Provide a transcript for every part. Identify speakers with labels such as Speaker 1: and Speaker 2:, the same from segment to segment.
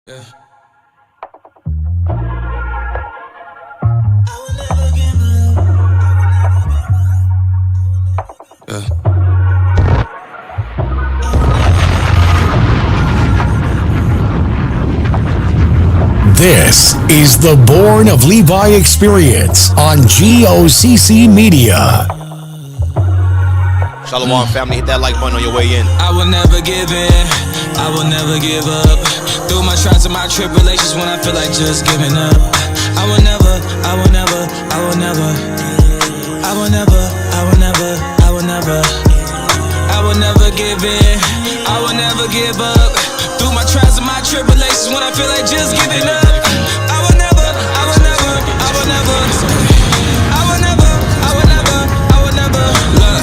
Speaker 1: Yeah. Yeah.
Speaker 2: This is the Born of Levi experience on G.O.C.C. Media.
Speaker 3: Shalom, family. Hit that like button on your way in.
Speaker 1: I will never give in. I will never give up. Through my trials and my tribulations when I feel like just giving up. I will never, I will never, I will never. I will never, I will never, I will never. I will never give in. I will never give up. Through my trials and my tribulations when I feel like just giving up. I will never, I will never, I will never. I will never, I will never, I will never. Look,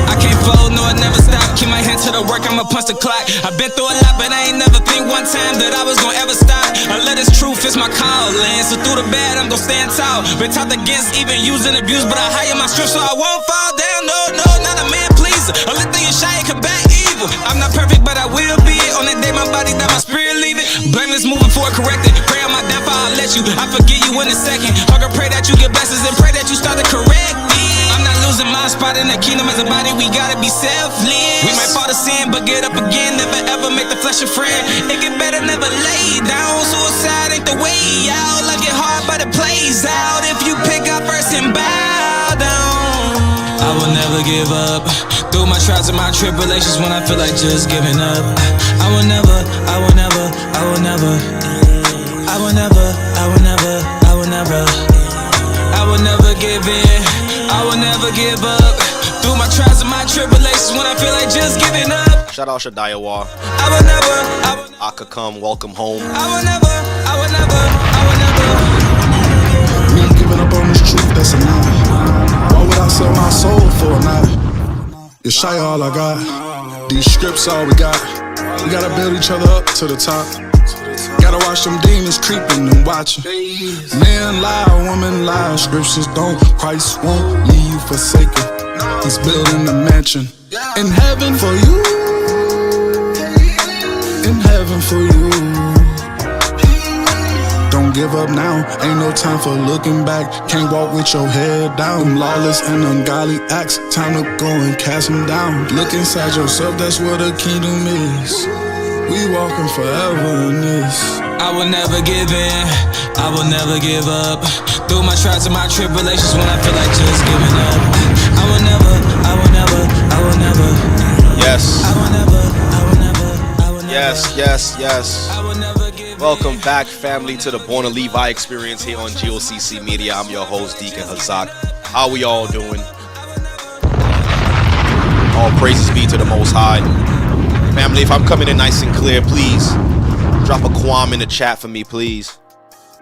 Speaker 1: I can't fold, no, I never stop. Keep my hand to the work, I'ma punch the clock. I've been through a lot, but I ain't never think one time that I was gonna ever stop. I let this truth, it's my calling. So through the bad, I'm gonna stand tall. Been taught against even using abuse, but I hire my strength so I won't fall down. No, no, not a man pleaser. Only thing is shy and combat evil. I'm not perfect, but I will be it. On that day, my body died, my spirit leave it. Blameless, moving forward, corrected. Pray on my downfall, I'll let you. I forgive you in a second. Hug or pray that you get blessings and pray that you start to correct me. I'm not losing my spot in the kingdom as a body, we gotta be selfless. We might fall to sin, but get up again. Never ever make the flesh a friend. It get better, never lay down. Suicide ain't the way out. Life get hard, but it plays out. If you pick up first and bow down. I will never give up. Through my trials and my tribulations when I feel like just giving up. I will never, I will never, I will never. I will never, I will never, I will never. I will never give in. I will never give up. Through my trials and my tribulations when I feel like just giving up.
Speaker 3: Shout out Shadiawa.
Speaker 1: I will never, I will never.
Speaker 3: Aka come, welcome home.
Speaker 1: I will never, I will never, I will never.
Speaker 4: We ain't giving up on this truth, that's a lie. Why would I sell my soul for a night? It's shy all I got. These scripts all we got. We gotta build each other up to the top. Gotta watch them demons creeping and watching. Men lie, women lie. Scriptures don't. Christ won't leave you forsaken. He's building a mansion in heaven for you. In heaven for you. Don't give up now, ain't no time for looking back. Can't walk with your head down. Them lawless and ungodly acts, time to go and cast them down. Look inside yourself, that's where the kingdom is. We walking forever in this.
Speaker 1: I will never give in, I will never give up. Through my trials and my tribulations when I feel like just giving up. I will never, I will never, I will never.
Speaker 3: Yes.
Speaker 1: I will never, I will never, I will never.
Speaker 3: Yes, yes, yes.
Speaker 1: I will never give
Speaker 3: Welcome back, family, to the Born of Levi experience here on G.O.C.C. Media. I'm your host, Deacon Hazak. How we all doing? All praises be to the Most High. Family, if I'm coming in nice and clear, please drop a quam in the chat for me, please.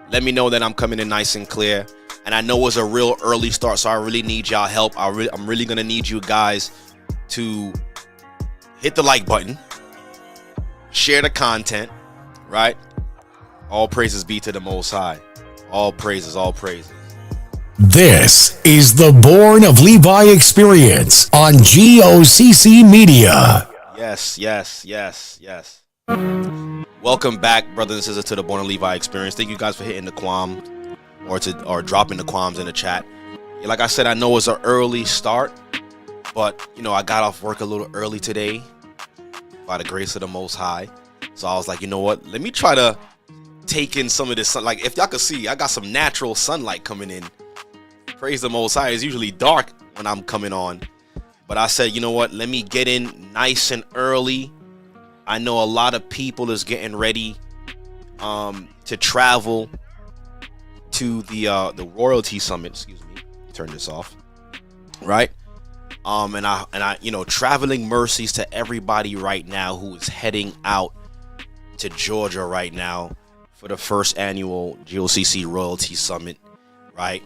Speaker 3: Let me know that I'm coming in nice and clear. And I know it's a real early start, so I really need y'all help. I'm really going to need you guys to hit the like button, share the content, right? All praises be to the Most High. All praises, all praises.
Speaker 2: This is the Born of Levi experience on G.O.C.C. Media.
Speaker 3: Yes, yes, yes, yes. Welcome back, brothers and sisters, to the Born of Levi experience. Thank you guys for hitting the quam or dropping the quams in the chat. Yeah, like I said, I know it's an early start, but you know, I got off work a little early today by the grace of the Most High. So I was like, you know what? Let me try to take in some of this sun. Like, if y'all could see, I got some natural sunlight coming in. Praise the Most High. It's usually dark when I'm coming on. But I said, you know what? Let me get in nice and early. I know a lot of people is getting ready to travel to the Royalty Summit. Excuse me. Turn this off. Right? And I, you know, traveling mercies to everybody right now who is heading out to Georgia right now for the first annual G.O.C.C. Royalty Summit, right?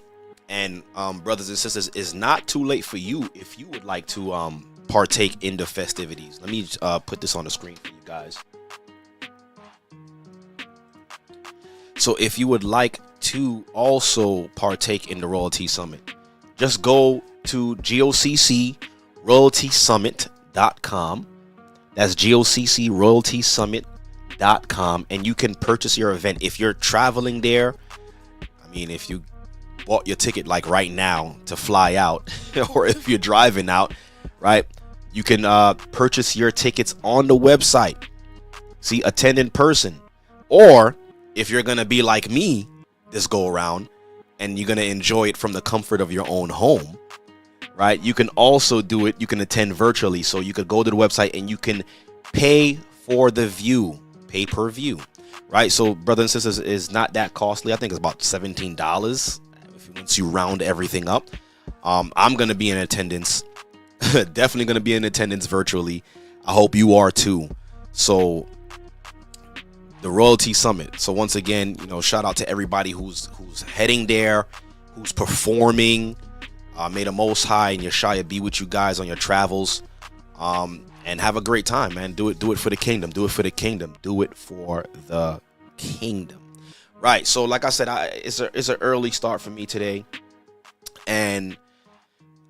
Speaker 3: And brothers and sisters, it's not too late for you if you would like to partake in the festivities. Let me put this on the screen for you guys. So if you would like to also partake in the Royalty Summit, just go to GOCC royaltysummit.com. That's GOCC royaltysummit.com. GOCC.com, and you can purchase your event. If you're traveling there, I mean, if you bought your ticket like right now to fly out, or if you're driving out, right, you can purchase your tickets on the website. See, attend in person. Or if you're going to be like me this go around and you're going to enjoy it from the comfort of your own home, right, you can also do it. You can attend virtually. So you could go to the website and you can pay for the view, pay per view, right? So brothers and sisters, is not that costly. I think it's about $17 once you round everything up. I'm going to be in attendance, definitely going to be in attendance virtually. I hope you are too. So the Royalty Summit. So once again, shout out to everybody who's heading there, who's performing. May the Most High and Yeshaya be with you guys on your travels. And have a great time, man. Do it for the kingdom. Do it for the kingdom. Do it for the kingdom. Right. So like I said, it's an early start for me today. And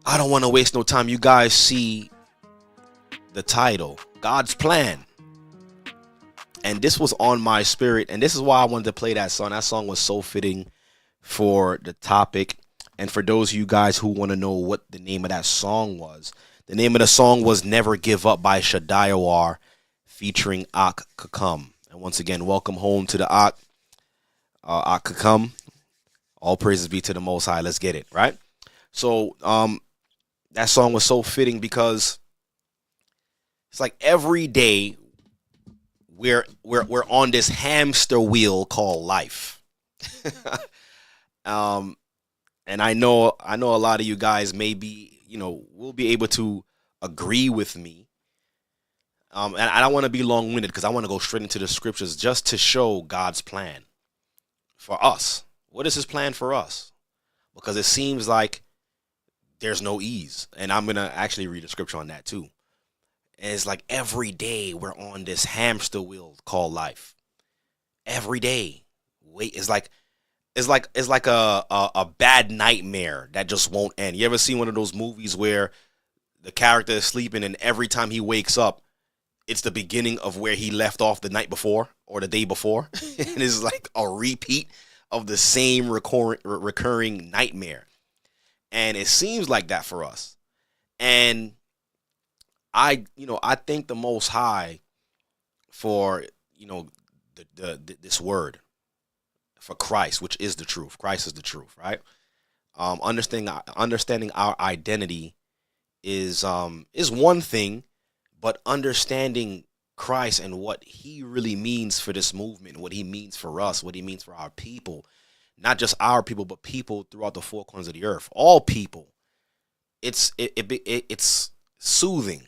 Speaker 3: I don't want to waste no time. You guys see the title, God's Plan. And this was on my spirit. And this is why I wanted to play that song. That song was so fitting for the topic. And for those of you guys who want to know what the name of that song was, the name of the song was Never Give Up by Shadiawar featuring GOCC. And once again, welcome home to the GOCC. All praises be to the Most High. Let's get it, right? So that song was so fitting because it's like every day we're on this hamster wheel called life. And I know a lot of you guys maybe, will be able to agree with me. And I don't want to be long-winded because I want to go straight into the scriptures just to show God's plan for us. What is his plan for us? Because it seems like there's no ease. And I'm going to actually read a scripture on that too. And it's like every day we're on this hamster wheel called life. Every day. It's like a bad nightmare that just won't end. You ever seen one of those movies where the character is sleeping and every time he wakes up, it's the beginning of where he left off the night before or the day before? And it's like a repeat of the same recurring nightmare. And it seems like that for us. And I thank the Most High for, this word. For Christ, which is the truth. Christ is the truth, right? Understanding our identity is one thing, but understanding Christ and what he really means for this movement, what he means for us, what he means for our people, not just our people, but people throughout the four corners of the earth, all people. It's soothing,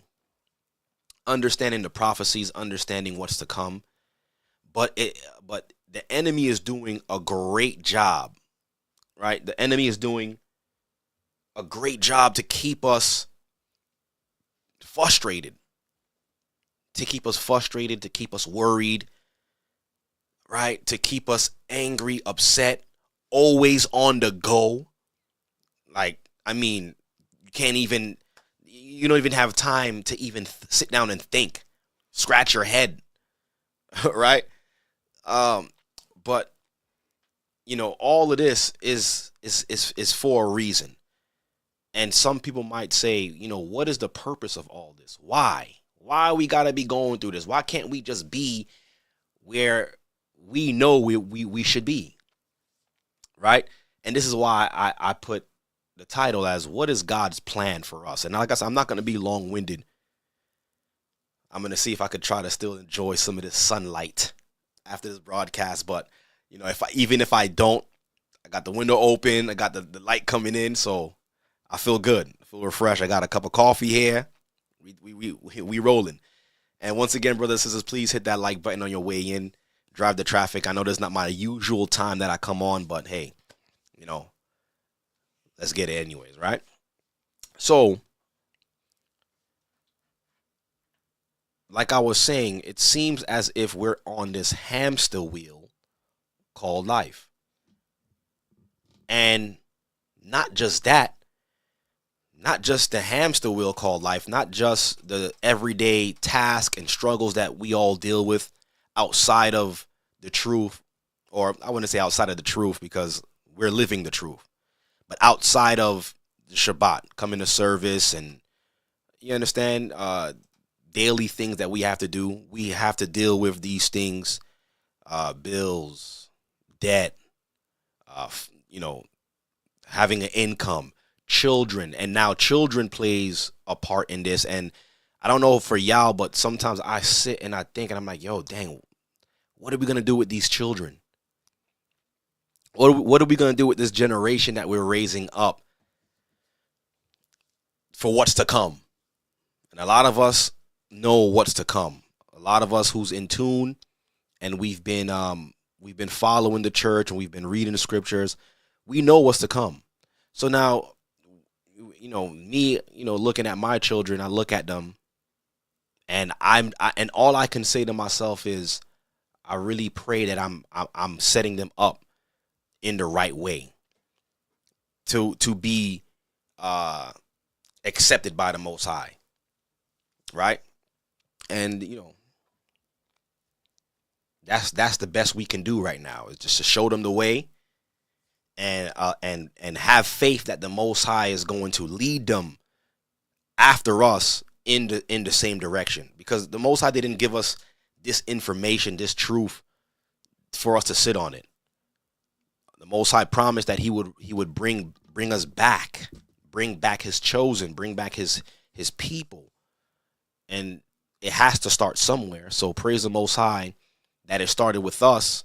Speaker 3: understanding the prophecies, understanding what's to come, but the enemy is doing a great job, right? The enemy is doing a great job to keep us frustrated, to keep us worried, right? To keep us angry, upset, always on the go. Like, I mean, you don't even have time to even sit down and think, scratch your head, right? But all of this is for a reason. And some people might say, what is the purpose of all this? Why we got to be going through this? Why can't we just be where we know we should be? Right? And this is why I put the title as what is God's plan for us? And like I said, I'm not going to be long-winded. I'm going to see if I could try to still enjoy some of this sunlight after this broadcast, but if I don't, I got the window open, I got the light coming in, so I feel good, I feel refreshed. I got a cup of coffee here. We rolling. And once again, brothers and sisters, please hit that like button on your way in. Drive the traffic. I know that's not my usual time that I come on, but hey, let's get it anyways, right? So, like I was saying, it seems as if we're on this hamster wheel called life. And not just that, not just the hamster wheel called life, not just the everyday task and struggles that we all deal with outside of the truth, or I wouldn't say outside of the truth because we're living the truth, but outside of the Shabbat, coming to service, and you understand, daily things that we have to do. We have to deal with these things, bills, debt, having an income, children, and now children plays a part in this. And I don't know for y'all, but sometimes I sit and I think, and I'm like, yo, dang, what are we gonna do with these children? What are we gonna do with this generation that we're raising up for what's to come? And a lot of us know what's to come. A lot of us who's in tune, and we've been following the church, and we've been reading the scriptures. We know what's to come. So now, me, looking at my children, I look at them, and and all I can say to myself is, I really pray that I'm setting them up in the right way to be accepted by the Most High, right? And that's the best we can do right now, is just to show them the way, and have faith that the Most High is going to lead them after us in the same direction, because the Most High didn't give us this information, this truth, for us to sit on it. The Most High promised that he would bring us back, bring back his chosen, bring back his people, and it has to start somewhere. So praise the Most High that it started with us,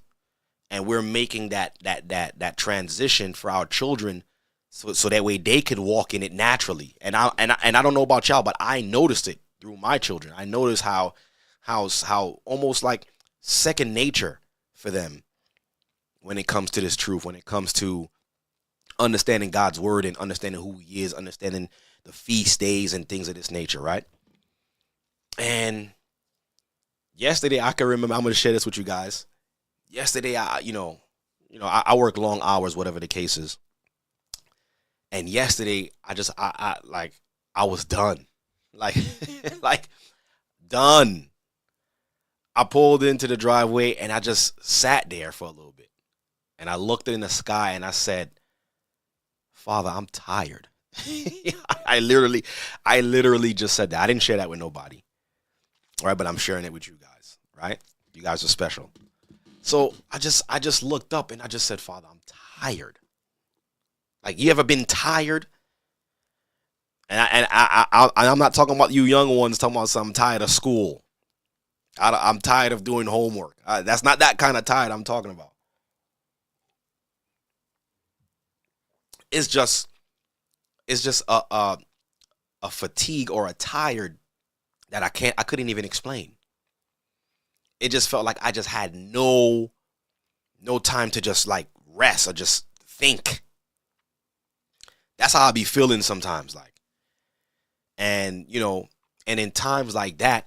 Speaker 3: and we're making that transition for our children, so that way they could walk in it naturally. And I don't know about y'all, but I noticed it through my children. I noticed how almost like second nature for them when it comes to this truth, when it comes to understanding God's word and understanding who he is, understanding the feast days and things of this nature, right? And yesterday, I can remember, I'm going to share this with you guys. Yesterday, I work long hours, whatever the case is. And yesterday, I was done. Like done. I pulled into the driveway and I just sat there for a little bit. And I looked in the sky and I said, Father, I'm tired. I literally just said that. I didn't share that with nobody. All right, but I'm sharing it with you guys, right? You guys are special. So I just looked up and I just said, Father, I'm tired. Like, you ever been tired? And I'm not talking about you young ones talking about I'm tired of school. I'm tired of doing homework. That's not that kind of tired I'm talking about. It's just a fatigue or a tired that I couldn't even explain. It just felt like I just had no time to just like rest or just think. That's how I be feeling sometimes, like. And and in times like that,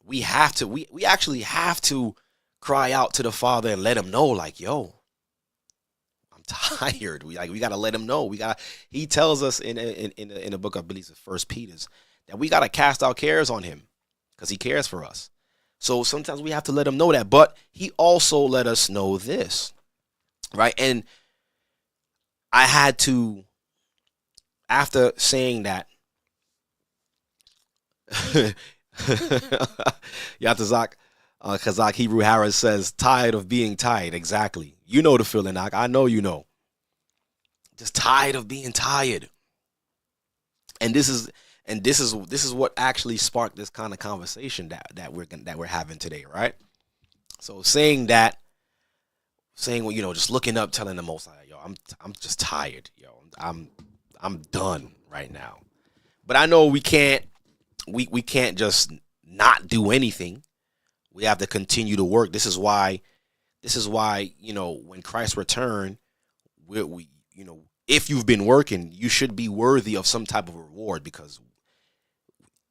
Speaker 3: we actually have to cry out to the Father and let him know, like, yo, I'm tired. We gotta let him know. He tells us in the book, I believe it's 1 Peter's, that we gotta cast our cares on him because he cares for us. So sometimes we have to let him know that. But he also let us know this, right? And I had to, after saying that, Yatazak, Kazak Hebrew Harris says, tired of being tired. Exactly. You know the feeling, Ak. I know you know. Just tired of being tired. And this is what actually sparked this kind of conversation that we're having today, right? So saying, just looking up, telling the Most High, yo, I'm just tired, yo. I'm done right now. But I know we can't just not do anything. We have to continue to work. This is why, when Christ returned, we if you've been working, you should be worthy of some type of reward, because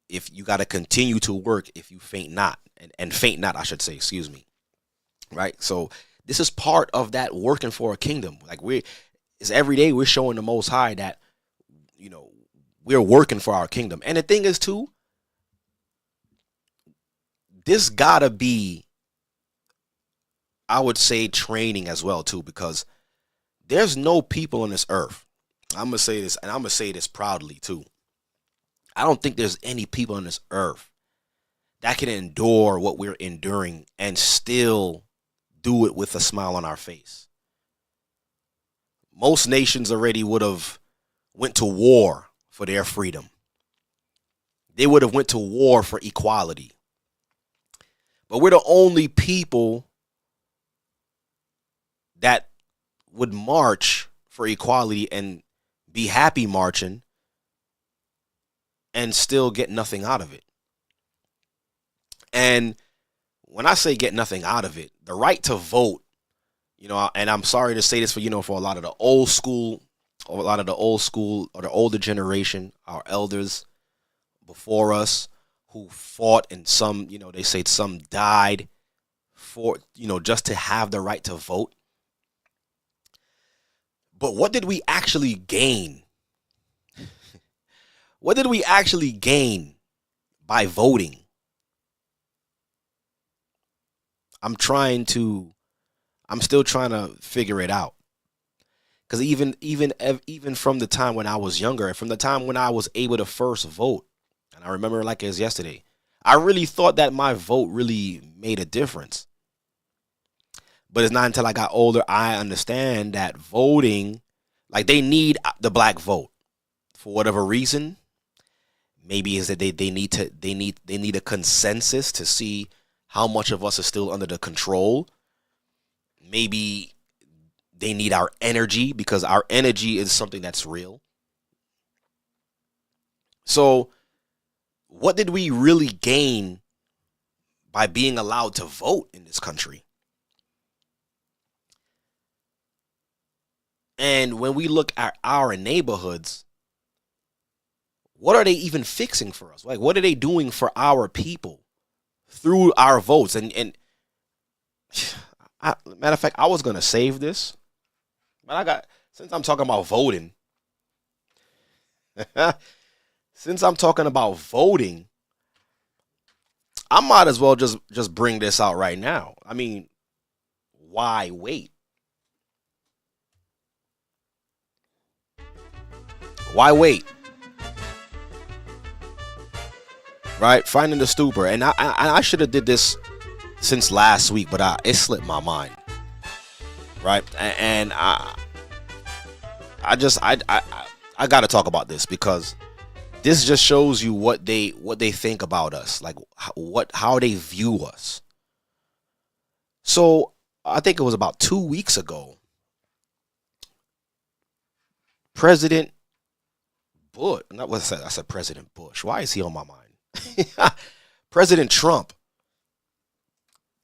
Speaker 3: if you got to continue to work, if you faint not, and faint not, I should say, excuse me. Right. So this is part of that working for a kingdom. Like, it's every day we're showing the Most High that, we're working for our kingdom. And the thing is too, this gotta be I would say training as well too, because there's no people on this earth. I'm gonna say this, and I'm gonna say this proudly too. I don't think there's any people on this earth that can endure what we're enduring and still do it with a smile on our face. Most nations already would have went to war for their freedom. They would have went to war for equality. But we're the only people that would march for equality and be happy marching and still get nothing out of it. And when I say get nothing out of it, the right to vote, and I'm sorry to say this for a lot of the old school or the older generation, our elders before us who fought, and some, they say some died for, just to have the right to vote. But what did we actually gain? What did we actually gain by voting? I'm still trying to figure it out. Because even from the time when I was younger, from the time when I was able to first vote, and I remember like it was yesterday, I really thought that my vote really made a difference. But it's not until I got older I understand that voting, like, they need the black vote for whatever reason. Maybe is that they need a consensus to see how much of us is still under the control. Maybe they need our energy, because our energy is something that's real. So what did we really gain by being allowed to vote in this country? And when we look at our neighborhoods, what are they even fixing for us? Like, what are they doing for our people through our votes? And matter of fact, I was going to save this, but since I'm talking about voting, I might as well just bring this out right now. I mean, why wait? Why wait? Right? Finding the stupor. And I should have did this since last week, but it slipped my mind. Right? And I got to talk about this, because this just shows you what they think about us, like how they view us. So I think it was about 2 weeks ago, President Bush, I said President Bush. Why is he on my mind? President Trump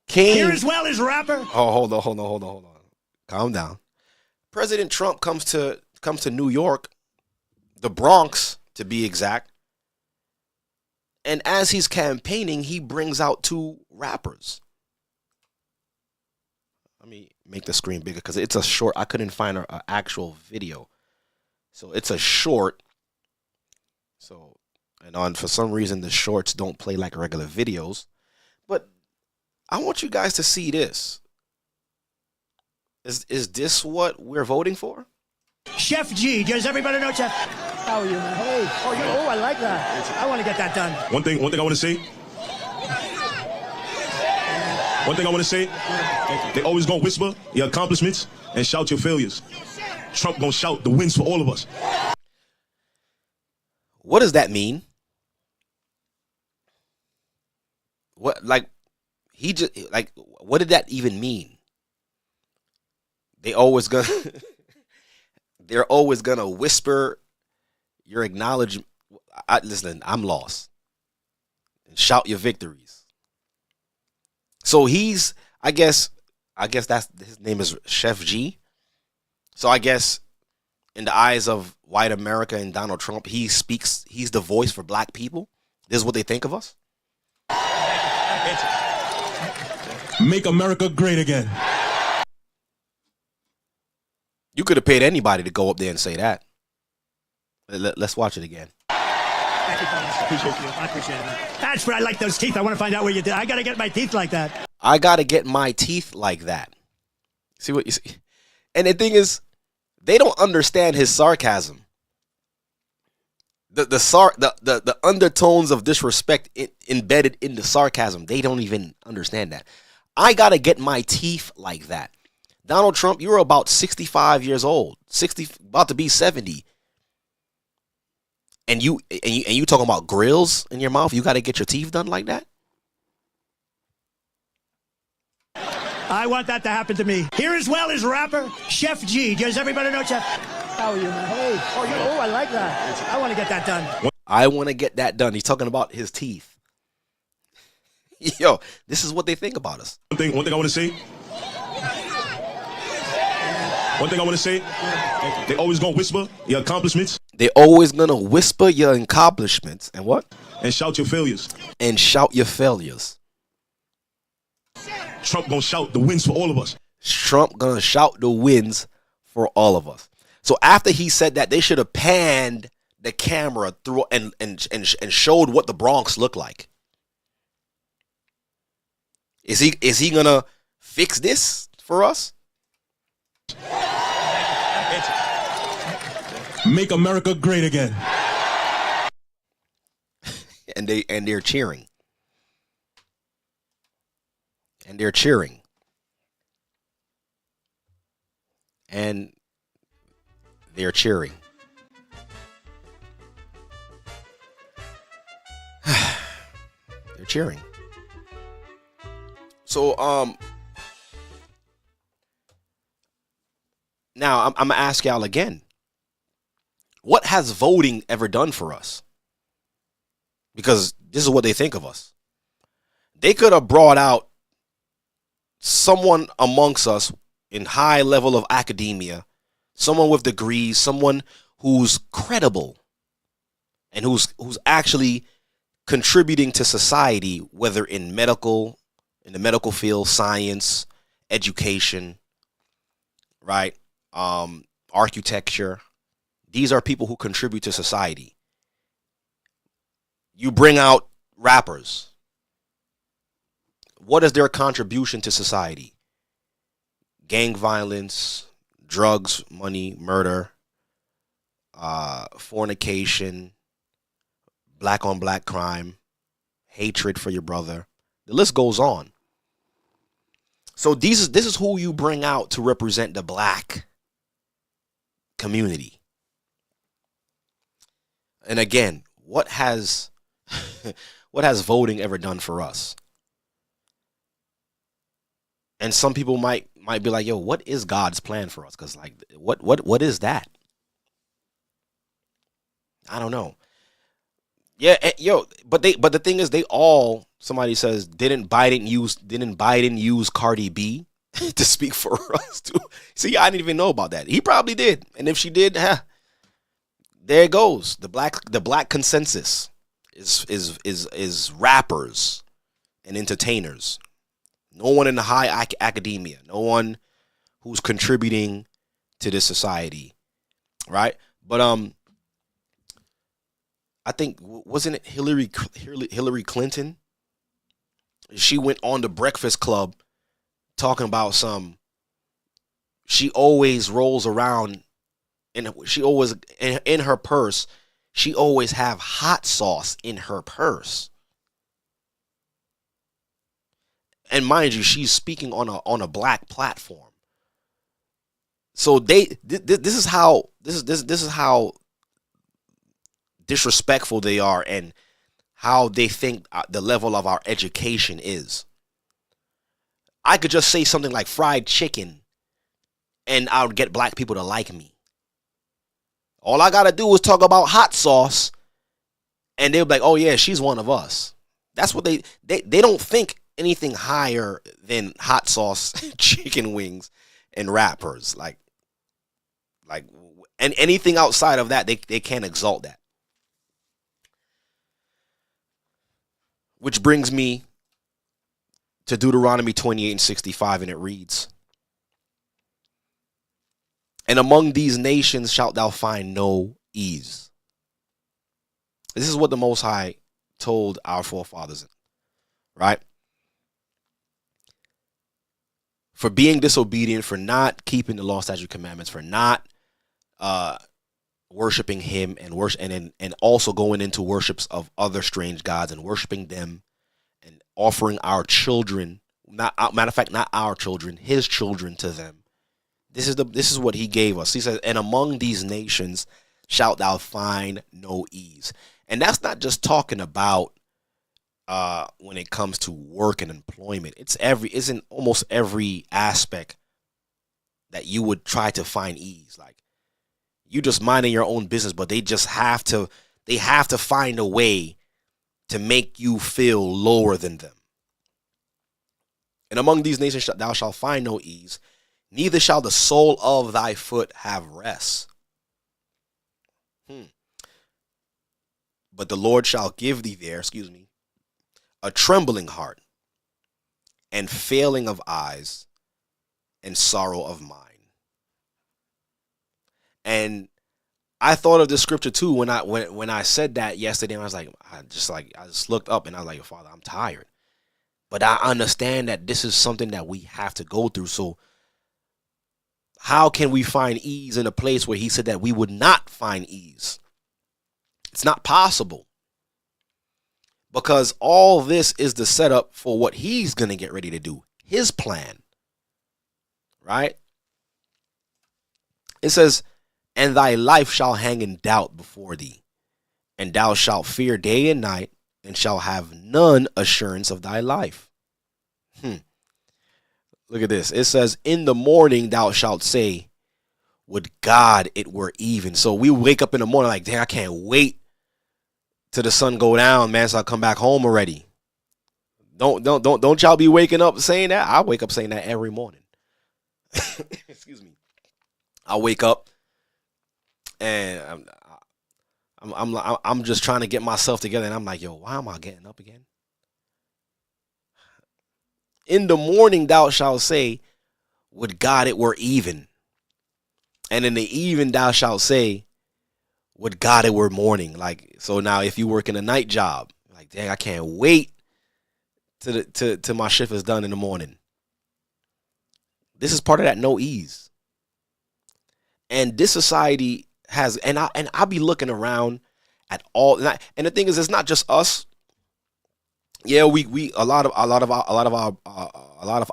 Speaker 3: came
Speaker 5: here as well as rapper.
Speaker 3: Oh, hold on. Calm down. President Trump comes to New York, the Bronx to be exact. And as he's campaigning, he brings out 2 rappers. Let me make the screen bigger because it's a short. I couldn't find an actual video. So it's a short. So, and for some reason, the shorts don't play like regular videos. But I want you guys to see this. Is this what we're voting for?
Speaker 5: Chef G. Does everybody know Chef? How are you, man? Hey. Oh, I like that. I want to get that done.
Speaker 6: One thing I want to say. They always gonna whisper your accomplishments and shout your failures. Trump gonna shout the wins for all of us.
Speaker 3: What does that mean? What, like, what did that even mean? They're always gonna whisper your acknowledgement. Listen, I'm lost. And shout your victories. So I guess that's his name is Chef G. So I guess in the eyes of white America and Donald Trump, he's the voice for black people. This is what they think of us.
Speaker 6: Make America great again.
Speaker 3: You could have paid anybody to go up there and say that. Let's watch it again.
Speaker 5: Thank you, fellas. I appreciate it. That's where I like those teeth. I want to find out where you did. I got to get my teeth like that.
Speaker 3: I got to get my teeth like that. See what you see? And the thing is, they don't understand his sarcasm. The undertones of disrespect embedded in the sarcasm. They don't even understand that. I gotta get my teeth like that. Donald Trump, you're about 65 years old, about to be 70. And you talking about grills in your mouth? You got to get your teeth done like that?
Speaker 5: I want that to happen to me. Here as well is rapper Chef G. Does everybody know Chef? How are you, man? Hey. Oh, I like that. I want to get that done.
Speaker 3: I want to get that done. He's talking about his teeth. Yo, this is what they think about us.
Speaker 6: One thing I want to say. They always gonna whisper your accomplishments.
Speaker 3: They always gonna whisper your accomplishments and what?
Speaker 6: And shout your failures.
Speaker 3: And shout your failures.
Speaker 6: Trump gonna shout the wins for all of us.
Speaker 3: Trump gonna shout the wins for all of us. So after he said that, they should have panned the camera through and showed what the Bronx looked like. Is he gonna fix this for us?
Speaker 6: Make America great again.
Speaker 3: And they're cheering. And they're cheering. And they're cheering. They're cheering. So now I'm gonna ask y'all again. What has voting ever done for us? Because this is what they think of us. They could have brought out someone amongst us in high level of academia, someone with degrees, someone who's credible and who's actually contributing to society, whether in the medical field, science, education, right? Architecture. These are people who contribute to society. You bring out rappers. What is their contribution to society? Gang violence, drugs, money, murder, fornication, black on black crime, hatred for your brother. The list goes on. So this is who you bring out to represent the black community. And again, what has voting ever done for us? And some people might be like, yo, what is God's plan for us? Because like, what is that? I don't know. Yeah, yo, but the thing is, they all, somebody says, didn't Biden use Cardi B to speak for us too? See, I didn't even know about that. He probably did, and if she did, there it goes. The black consensus is rappers and entertainers. No one in the high academia. No one who's contributing to this society, right? But I think, wasn't it Hillary Clinton? She went on the Breakfast Club talking about she always rolls around and she always in her purse, she always have hot sauce in her purse. And mind you, she's speaking on a black platform. So this is how disrespectful they are and how they think the level of our education is. I could just say something like fried chicken and I would get black people to like me. All I got to do is talk about hot sauce and they'll be like, oh yeah, she's one of us. That's what they don't think anything higher than hot sauce, chicken wings, and rappers. And anything outside of that, they can't exalt that. Which brings me to Deuteronomy 28:65, and it reads, and among these nations shalt thou find no ease. This is what the Most High told our forefathers, right? for being disobedient, for not keeping the law, statute, commandments, for not worshiping him and also going into worships of other strange gods and worshiping them and offering our children, not matter of fact, not our children, his children to them. This is what he gave us. He says, and among these nations shalt thou find no ease. And that's not just talking about when it comes to work and employment. It's in almost every aspect that you would try to find ease. Like, you just minding your own business, but they have to find a way to make you feel lower than them. And among these nations thou shalt find no ease, neither shall the sole of thy foot have rest. But the Lord shall give thee there, a trembling heart, and failing of eyes, and sorrow of mind. And I thought of this scripture too when I said that yesterday. And I just looked up and I was like, Father, I'm tired. But I understand that this is something that we have to go through. So how can we find ease in a place where he said that we would not find ease? It's not possible. Because all this is the setup for what he's going to get ready to do. His plan. Right? It says, and thy life shall hang in doubt before thee, and thou shalt fear day and night, and shall have none assurance of thy life. Look at this. It says, in the morning thou shalt say, would God it were even. So we wake up in the morning like, dang, I can't wait till the sun go down, man, so I'll come back home already. Don't y'all be waking up saying that? I wake up saying that every morning. Excuse me. I wake up and I'm just trying to get myself together, and I'm like, yo, why am I getting up again? In the morning thou shalt say, would God it were even. And in the even thou shalt say, would God it were morning. Like, so now if you work in a night job, like, dang, I can't wait till my shift is done in the morning. This is part of that no ease. And this society has, and I'll be looking around at all, and the thing is, it's not just us. Yeah, we a lot of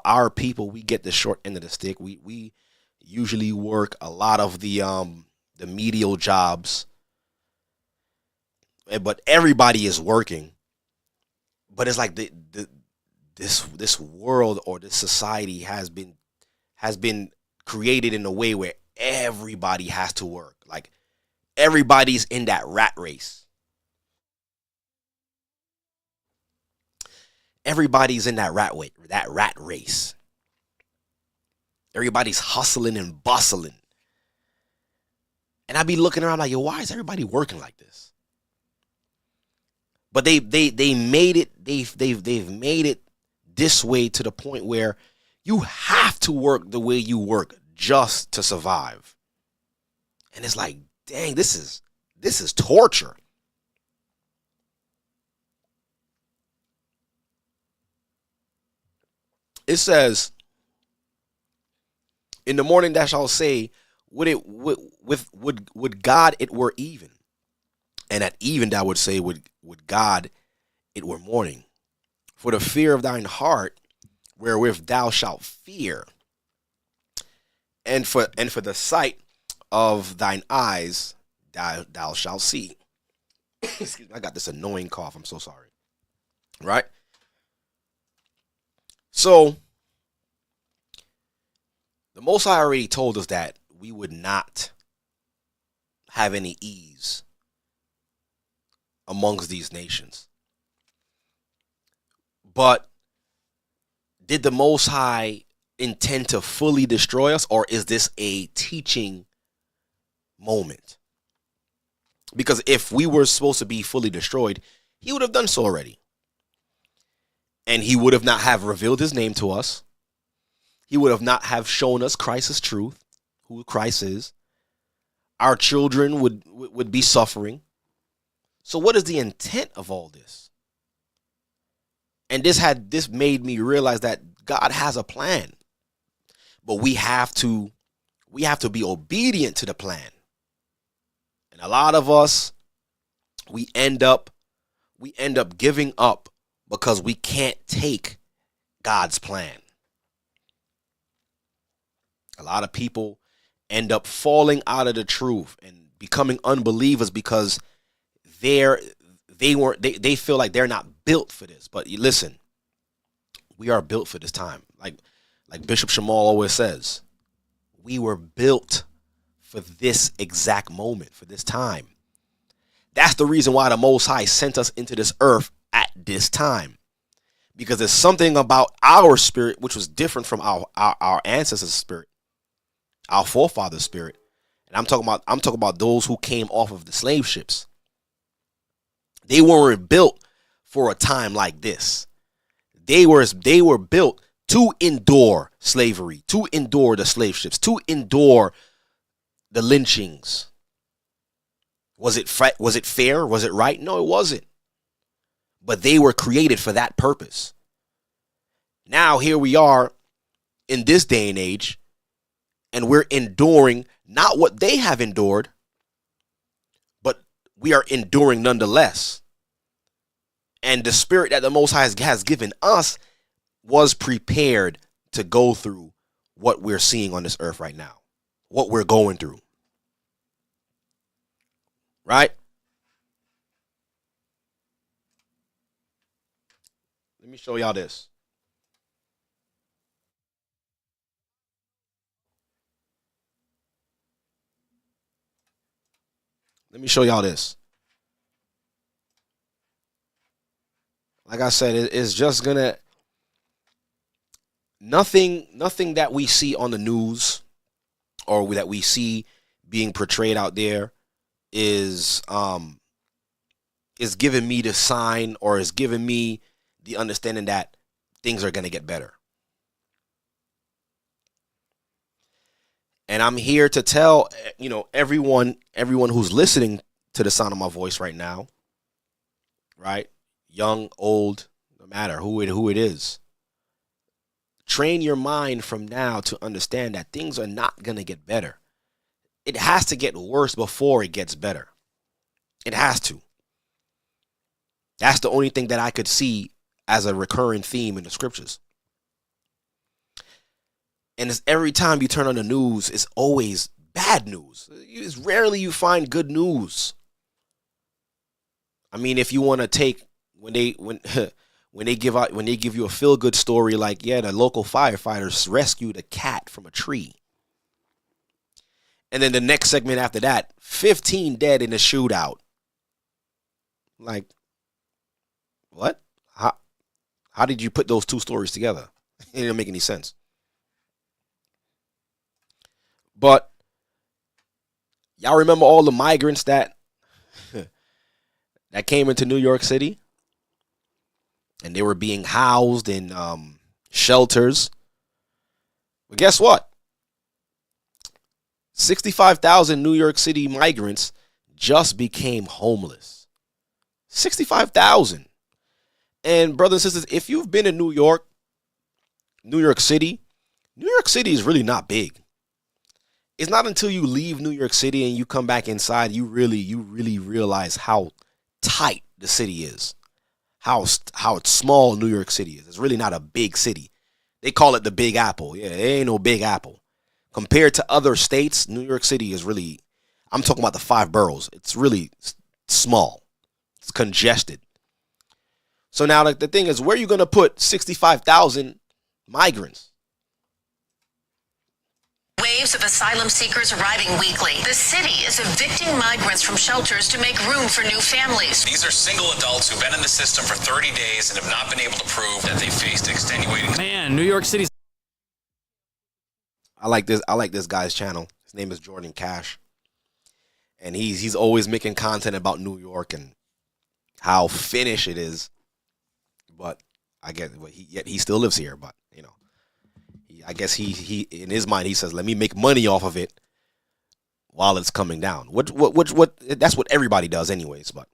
Speaker 3: our people, we get the short end of the stick. We usually work a lot of the medial jobs, but everybody is working. But it's like this world or this society has been created in a way where everybody has to work. Like, everybody's in that rat race. Everybody's in that rat race. Everybody's hustling and bustling. And I be looking around like, yo, why is everybody working like this? But they made it, they've made it this way to the point where you have to work the way you work just to survive. And it's like, dang, this is torture. It says, in the morning thou shalt say, would God it were even. And at even thou would say, would God it were morning. For the fear of thine heart, wherewith thou shalt fear, and for the sight of thine eyes, thou shalt see. Excuse me, I got this annoying cough. I'm so sorry. Right? So, the Most High already told us that we would not have any ease amongst these nations. But did the Most High intend to fully destroy us, or is this a teaching moment? Because if we were supposed to be fully destroyed, he would have done so already. And he would have not have revealed his name to us. He would have not have shown us Christ's truth, who Christ is. Our children would be suffering. So what is the intent of all this? And this made me realize that God has a plan. But we have to be obedient to the plan. And a lot of us, we end up giving up because we can't take God's plan. A lot of people end up falling out of the truth and becoming unbelievers because they feel like they're not built for this. But listen, we are built for this time. Like Bishop Shamal always says, we were built for this exact moment, for this time. That's the reason why the Most High sent us into this earth at this time. Because there's something about our spirit which was different from our ancestors' spirit, our forefathers' spirit. And I'm talking about those who came off of the slave ships. They weren't built for a time like this. They were built to endure slavery, to endure the slave ships, to endure the lynchings. Was it fair? Was it right? No, it wasn't. But they were created for that purpose. Now here we are in this day and age, and we're enduring not what they have endured, but we are enduring nonetheless. And the spirit that the Most High has given us was prepared to go through what we're seeing on this earth right now, what we're going through. Right? Let me show y'all this. Let me show y'all this. Like I said, it's just gonna nothing that we see on the news or that we see being portrayed out there is giving me the sign or is giving me the understanding that things are gonna get better. And I'm here to tell, everyone who's listening to the sound of my voice right now, right? Young, old, no matter who it is. Train your mind from now to understand that things are not going to get better. It has to get worse before it gets better. It has to. That's the only thing that I could see as a recurring theme in the scriptures. And it's every time you turn on the news, it's always bad news. It's rarely you find good news. I mean, if you want to take when they give you a feel good story like, yeah, the local firefighters rescued a cat from a tree. And then the next segment after that, 15 dead in a shootout. Like, what? How did you put those two stories together? It didn't make any sense. But y'all remember all the migrants that came into New York City? And they were being housed in shelters. Well, guess what? 65,000 New York City migrants just became homeless. 65,000. And brothers and sisters, if you've been in New York City is really not big. It's not until you leave New York City and you come back inside, you really realize how tight the city is. How small New York City is. It's really not a big city. They call it the Big Apple. Yeah, it ain't no Big Apple. Compared to other states, New York City is really, I'm talking about the 5 boroughs. It's really small. It's congested. So now like the thing is, where are you going to put 65,000 migrants?
Speaker 7: Waves of asylum seekers arriving weekly. The city is evicting migrants from shelters to make room for new families.
Speaker 8: These are single adults who've been in the system for 30 days and have not been able to prove that they faced extenuating.
Speaker 9: Man, New York City's.
Speaker 3: I like this guy's channel. His name is Jordan Cash. And he's always making content about New York and how Finnish it is. But I get yet he still lives here, but I guess he in his mind he says, let me make money off of it while it's coming down. What that's what everybody does anyways, but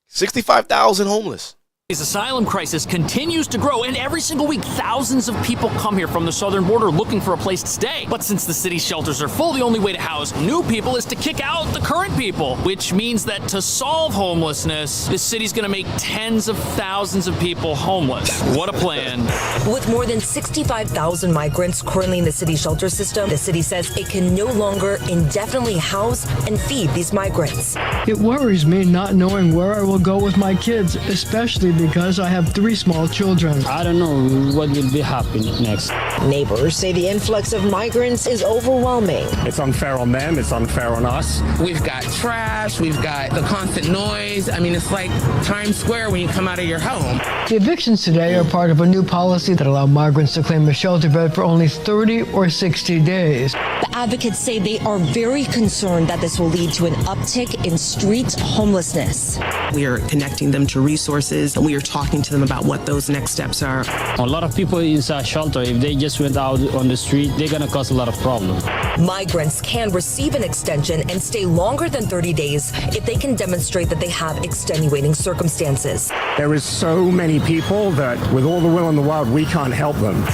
Speaker 3: 65,000 homeless.
Speaker 9: This asylum crisis continues to grow, and every single week, thousands of people come here from the southern border looking for a place to stay. But since the city's shelters are full, the only way to house new people is to kick out the current people, which means that to solve homelessness, this city's gonna make tens of thousands of people homeless. What a plan.
Speaker 10: With more than 65,000 migrants currently in the city shelter system, the city says it can no longer indefinitely house and feed these migrants.
Speaker 11: It worries me not knowing where I will go with my kids, especially because I have 3 small children.
Speaker 12: I don't know what will be happening next.
Speaker 10: Neighbors say the influx of migrants is overwhelming.
Speaker 13: It's unfair on them, it's unfair on us.
Speaker 14: We've got trash, we've got the constant noise. I mean, it's like Times Square when you come out of your home.
Speaker 11: The evictions today are part of a new policy that allow migrants to claim a shelter bed for only 30 or 60 days.
Speaker 10: The advocates say they are very concerned that this will lead to an uptick in street homelessness.
Speaker 14: We are connecting them to resources, and we are talking to them about what those next steps are.
Speaker 12: A lot of people inside shelter, if they just went out on the street, they're going to cause a lot of problems.
Speaker 10: Migrants can receive an extension and stay longer than 30 days if they can demonstrate that they have extenuating circumstances.
Speaker 13: There is so many people that with all the will in the world, we can't help them.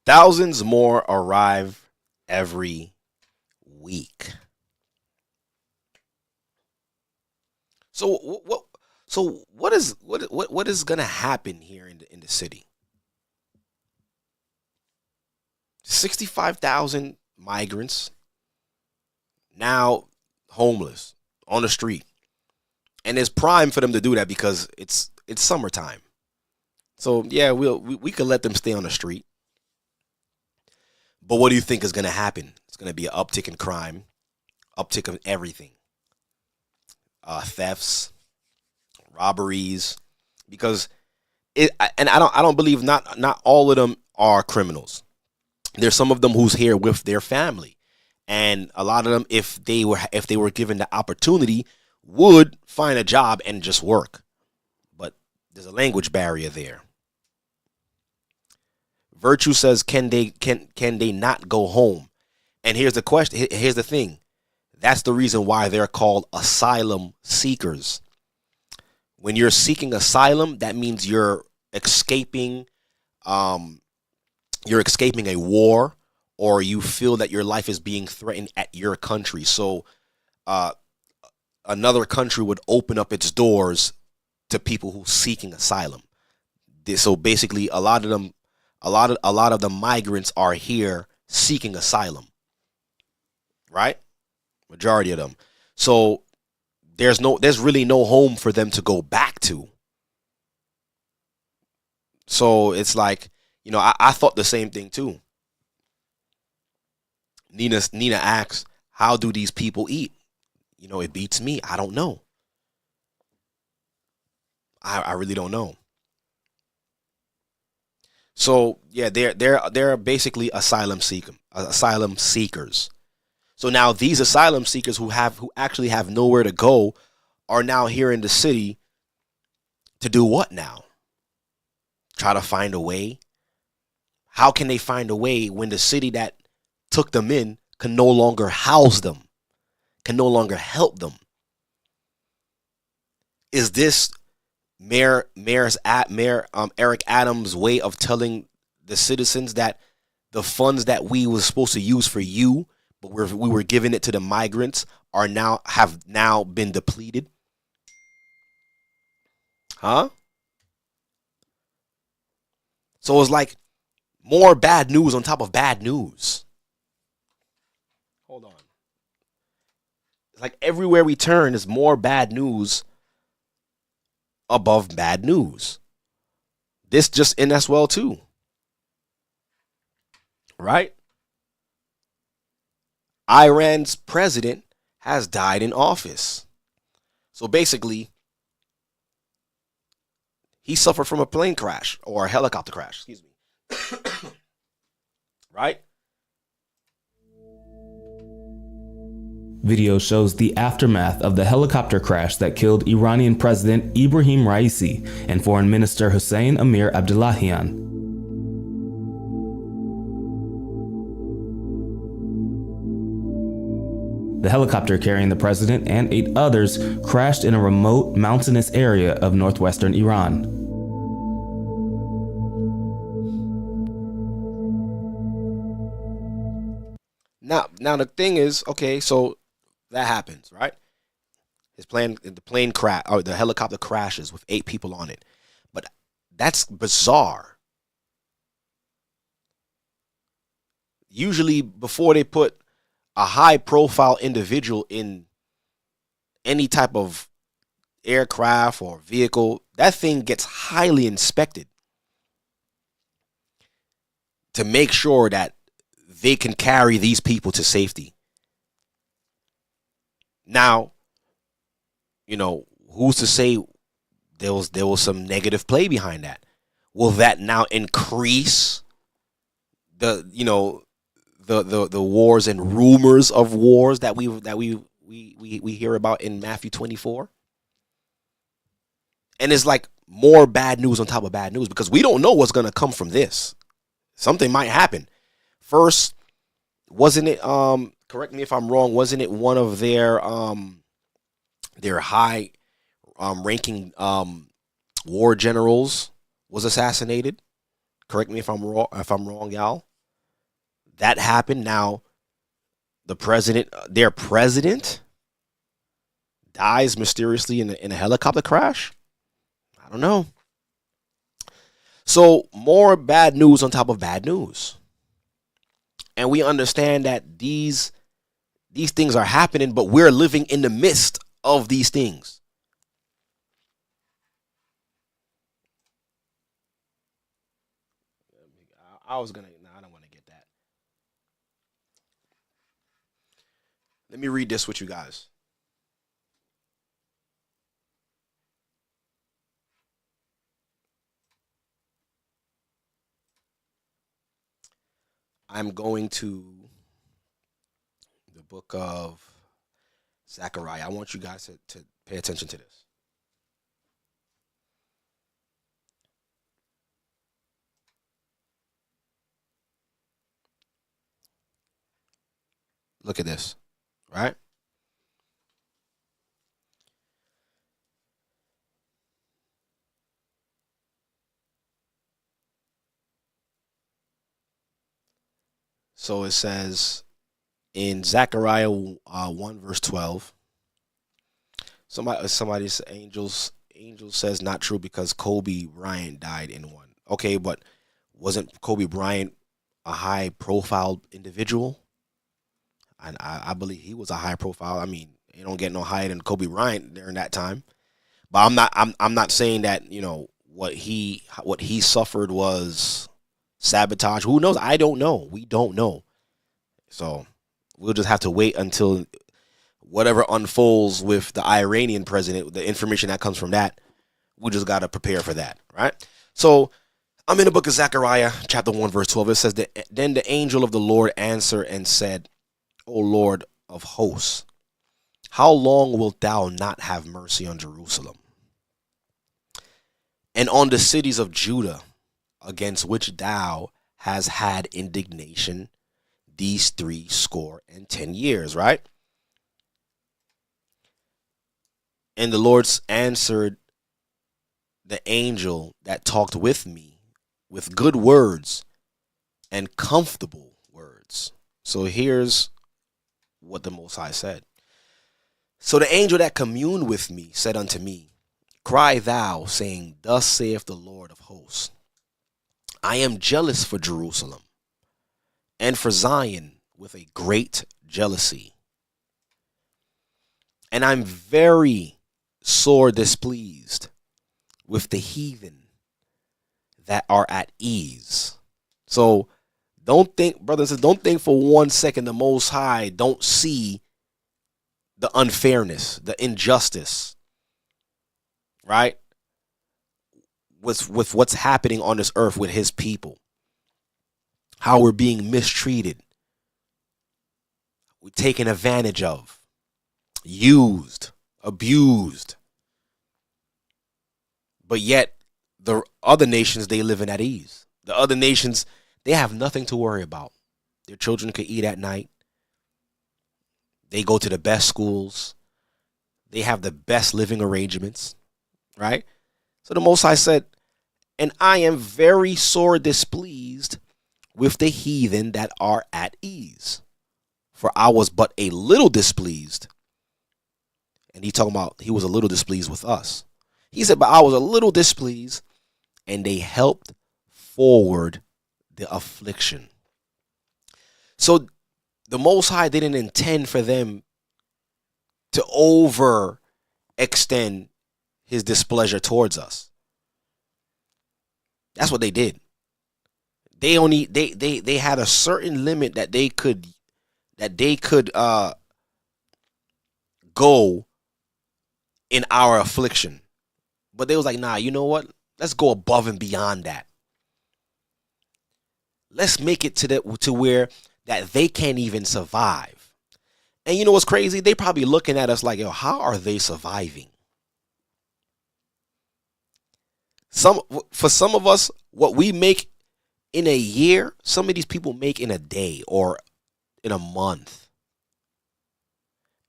Speaker 3: Thousands more arrive every week. So what is going to happen here in the city? 65,000 migrants now homeless on the street. And it's prime for them to do that because it's summertime. So yeah, we could let them stay on the street. But what do you think is going to happen? It's going to be an uptick in crime, uptick of everything. Thefts, robberies, because I don't believe not all of them are criminals. There's some of them who's here with their family, and a lot of them, if they were given the opportunity, would find a job and just work. But there's a language barrier there. Virtue says, can they not go home? And here's the question. Here's the thing. That's the reason why they're called asylum seekers. When you're seeking asylum, that means you're escaping a war, or you feel that your life is being threatened at your country. So another country would open up its doors to people who are seeking asylum. So basically, a lot of the migrants are here seeking asylum, right? Majority of them. So there's really no home for them to go back to. So it's like, I thought the same thing too. Nina asks, how do these people eat? It beats me. I don't know. I really don't know. So yeah, they're basically asylum seekers. So now these asylum seekers who actually have nowhere to go are now here in the city to do what now? Try to find a way? How can they find a way when the city that took them in can no longer house them, can no longer help them? Is this Mayor Eric Adams' way of telling the citizens that the funds that we were supposed to use for you, but we were giving it to the migrants, have now been depleted? Huh? So it's like more bad news on top of bad news. Hold on. It's like everywhere we turn is more bad news above bad news. This just in as well too. Right? Iran's president has died in office. So basically, he suffered from a plane crash or a helicopter crash, excuse me. Right?
Speaker 15: Video shows the aftermath of the helicopter crash that killed Iranian President Ibrahim Raisi and Foreign Minister Hossein Amir Abdullahian. The helicopter carrying the president and 8 others crashed in a remote mountainous area of northwestern Iran.
Speaker 3: Now the thing is, okay, so that happens, right? The helicopter crashes with 8 people on it. But that's bizarre. Usually before they put a high-profile individual in any type of aircraft or vehicle, that thing gets highly inspected to make sure that they can carry these people to safety. Now, who's to say there was some negative play behind that? Will that now increase the wars and rumors of wars that we hear about in Matthew 24? And it's like more bad news on top of bad news, because we don't know what's going to come from this. Something might happen. First, wasn't it, correct me if I'm wrong, wasn't it one of their high ranking war generals was assassinated? Correct me if I'm wrong, y'all. That happened. Now, their president dies mysteriously in a helicopter crash. I don't know. So more bad news on top of bad news. And we understand that these things are happening, but we're living in the midst of these things. I don't want to get that. Let me read this with you guys. I'm going to the book of Zechariah. I want you guys to pay attention to this. Look at this, right? So it says in Zechariah 1 verse 12, somebody's angel says not true because Kobe Bryant died in one. Okay, but wasn't Kobe Bryant a high profile individual? And I believe he was a high profile. I mean, you don't get no higher than Kobe Bryant during that time. But I'm not saying that, what he suffered was sabotage. Who knows? I don't know. We don't know. So we'll just have to wait until whatever unfolds with the Iranian president, the information that comes from that. We just got to prepare for that, right? So I'm in the book of Zechariah, chapter 1, verse 12. It says that then the angel of the Lord answered and said, O Lord of hosts, how long wilt thou not have mercy on Jerusalem and on the cities of Judah, against which thou hast had indignation these 70 years, right? And the Lord answered the angel that talked with me with good words and comfortable words. So here's what the Most High said. So the angel that communed with me said unto me, cry thou, saying, thus saith the Lord of hosts, I am jealous for Jerusalem and for Zion with a great jealousy. And I'm very sore displeased with the heathen that are at ease. So don't think, brothers and sisters, don't think for 1 second the Most High don't see the unfairness, the injustice, right? With what's happening on this earth with his people. How we're being mistreated. We're taken advantage of. Used. Abused. But yet, the other nations, they live in at ease. The other nations, they have nothing to worry about. Their children could eat at night. They go to the best schools. They have the best living arrangements, right? So the Most High said, and I am very sore displeased with the heathen that are at ease. For I was but a little displeased. And he talking about he was a little displeased with us. He said, but I was a little displeased, and they helped forward the affliction. So the Most High didn't intend for them to overextend his displeasure towards us. That's what they did. They had a certain limit that they could go in our affliction. But they was like, nah, you know what? Let's go above and beyond that. Let's make it to where that they can't even survive. And you know what's crazy? They probably looking at us like, yo, how are they surviving? For some of us, what we make in a year, some of these people make in a day or in a month.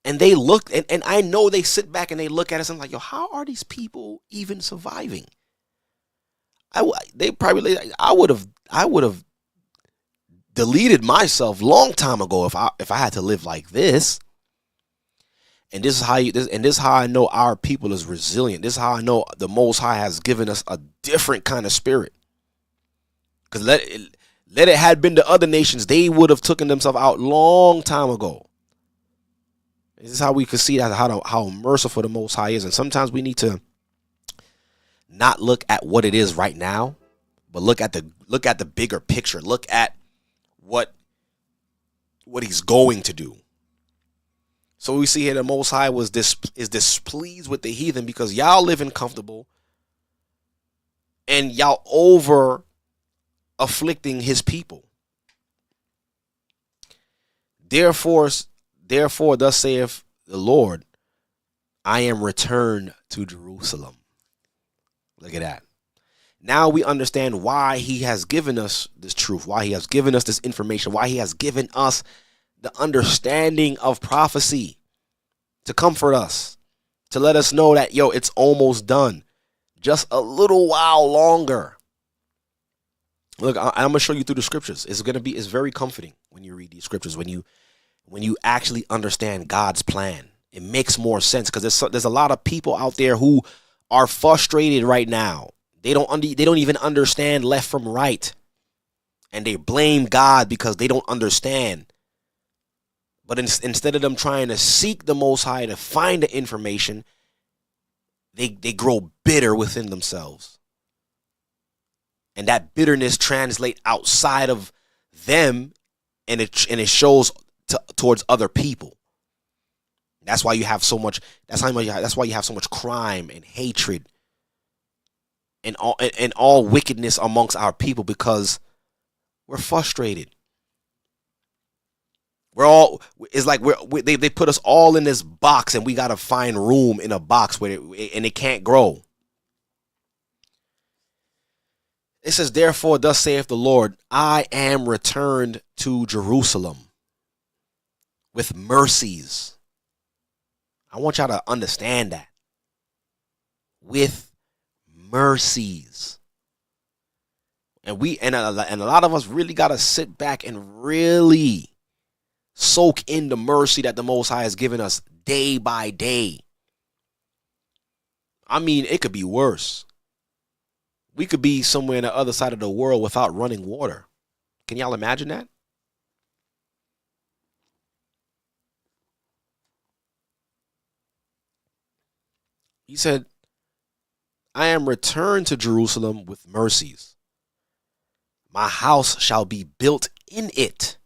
Speaker 3: And they look, and I know they sit back and they look at us and like, yo, how are these people even surviving? I would have deleted myself long time ago if I had to live like this. And this is how I know our people is resilient. This is how I know the Most High has given us a different kind of spirit. Because let it had been to other nations, they would have taken themselves out long time ago. This is how we could see that how merciful the Most High is. And sometimes we need to not look at what it is right now, but look at the bigger picture. Look at what he's going to do. So we see here the Most High is displeased with the heathen because y'all living comfortable and y'all over afflicting his people. Therefore, thus saith the Lord, I am returned to Jerusalem. Look at that. Now we understand why he has given us this truth, why he has given us this information, why he has given us the understanding of prophecy to comfort us, to let us know that, yo, it's almost done. Just a little while longer. Look, I'm going to show you through the scriptures. It's very comforting when you read these scriptures, when you actually understand God's plan. It makes more sense because there's a lot of people out there who are frustrated right now. They don't even understand left from right. And they blame God because they don't understand. But instead of them trying to seek the Most High to find the information, they grow bitter within themselves. And that bitterness translates outside of them, and it shows towards other people. That's why you have so much. That's why you have so much crime and hatred and all wickedness amongst our people, because we're frustrated. They put us all in this box, and we gotta find room in a box where it can't grow. It says, therefore, thus saith the Lord, I am returned to Jerusalem with mercies. I want y'all to understand that. With mercies. And a lot of us really got to sit back and really soak in the mercy that the Most High has given us day by day. I mean, it could be worse. We could be somewhere on the other side of the world without running water. Can y'all imagine that? He said, I am returned to Jerusalem with mercies. My house shall be built in it,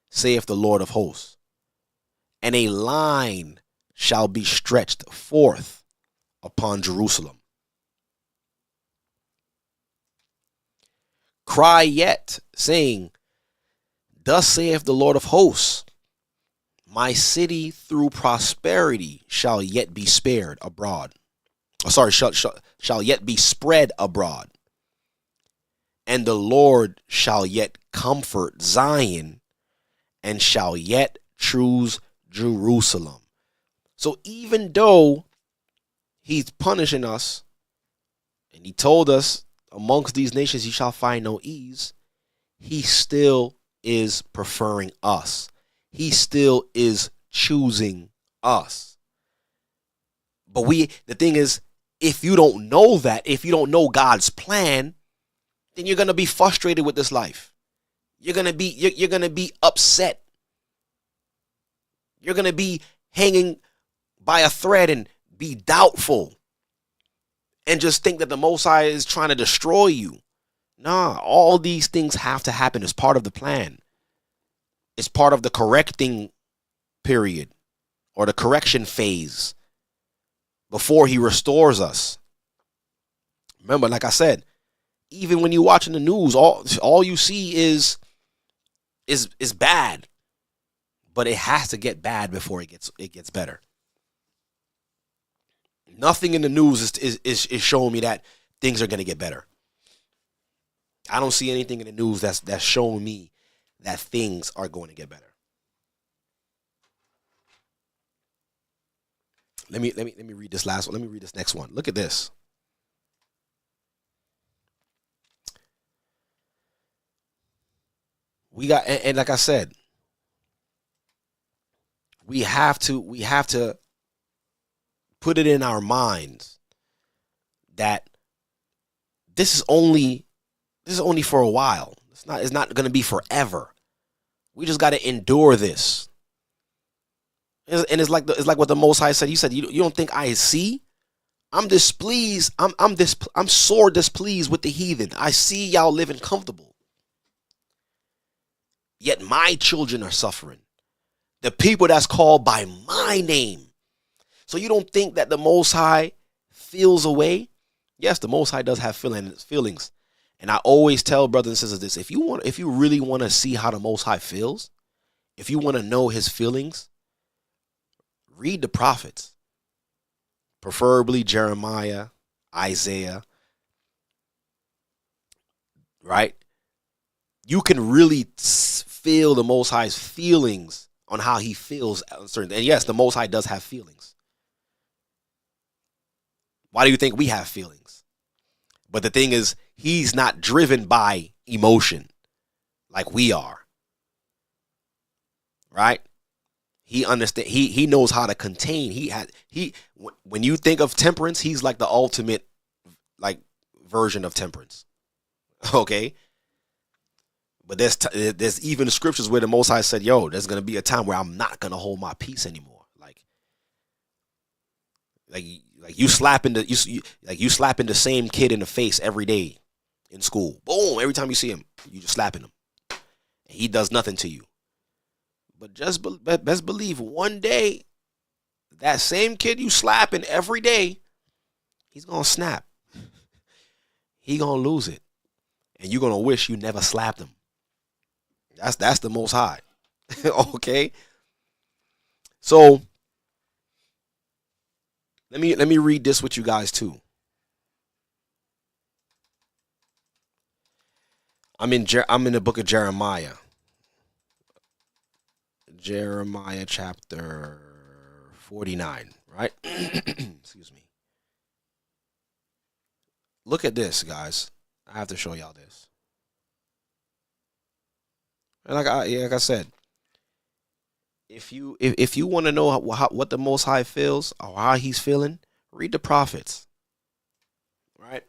Speaker 3: saith the Lord of hosts. And a line shall be stretched forth upon Jerusalem. Cry yet, saying, thus saith the Lord of hosts, my city through prosperity shall yet be spared abroad. Shall yet be spread abroad. And the Lord shall yet comfort Zion, and shall yet choose Jerusalem. So even though he's punishing us, and he told us, amongst these nations you shall find no ease, he still is preferring us. He still is choosing us. But the thing is, if you don't know that, if you don't know God's plan, then you're going to be frustrated with this life. You're going to be upset. You're going to be hanging by a thread and be doubtful and just think that the Most High is trying to destroy you. Nah, all these things have to happen as part of the plan. It's part of the correcting period or the correction phase before he restores us. Remember, like I said, even when you're watching the news, all you see is bad. But it has to get bad before it gets better. Nothing in the news is showing me that things are going to get better. I don't see anything in the news that's showing me that things are going to get better. Let me read this last one. Let me read this next one. Look at this. We got, and like I said, we have to put it in our minds that this is only for a while. It's not going to be forever. We just got to endure this. And it's like what the Most High said. He said, "You don't think I see? I'm displeased. I'm sore displeased with the heathen. I see y'all living comfortable. Yet my children are suffering. The people that's called by my name." So you don't think that the Most High feels away? Yes, the Most High does have feelings. And I always tell brothers and sisters this: if you really want to see how the Most High feels, if you want to know his feelings, read the prophets. Preferably Jeremiah, Isaiah. Right? You can really feel the Most High's feelings on how he feels on certain. And yes, the Most High does have feelings. Why do you think we have feelings? But the thing is, he's not driven by emotion like we are. Right? He understands. He knows how to contain. When you think of temperance, he's like the ultimate version of temperance. Okay? But there's even scriptures where the Most High said, "Yo, there's gonna be a time where I'm not gonna hold my peace anymore." Like you slapping the same kid in the face every day in school. Boom! Every time you see him, you just slapping him, and he does nothing to you. But just best believe one day, that same kid you slapping every day, he's gonna snap. He gonna lose it, and you're gonna wish you never slapped him. That's the Most High. Okay? So let me read this with you guys too. I'm in the book of Jeremiah. Jeremiah chapter 49, right? Excuse me. Look at this, guys. I have to show y'all this. And like I said, if you want to know what the Most High feels or how he's feeling, read the prophets. Right?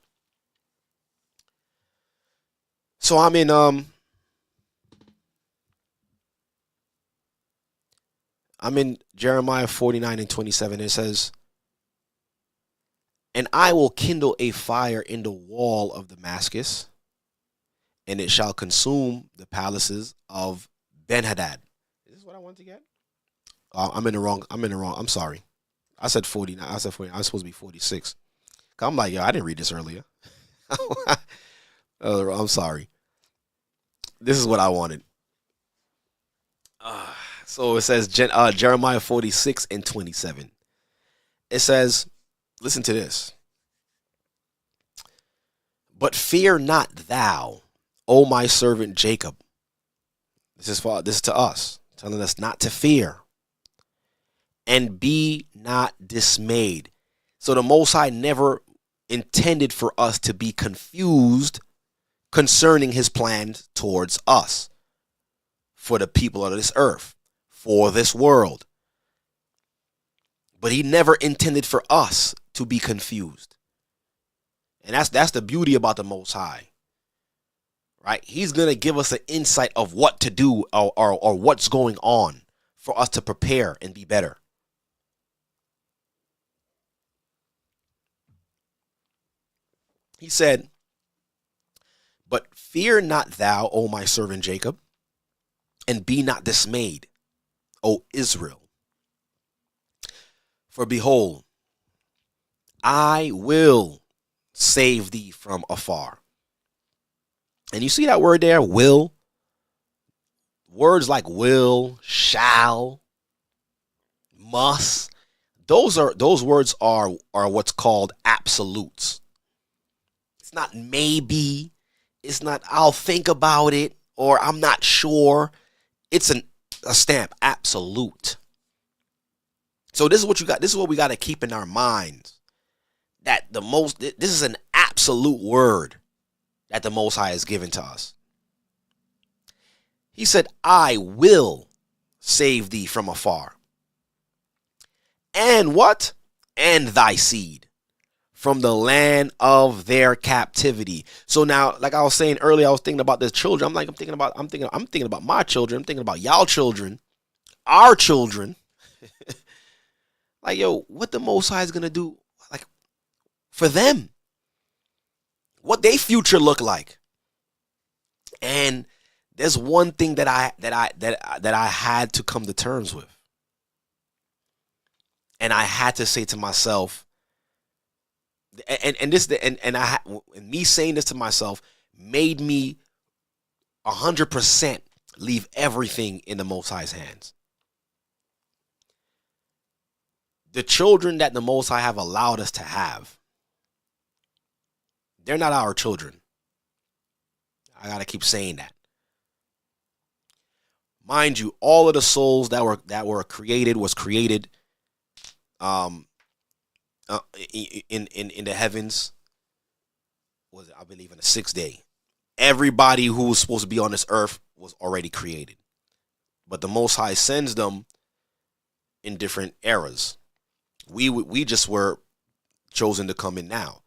Speaker 3: So I'm in Jeremiah 49 and 27. It says, "And I will kindle a fire in the wall of Damascus, and it shall consume the palaces of Ben-Hadad." Is this what I want to get? I'm in the wrong. I'm sorry. I said 49. I said 49. I was supposed to be 46. I'm like, yo, I didn't read this earlier. I'm sorry. This is what I wanted. So it says Jeremiah 46 and 27. It says, listen to this. "But fear not thou, O my servant Jacob." This is to us, telling us not to fear. And be not dismayed. So the Most High never intended for us to be confused concerning his plans towards us, for the people of this earth, for this world. But he never intended for us to be confused. And that's the beauty about the Most High. Right? He's going to give us an insight of what to do or what's going on for us to prepare and be better. He said, but fear not thou, O my servant Jacob, and be not dismayed, O Israel. For behold, I will save thee from afar. And you see that word there, will? Words like will, shall, must. Those words are what's called absolutes. It's not maybe. It's not I'll think about it or I'm not sure. It's a stamp, absolute. So this is what you got. This is what we got to keep in our minds. That this is an absolute word that the Most High has given to us. He said, I will save thee from afar. And what? And thy seed from the land of their captivity. So now, like I was saying earlier, I was thinking about the children. I'm thinking about my children. I'm thinking about y'all children, our children. Like, yo, what the Most High is gonna do, like, for them? What their future look like? And there's one thing that I had to come to terms with, and I had to say to myself, and me saying this to myself made me 100% leave everything in the Most High's hands. The children that the Most High have allowed us to have, they're not our children. I gotta keep saying that. Mind you, all of the souls that were created was created in the heavens, was I believe in the 6th day. Everybody who was supposed to be on this earth was already created, but the Most High sends them in different eras. We just were chosen to come in now,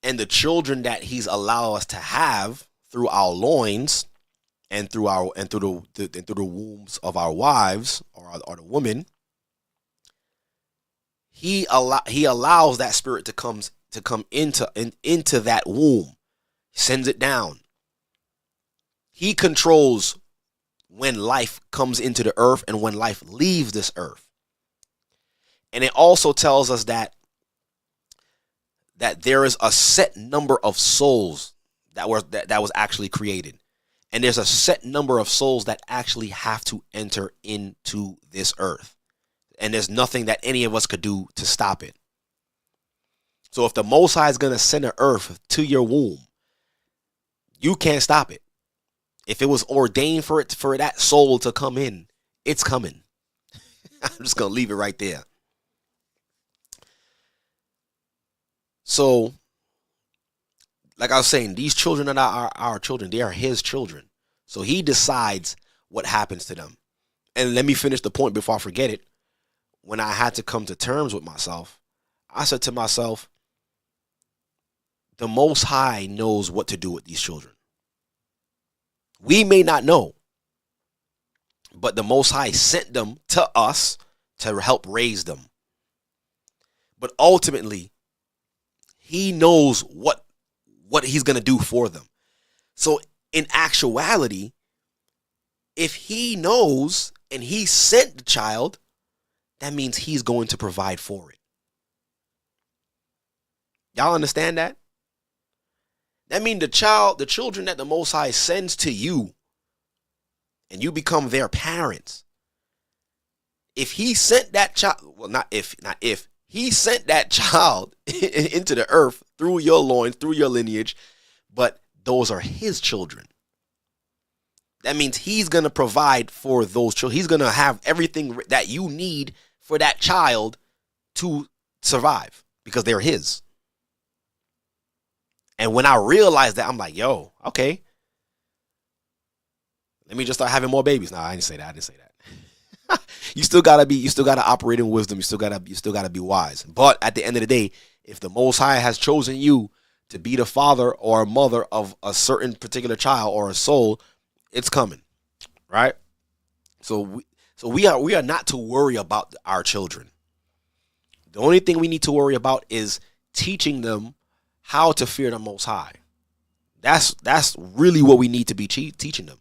Speaker 3: and the children that He's allowed us to have through our loins and through the wombs of our wives or the woman. He allows that spirit to come into that womb. He sends it down. He controls when life comes into the earth and when life leaves this earth. And it also tells us that there is a set number of souls that was actually created. And there's a set number of souls that actually have to enter into this earth. And there's nothing that any of us could do to stop it. So if the Most High is going to send an earth to your womb, you can't stop it. If it was ordained for that soul to come in, it's coming. I'm just going to leave it right there. So, like I was saying, these children are not our children. They are His children. So He decides what happens to them. And let me finish the point before I forget it. When I had to come to terms with myself, I said to myself, the Most High knows what to do with these children. We may not know, but the Most High sent them to us to help raise them. But ultimately, He knows what He's going to do for them. So in actuality, if He knows and He sent the child, that means He's going to provide for it. Y'all understand that? That means the children that the Most High sends to you, and you become their parents. If He sent that child, well, not if, He sent that child into the earth through your loins, through your lineage, but those are His children. That means he's going to provide for those children. He's going to have everything that you need for that child to survive because they're his. And when I realized that, I'm like, yo, okay. Let me just start having more babies. No, I didn't say that. You still gotta operate in wisdom. You still gotta be wise. But at the end of the day, if the Most High has chosen you to be the father or mother of a certain particular child or a soul, it's coming, right? So we are not to worry about our children. The only thing we need to worry about is teaching them how to fear the Most High. That's really what we need to be teaching them.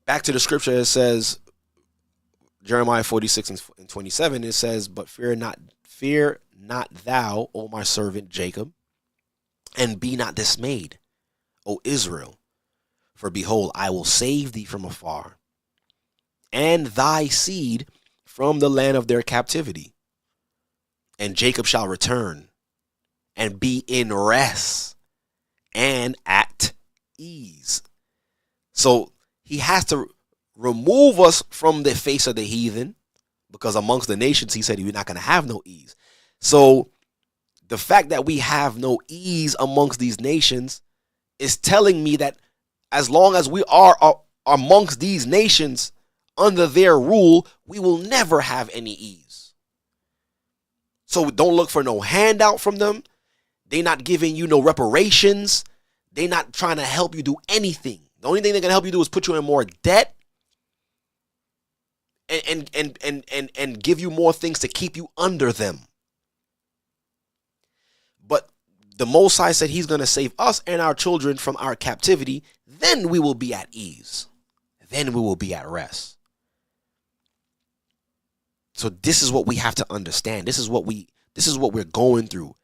Speaker 3: Back to the scripture, it says, Jeremiah 46 and 27, it says, but fear not thou, O my servant Jacob, and be not dismayed, O Israel. For behold, I will save thee from afar, and thy seed from the land of their captivity. And Jacob shall return, and be in rest, and at ease. So he has to remove us from the face of the heathen, because amongst the nations, he said we're not going to have no ease. So the fact that we have no ease amongst these nations is telling me that as long as we are amongst these nations under their rule, we will never have any ease. So don't look for no handout from them. They're not giving you no reparations. They're not trying to help you do anything. The only thing they're going to help you do is put you in more debt and give you more things to keep you under them. But the Most High said he's going to save us and our children from our captivity. Then we will be at ease. Then we will be at rest. So this is what we have to understand. This is what we're going through.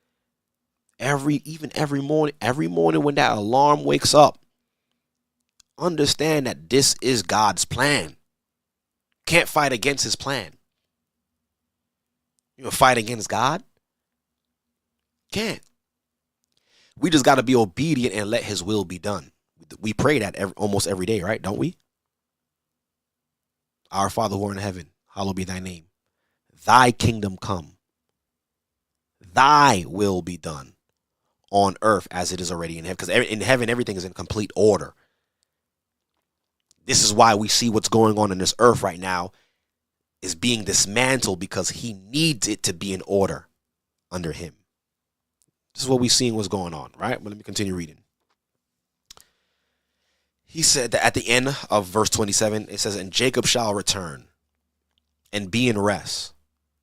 Speaker 3: Every morning when that alarm wakes up, understand that this is God's plan. Can't fight against his plan. You gonna fight against God? Can't. We just got to be obedient and let his will be done. We pray that almost every day, right? Don't we? Our Father who art in heaven, hallowed be thy name. Thy kingdom come. Thy will be done on earth as it is already in heaven. Because in heaven, everything is in complete order. This is why we see what's going on in this earth right now is being dismantled, because he needs it to be in order under him. This is what we're seeing what's going on, right? But let me continue reading. He said that at the end of verse 27, it says, and Jacob shall return and be in rest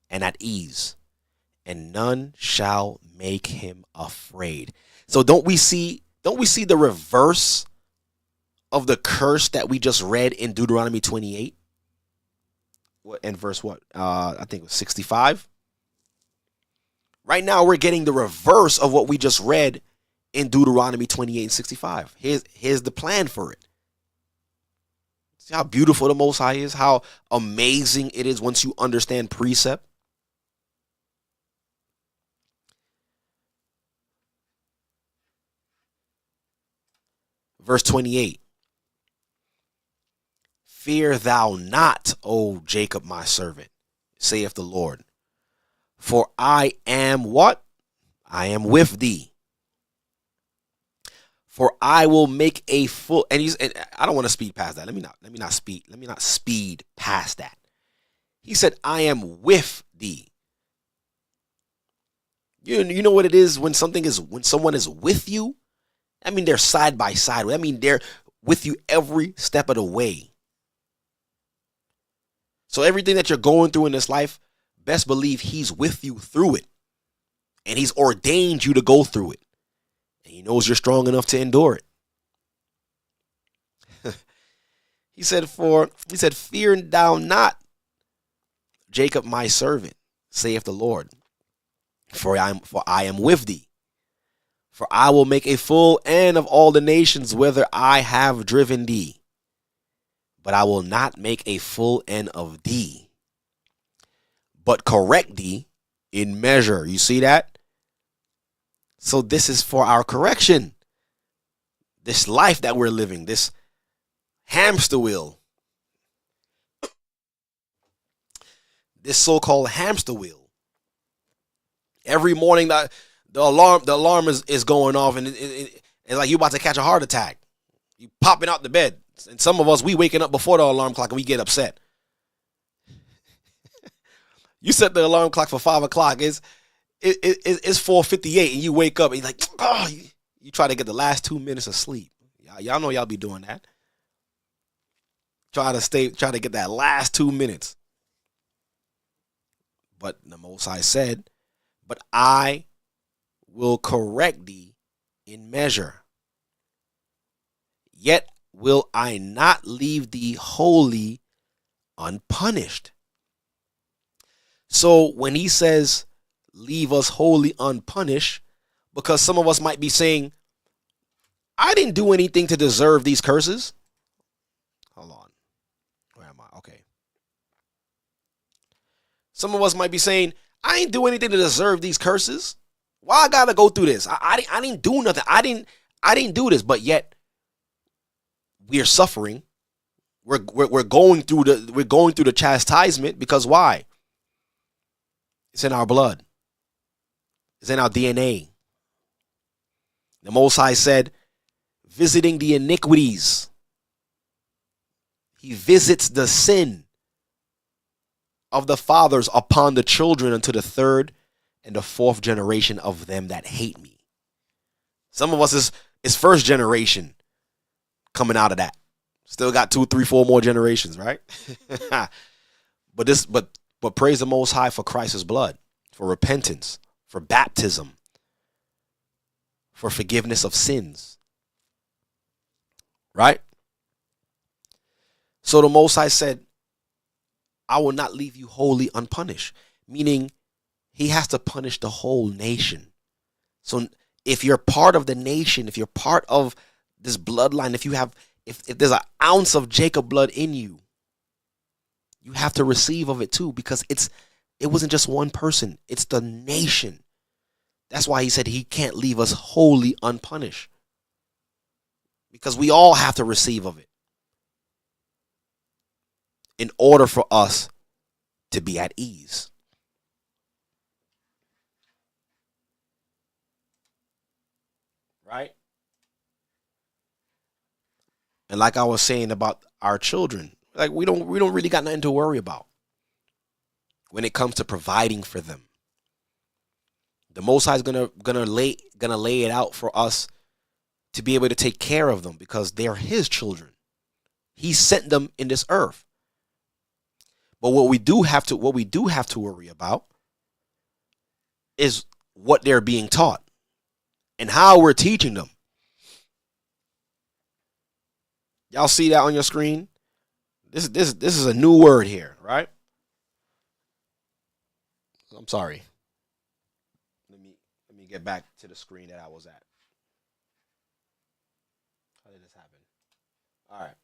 Speaker 3: and at ease, and none shall make him afraid. So don't we see the reverse of the curse that we just read in Deuteronomy 28? In verse what? I think it was 65. Right now we're getting the reverse of what we just read in Deuteronomy 28 and 65. Here's the plan for it. See how beautiful the Most High is? How amazing it is once you understand precept? Verse 28. Fear thou not, O Jacob, my servant, saith the Lord. For I am what? I am with thee. For I will make a full, and I don't want to speed past that. Let me not speed past that. He said, I am with thee. You know what it is when someone is with you? I mean, they're side by side. I mean, they're with you every step of the way. So everything that you're going through in this life, best believe he's with you through it. And he's ordained you to go through it. And he knows you're strong enough to endure it. He said, fear thou not, Jacob, my servant, saith the Lord. For I am with thee. For I will make a full end of all the nations whither I have driven thee. But I will not make a full end of thee, but correct thee in measure. You see that? So this is for our correction. This life that we're living, this hamster wheel. This so-called hamster wheel. Every morning that the alarm is going off, and it's like you about to catch a heart attack. You popping out the bed. And some of us, we waking up before the alarm clock and we get upset. You set the alarm clock for 5 o'clock. It's 4:58 and you wake up and you're like, oh, you try to get the last 2 minutes of sleep. Y'all know y'all be doing that. Try to get that last 2 minutes. But the Most High said, but I will correct thee in measure. Yet will I not leave thee wholly unpunished. So when he says, leave us wholly unpunished, because some of us might be saying, I didn't do anything to deserve these curses. Hold on. Where am I? Okay. Some of us might be saying, I ain't do anything to deserve these curses. Why I gotta go through this? I didn't do nothing. I didn't do this, but yet we are suffering. We're going through the chastisement because why? It's in our blood. It's in our DNA. The Most High said, visiting the iniquities. He visits the sin of the fathers upon the children unto the third and the fourth generation of them that hate me. Some of us is first generation coming out of that. Still got 2, 3, 4 more generations, right? But praise the Most High for Christ's blood, for repentance, for baptism, for forgiveness of sins. Right? So the Most High said, I will not leave you wholly unpunished, meaning he has to punish the whole nation. So if you're part of the nation, if you're part of this bloodline, if there's an ounce of Jacob blood in you, you have to receive of it too, because it wasn't just one person, it's the nation. That's why he said he can't leave us wholly unpunished, because we all have to receive of it in order for us to be at ease. Right? And like I was saying about our children, like we don't really got nothing to worry about when it comes to providing for them. The Most High is gonna lay it out for us to be able to take care of them, because they're his children. He sent them in this earth. But what we do have to worry about is what they're being taught and how we're teaching them. Y'all see that on your screen? This is a new word here, right? I'm sorry. Let me get back to the screen that I was at. How did this happen? All right.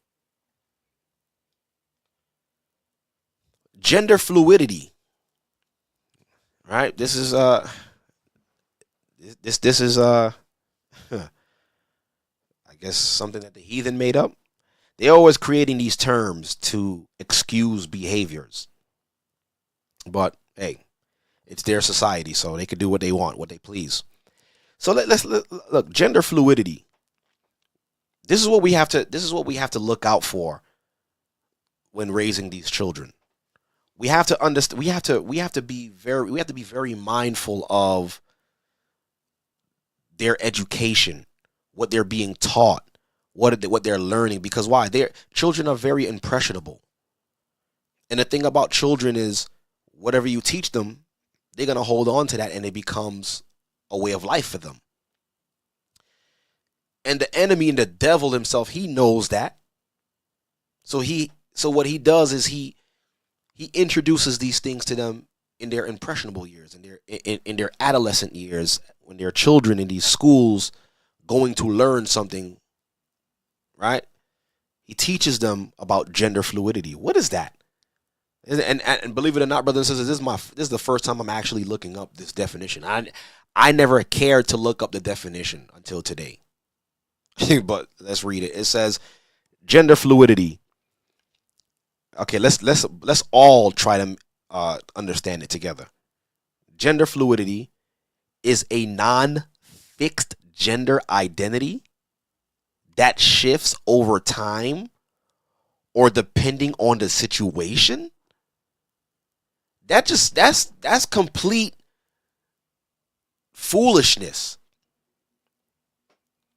Speaker 3: Gender fluidity. Right? This is I guess something that the heathen made up. They're always creating these terms to excuse behaviors. But hey, it's their society, so they can do what they want, what they please. So let's look, gender fluidity. This is what we have to look out for when raising these children. We have to understand. We have to be very mindful of their education, what they're being taught, what they're learning. Because why? Children are very impressionable, and the thing about children is, whatever you teach them, they're gonna hold on to that, and it becomes a way of life for them. And the enemy and the devil himself, he knows that. So what he does is he introduces these things to them in their impressionable years, in their adolescent years, when they're children in these schools going to learn something, right? He teaches them about gender fluidity. What is that? And believe it or not, brothers and sisters, this is the first time I'm actually looking up this definition. I never cared to look up the definition until today. But let's read it. It says, Gender fluidity. Okay, let's all try to understand it together. Gender fluidity is a non-fixed gender identity that shifts over time or depending on the situation. That's complete foolishness.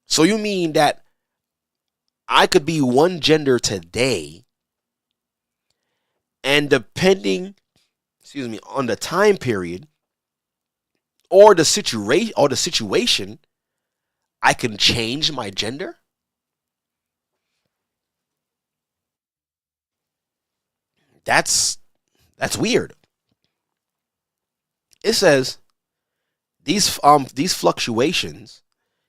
Speaker 3: So you mean that I could be one gender today, and depending, on the time period or the situation, I can change my gender? That's weird. It says these fluctuations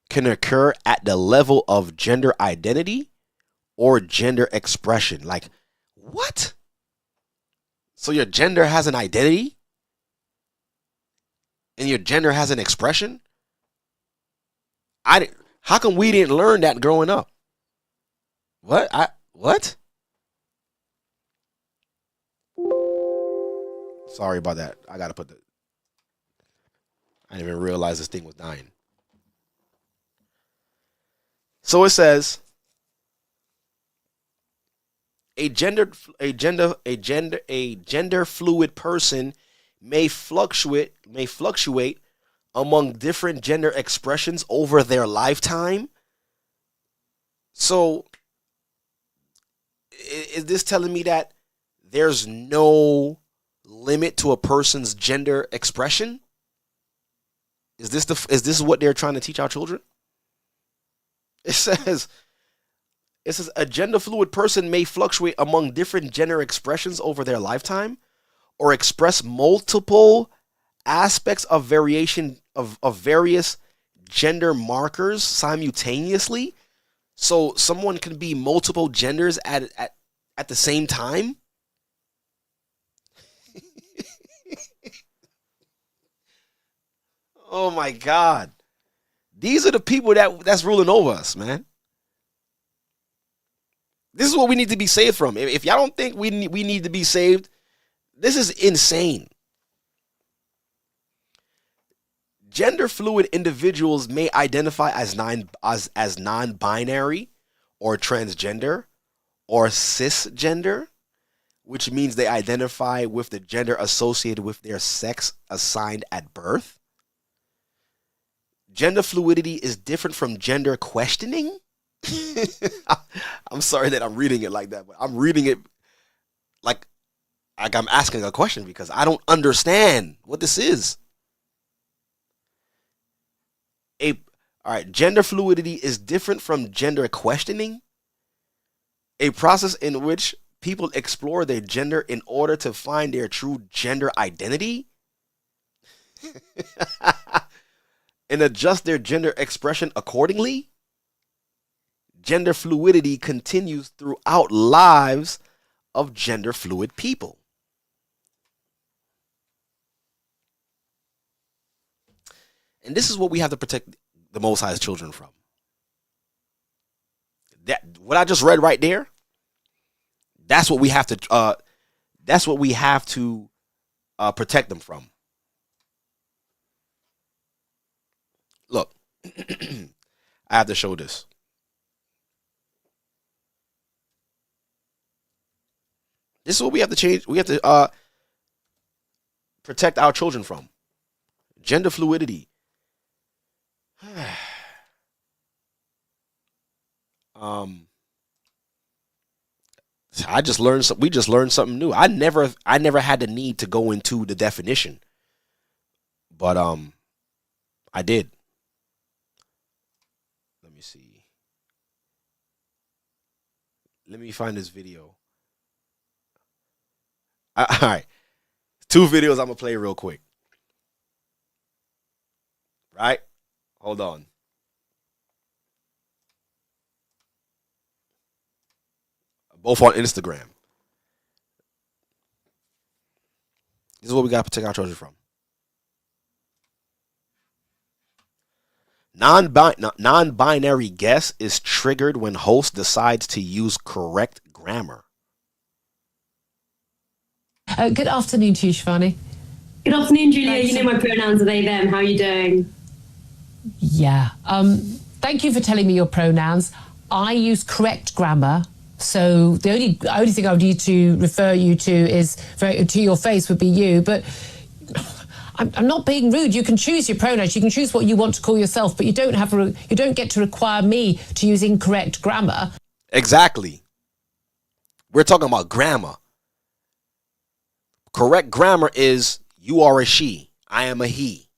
Speaker 3: can occur at the level of gender identity or gender expression. Like, what? So your gender has an identity and your gender has an expression? How come we didn't learn that growing up? What? Sorry about that. I didn't even realize this thing was dying. So it says a gender fluid person may fluctuate among different gender expressions over their lifetime. So is this telling me that there's no limit to a person's gender expression? Is this what they're trying to teach our children? It says a gender fluid person may fluctuate among different gender expressions over their lifetime or express multiple aspects of variation of various gender markers simultaneously. So someone can be multiple genders at the same time. Oh my God. These are the people that's ruling over us, man. This is what we need to be saved from. If y'all don't think we need to be saved, this is insane. Gender fluid individuals may identify as non-binary or transgender or cisgender, which means they identify with the gender associated with their sex assigned at birth. Gender fluidity is different from gender questioning. I'm sorry that I'm reading it like that, but I'm reading it like I'm asking a question because I don't understand what this is. All right, gender fluidity is different from gender questioning, a process in which people explore their gender in order to find their true gender identity and adjust their gender expression accordingly. Gender fluidity continues throughout lives of gender fluid people. And this is what we have to protect the Most High's children from. That what I just read right there, that's what we have to protect them from. Look, I have to show this. This is what we have to change. We have to protect our children from. Gender fluidity. We just learned something new. I never had the need to go into the definition. But I did. Let me see. Let me find this video. All right. 2 videos I'm going to play real quick. Right? Hold on. Both on Instagram. This is what we got to protect our children from. Non-binary guess is triggered when host decides to use correct grammar.
Speaker 16: Good afternoon to you, Shivani.
Speaker 17: Good afternoon, Julia. You know my pronouns are they, them. How are you doing?
Speaker 16: Yeah. Thank you for telling me your pronouns. I use correct grammar. So the only thing I would need to refer you to to your face would be you. But I'm not being rude. You can choose your pronouns. You can choose what you want to call yourself, but you don't get to require me to use incorrect grammar.
Speaker 3: Exactly. We're talking about grammar. Correct grammar is you are a she, I am a he.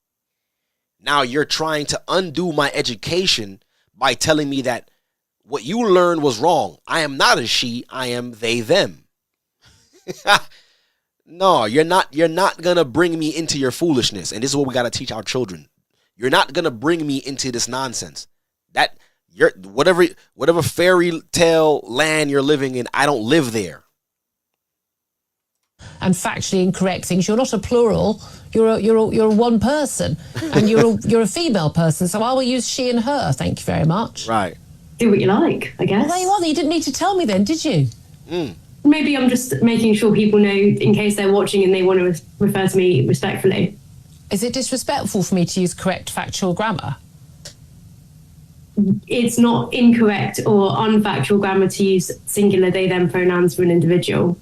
Speaker 3: Now you're trying to undo my education by telling me that what you learned was wrong. I am not a she, I am they, them. No, you're not gonna bring me into your foolishness. And this is what we gotta teach our children. You're not gonna bring me into this nonsense. That you're whatever fairy tale land you're living in, I don't live there.
Speaker 16: And factually incorrect things. You're not a plural. You're a one person, and you're a female person. So I will use she and her. Thank you very much.
Speaker 3: Right.
Speaker 17: Do what you like, I guess.
Speaker 16: Well, there you are. You didn't need to tell me then, did you?
Speaker 17: Maybe I'm just making sure people know in case they're watching and they want to refer to me respectfully.
Speaker 16: Is it disrespectful for me to use correct factual grammar?
Speaker 17: It's not incorrect or unfactual grammar to use singular they, them pronouns for an individual.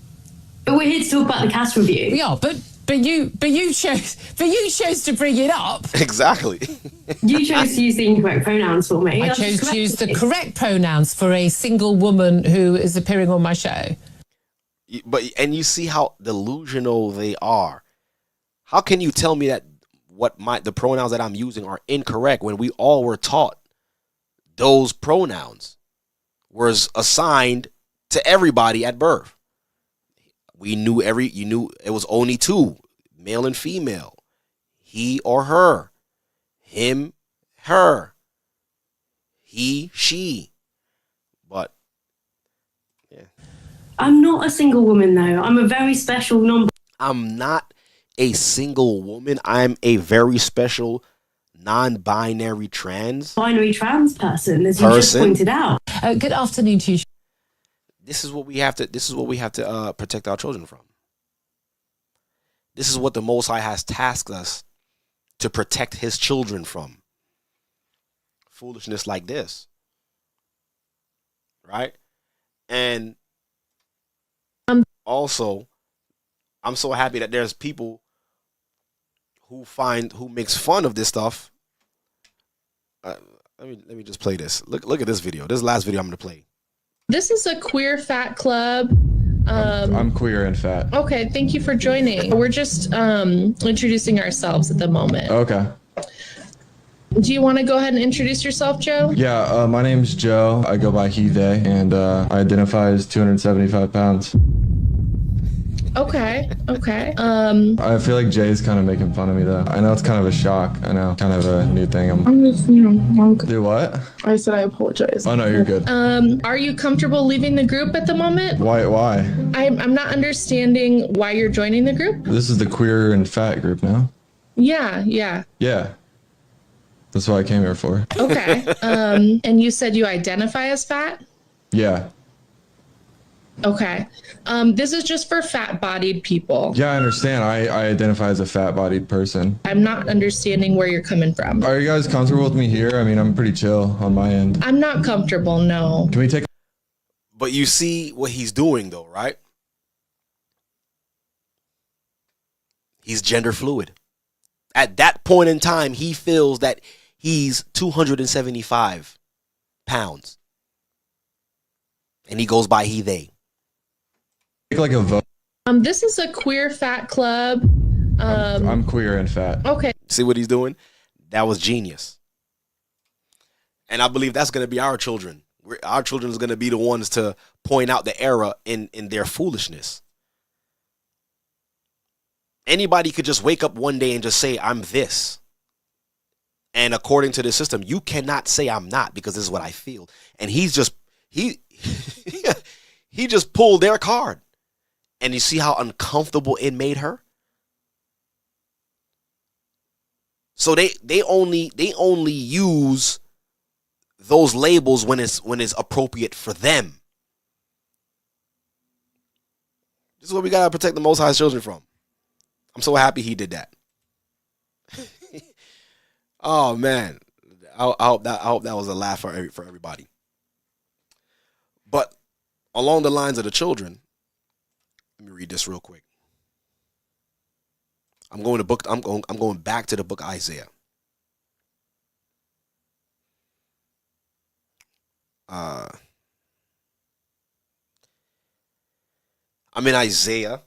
Speaker 17: But we're here to talk about the CAS review.
Speaker 16: We are, but you chose to bring it up.
Speaker 3: Exactly.
Speaker 17: You chose to use the incorrect pronouns for me.
Speaker 16: I chose to use the correct pronouns for a single woman who is appearing on my show.
Speaker 3: And you see how delusional they are. How can you tell me that the pronouns that I'm using are incorrect when we all were taught those pronouns was assigned to everybody at birth? You knew it was only two, male and female, he or her, him, her, he, she. But yeah,
Speaker 17: I'm not a single woman though. I'm a very special
Speaker 3: I'm not a single woman. I'm a very special non-binary
Speaker 17: binary trans person, as you just pointed out.
Speaker 16: Good afternoon to you.
Speaker 3: This is what we have to protect our children from. This is what the Most High has tasked us to protect his children from. Foolishness like this. Right? And also, I'm so happy that there's people who makes fun of this stuff. Let me just play this. Look at this video. This is the last video I'm going to play.
Speaker 18: This is a queer fat club.
Speaker 19: I'm queer and fat.
Speaker 18: Okay, thank you for joining. We're just introducing ourselves at the moment.
Speaker 19: Okay.
Speaker 18: Do you want to go ahead and introduce yourself, Joe?
Speaker 19: Yeah, my name's Joe. I go by he, they, and I identify as 275 pounds.
Speaker 18: Okay.
Speaker 19: I feel like Jay's kind of making fun of me, though. I know it's kind of a shock. I know, kind of a new thing.
Speaker 18: I'm just,
Speaker 19: Do what?
Speaker 18: I said I apologize.
Speaker 19: Oh, no, you're good.
Speaker 18: Are you comfortable leaving the group at the moment?
Speaker 19: Why?
Speaker 18: I'm not understanding why you're joining the group.
Speaker 19: This is the queer and fat group now.
Speaker 18: Yeah.
Speaker 19: Yeah. That's what I came here for.
Speaker 18: Okay. And you said you identify as fat?
Speaker 19: Yeah.
Speaker 18: Okay. This is just for fat-bodied people.
Speaker 19: Yeah, I understand. I identify as a fat-bodied person.
Speaker 18: I'm not understanding where you're coming from.
Speaker 19: Are you guys comfortable with me here? I mean, I'm pretty chill on my end.
Speaker 18: I'm not comfortable, no.
Speaker 19: Can we take...
Speaker 3: But you see what he's doing, though, right? He's gender fluid. At that point in time, he feels that he's 275 pounds. And he goes by he, they.
Speaker 19: Like a vote.
Speaker 18: This is a queer fat club.
Speaker 19: I'm queer and fat.
Speaker 18: Okay.
Speaker 3: See what he's doing? That was genius. And I believe that's going to be our children. Our children is going to be the ones to point out the error in their foolishness. Anybody could just wake up one day and just say, I'm this. And according to the system, you cannot say I'm not because this is what I feel. And he just pulled their card. And you see how uncomfortable it made her? So they only use those labels when it's appropriate for them. This is what we gotta protect the Most High's children from. I'm so happy he did that. Oh man, I hope that was a laugh for everybody. But along the lines of the children, let me read this real quick. I'm going back to the book of Isaiah. I'm in Isaiah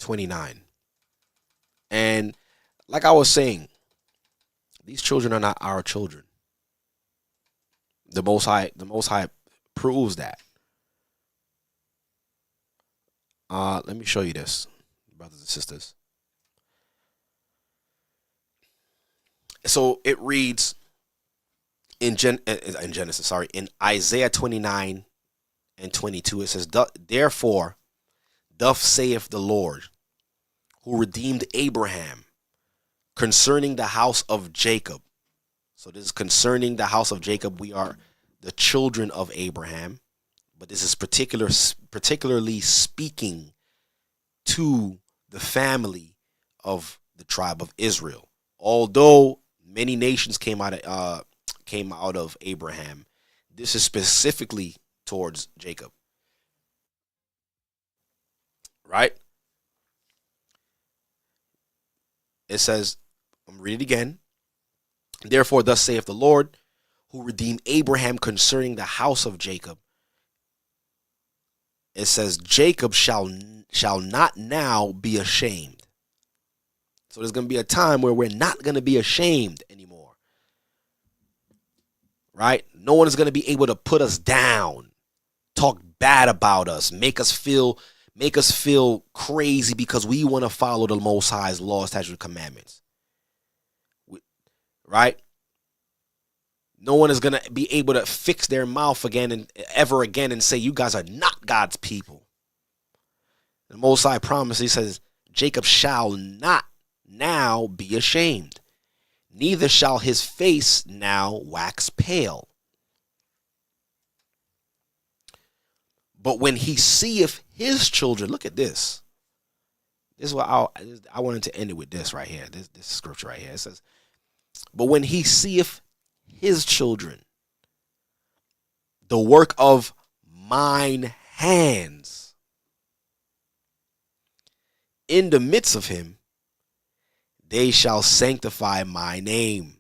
Speaker 3: 29. And like I was saying, these children are not our children. The Most High proves that. Let me show you this, brothers and sisters. So it reads in Isaiah 29 and 22, it says, therefore, thus saith the Lord, who redeemed Abraham, concerning the house of Jacob. So this is concerning the house of Jacob. We are the children of Abraham, but this is particularly speaking to the family of the tribe of Israel. Although many nations came out of Abraham, this is specifically towards Jacob. Right? It says, I'm reading it again. Therefore, thus saith the Lord, who redeemed Abraham concerning the house of Jacob. It says, Jacob shall not now be ashamed. So there's going to be a time where we're not going to be ashamed anymore. Right? No one is going to be able to put us down, talk bad about us, make us feel crazy because we want to follow the Most High's laws, statutes, and commandments. Right? No one is going to be able to fix their mouth ever again and say, you guys are not God's people. The Most High promised, he says, Jacob shall not now be ashamed, neither shall his face now wax pale. But when he seeth his children, look at this. This is what I wanted to end it with this right here. This scripture right here. It says, but when he seeth his children, the work of mine hands, in the midst of him, they shall sanctify my name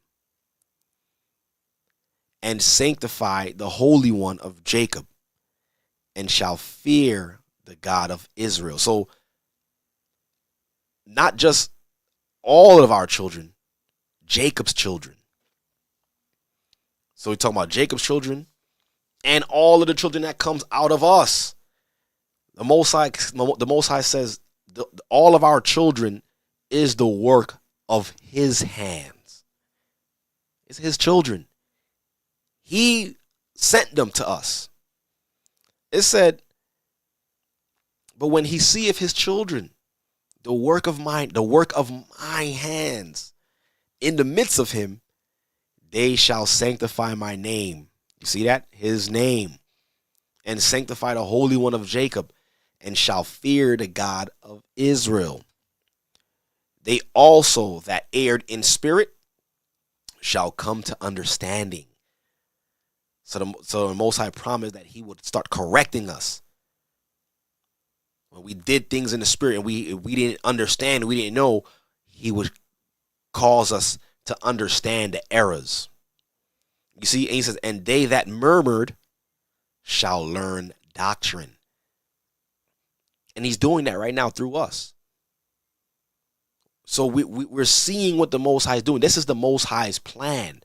Speaker 3: and sanctify the Holy One of Jacob, and shall fear the God of Israel. So not just all of our children, Jacob's children. So we're talking about Jacob's children and all of the children that comes out of us. The Most High says all of our children is the work of his hands. It's his children. He sent them to us. It said, but when he seeth his children, the work of my hands, in the midst of him, they shall sanctify my name. You see that? His name. And sanctify the Holy One of Jacob, and shall fear the God of Israel. They also that erred in spirit shall come to understanding. So the Most High promised that he would start correcting us. When we did things in the spirit and we didn't understand, we didn't know, he would cause us to understand the errors. You see, and he says, and they that murmured shall learn doctrine. And he's doing that right now through us. So we're seeing what the Most High is doing. This is the Most High's plan,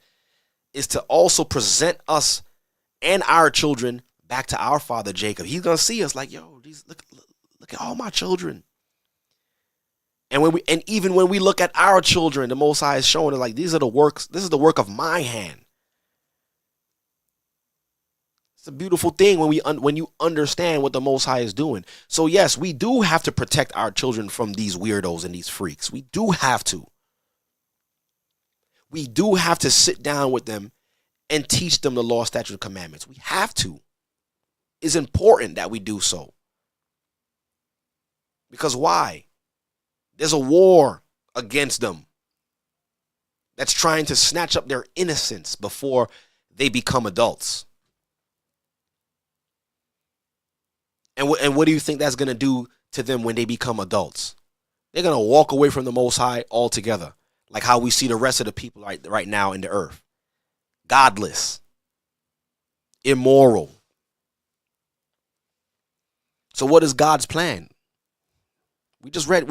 Speaker 3: is to also present us and our children back to our father Jacob. He's gonna see us like, yo, look at all my children. And even when we look at our children, the Most High is showing us like, these are the works. This is the work of my hand. It's a beautiful thing when you understand what the Most High is doing. So yes, we do have to protect our children from these weirdos and these freaks. We do have to. We do have to sit down with them and teach them the law, statutes, and commandments. We have to. It's important that we do so. Because why? There's a war against them that's trying to snatch up their innocence before they become adults. And what do you think that's going to do to them when they become adults? They're going to walk away from the Most High altogether, like how we see the rest of the people right now in the earth. Godless, immoral. So what is God's plan? We just read,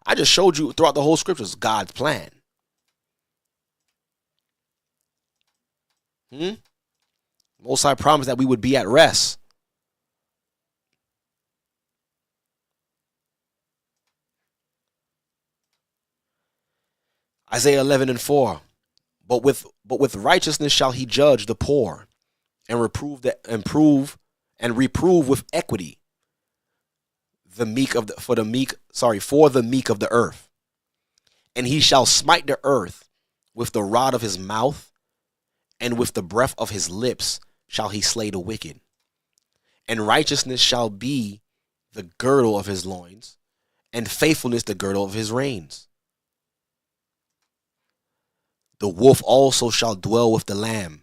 Speaker 3: I just showed you throughout the whole scriptures, God's plan. Most High promised that we would be at rest. Isaiah 11:4. But with righteousness shall he judge the poor, and reprove with equity for the meek of the earth. And he shall smite the earth with the rod of his mouth, and with the breath of his lips shall he slay the wicked. And righteousness shall be the girdle of his loins, and faithfulness the girdle of his reins. The wolf also shall dwell with the lamb,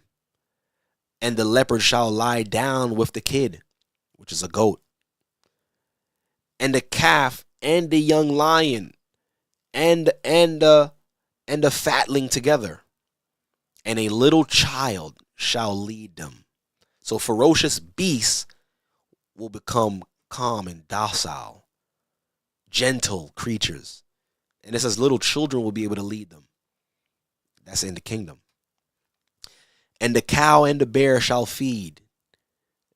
Speaker 3: and the leopard shall lie down with the kid, which is a goat, and the calf and the young lion and the fatling together, and a little child shall lead them. So ferocious beasts will become calm and docile, gentle creatures. And it says little children will be able to lead them. That's in the kingdom. And the cow and the bear shall feed.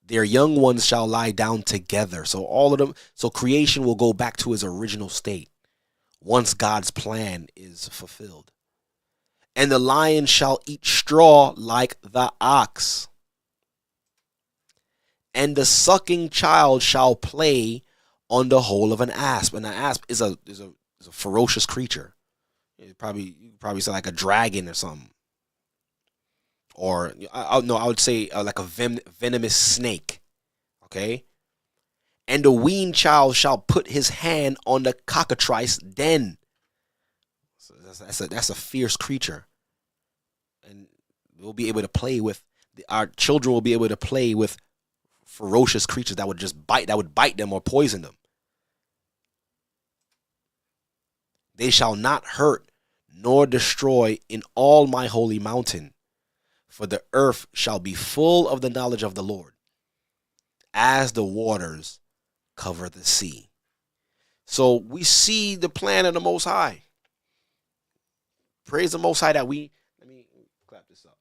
Speaker 3: Their young ones shall lie down together. So all of them, so creation will go back to its original state once God's plan is fulfilled. And the lion shall eat straw like the ox. And the sucking child shall play on the hole of an asp. And an asp is a ferocious creature. You probably say like a dragon or something, or I would say like a venomous snake. Okay, and the weaned child shall put his hand on the cockatrice den. So that's a fierce creature, and we'll be able to play with our children. Will be able to play with ferocious creatures that would bite them or poison them. They shall not hurt nor destroy in all my holy mountain, for the earth shall be full of the knowledge of the Lord, as the waters cover the sea. So we see the plan of the Most High. Praise the Most High that let me clap this up.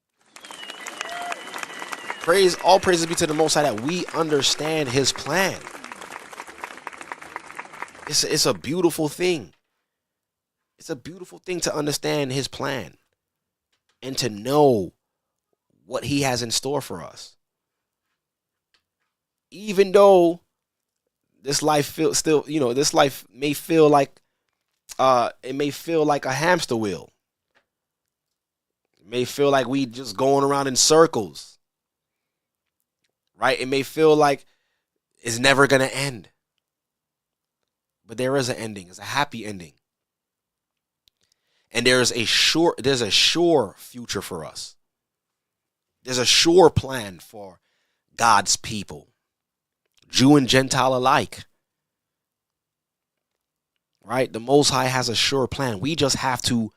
Speaker 3: All praises be to the Most High that we understand his plan. It's a beautiful thing. It's a beautiful thing to understand his plan and to know what he has in store for us. Even though this life this life may feel like it may feel like a hamster wheel. It may feel like we just going around in circles. Right? It may feel like it's never going to end. But there is an ending. It's a happy ending. And there's a sure future for us. There's a sure plan for God's people, Jew and Gentile alike. Right? The Most High has a sure plan. We just have to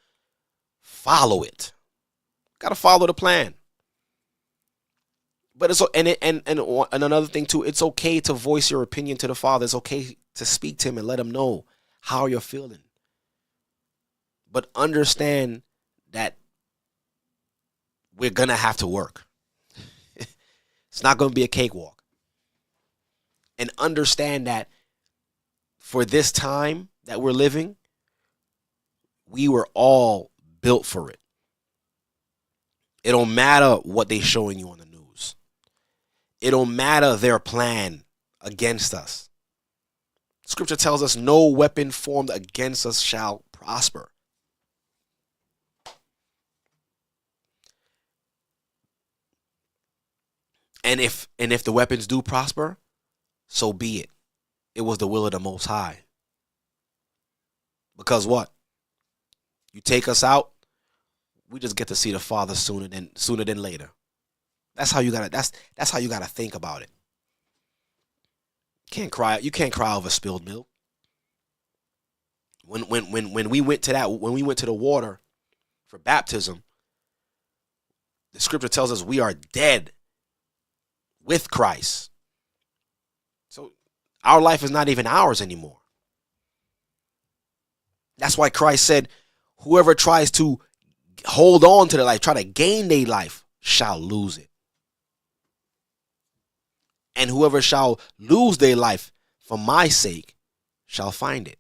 Speaker 3: follow it. Got to follow the plan. But it's and another thing too. It's okay to voice your opinion to the Father. It's okay to speak to him and let him know how you're feeling. But understand that we're going to have to work. It's not going to be a cakewalk. And understand that for this time that we're living, we were all built for it. It don't matter what they're showing you on the news. it don't matter their plan against us. Scripture tells us no weapon formed against us shall prosper. And if the weapons do prosper, so be it. It was the will of the Most High. Because what? You take us out, we just get to see the Father sooner than later. That's how you gotta that's how you gotta think about it. You can't cry over spilled milk. When we went to the water for baptism, the scripture tells us we are dead with Christ. So our life is not even ours anymore. That's why Christ said, whoever tries to hold on to their life, try to gain their life, shall lose it. And whoever shall lose their life for my sake shall find it.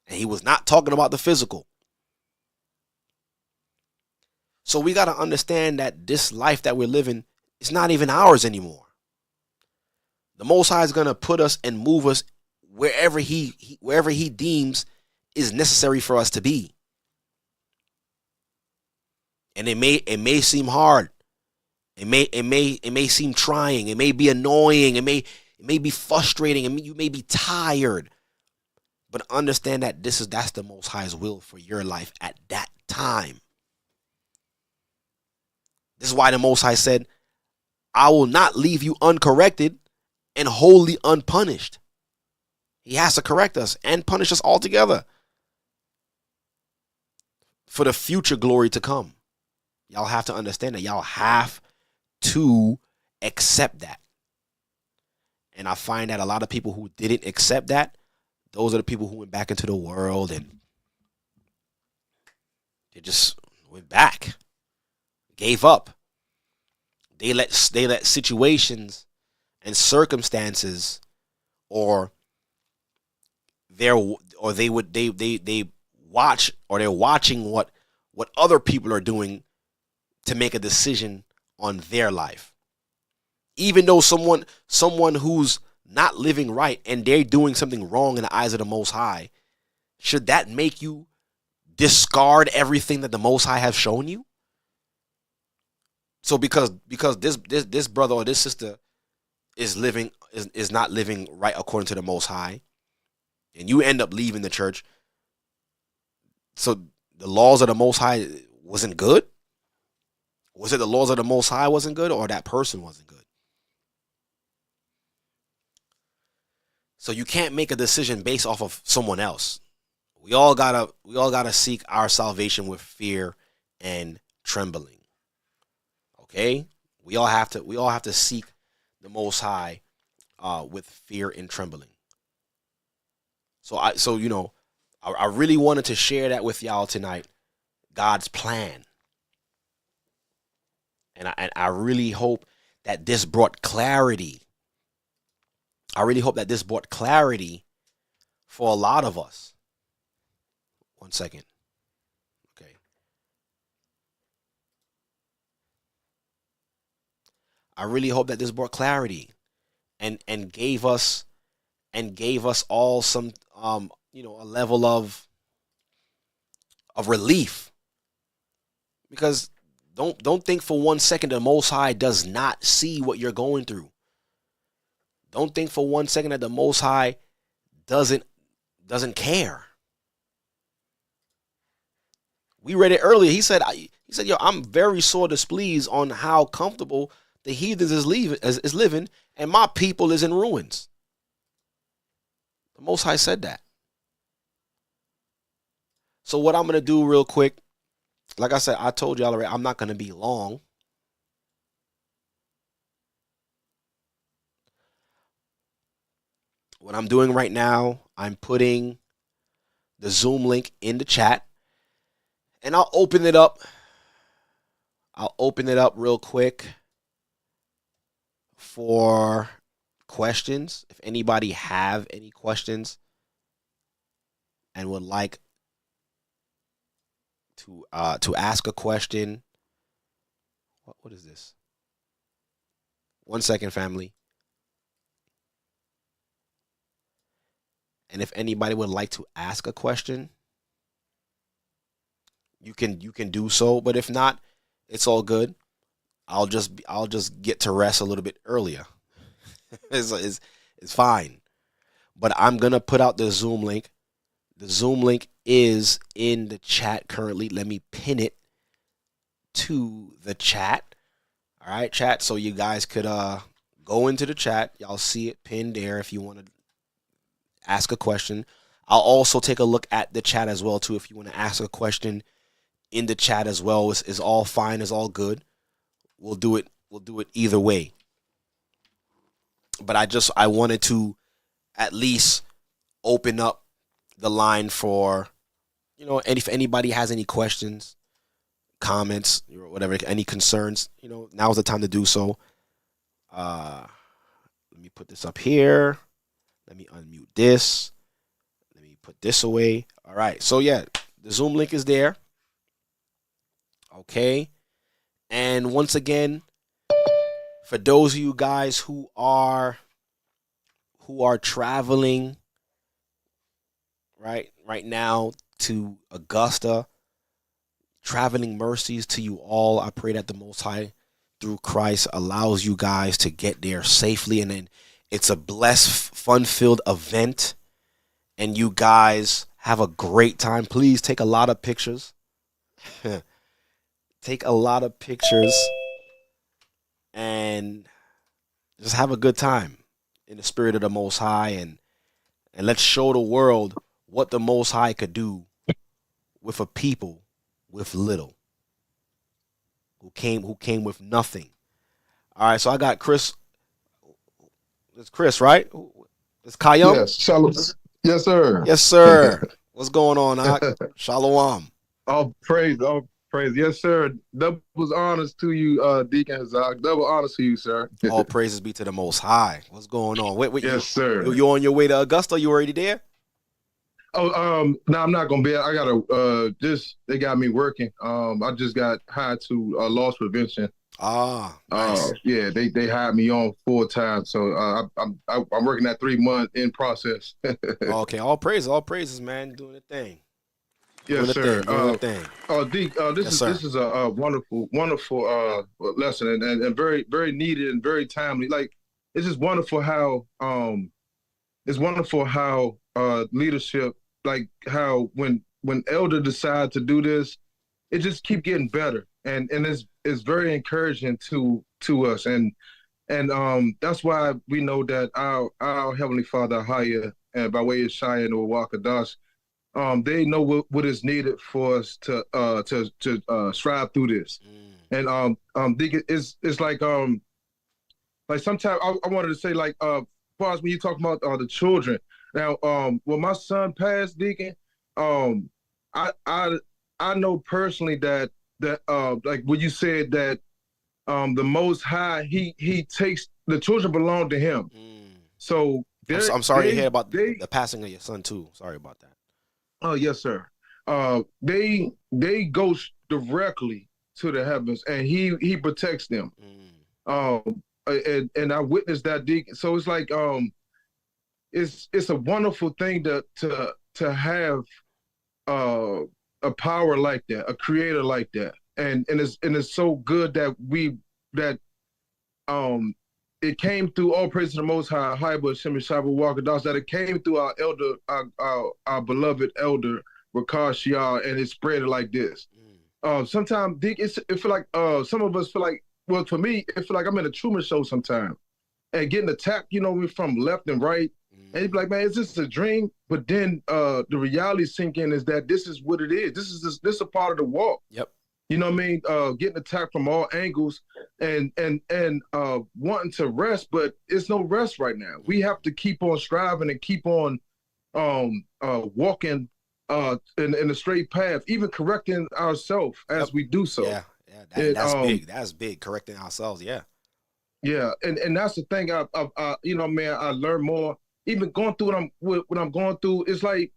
Speaker 3: And he was not talking about the physical. So we got to understand that this life that we're living is not even ours anymore. The Most High is going to put us and move us wherever he deems is necessary for us to be. And it may seem hard. It may seem trying. It may be annoying. It may be frustrating. You may be tired. But understand that that's the Most High's will for your life at that time. This is why the Most High said, I will not leave you uncorrected and wholly unpunished. He has to correct us and punish us altogether for the future glory to come. Y'all have to understand that. Y'all have to accept that. And I find that a lot of people who didn't accept that, those are the people who went back into the world and they just went back, gave up. They let situations and circumstances they're watching what other people are doing to make a decision on their life. Even though someone who's not living right and they're doing something wrong in the eyes of the Most High, should that make you discard everything that the Most High has shown you? So because this brother or this sister is not living right according to the Most High, and you end up leaving the church, so the laws of the Most High wasn't good? Was it the laws of the Most High wasn't good, or that person wasn't good? So you can't make a decision based off of someone else. We all gotta seek our salvation with fear and trembling. Okay? We all have to seek the Most High with fear and trembling. So I really wanted to share that with y'all tonight, God's plan. And I really hope that this brought clarity. I really hope that this brought clarity for a lot of us. 1 second. Okay. I really hope that this brought clarity and gave us all some a level of relief. Because don't think for 1 second the Most High does not see what you're going through. Don't think for 1 second that the Most High doesn't care. We read it earlier. He said, yo, I'm very sore displeased on how comfortable the heathens is living, and my people is in ruins. The Most High said that. So what I'm going to do real quick, like I said, I told y'all already, I'm not going to be long. What I'm doing right now, I'm putting the Zoom link in the chat, and I'll open it up. I'll open it up real quick for questions. If anybody have any questions and would like to ask a question. What is this? 1 second, family. And if anybody would like to ask a question, you can do so. But if not, it's all good. I'll just get to rest a little bit earlier. it's fine. But I'm gonna put out the Zoom link. The Zoom link is in the chat currently. Let me pin it to the chat. All right, chat. So you guys could go into the chat. Y'all see it pinned there if you want to ask a question. I'll also take a look at the chat as well too. If you want to ask a question in the chat as well, is all fine, is all good. We'll do it either way. But I wanted to at least open up the line for, and if anybody has any questions, comments, or whatever, any concerns, now's the time to do so. Let me put this up here. Let me unmute this. Let me put this away. All right. So yeah, the Zoom link is there. Okay. And once again, for those of you guys who are traveling right now to Augusta, traveling mercies to you all. I pray that the Most High, through Christ, allows you guys to get there safely, and then it's a blessed, fun-filled event, and you guys have a great time. Please take a lot of pictures. Take a lot of pictures and just have a good time in the spirit of the Most High, and let's show the world what the Most High could do with a people with little, who came with nothing. All right, so I got Chris. It's Chris, right? It's Kayum?
Speaker 20: Yes, shalom. Yes, sir.
Speaker 3: Yes, sir. What's going on, Ak? Shalom.
Speaker 20: All praise. Yes, sir. Double honors to you, Deacon Hazak. Double honors to you, sir.
Speaker 3: All praises be to the Most High. What's going on? Wait,
Speaker 20: yes, sir.
Speaker 3: You on your way to Augusta? You already there?
Speaker 20: Oh, no, I'm not gonna be. I gotta. They got me working. I just got hired to loss prevention.
Speaker 3: Nice.
Speaker 20: Yeah, they hired me on full time. So I'm working that 3 month in process.
Speaker 3: Okay, all praises, man. Doing the thing.
Speaker 20: Yes, sir. Deke,
Speaker 3: Yes,
Speaker 20: this is a wonderful lesson and very, very needed and very timely. Like, it's just wonderful how leadership, like how when Elder decide to do this, it just keep getting better, and it's very encouraging to us, and that's why we know that our Heavenly Father higher, and by way of Shia and Rawchaa, they know what is needed for us to strive through this. And it's like sometimes I wanted to say, like, as far as when you talk about the children. Now, when my son passed, Deacon, I know personally that like when you said that the Most High, he takes the children belong to him. So
Speaker 3: I'm sorry to hear about the passing of your son too. Sorry about that.
Speaker 20: Oh yes, sir. They go directly to the heavens, and he protects them. And I witnessed that, Deacon. So it's like it's a wonderful thing to have a power like that, a creator like that, and it's so good that it came through all praise to the Most High, that it came through our elder, our beloved Elder Rawchaa, and it spread like this. Sometimes it feel like some of us feel like, well, for me, it feel like I'm in a Truman Show sometimes, and getting attacked, from left and right, and you'd be like, man, is this a dream? But then the reality sink in is that this is what it is. This is a part of the walk.
Speaker 3: Yep.
Speaker 20: You know what I mean? Getting attacked from all angles and wanting to rest, but it's no rest right now. We have to keep on striving and keep on walking in the straight path, even correcting ourselves as we do so.
Speaker 3: Yeah, that's big. That's big. Correcting ourselves. Yeah.
Speaker 20: Yeah, and that's the thing. I learn more. Even going through what I'm going through, it's like,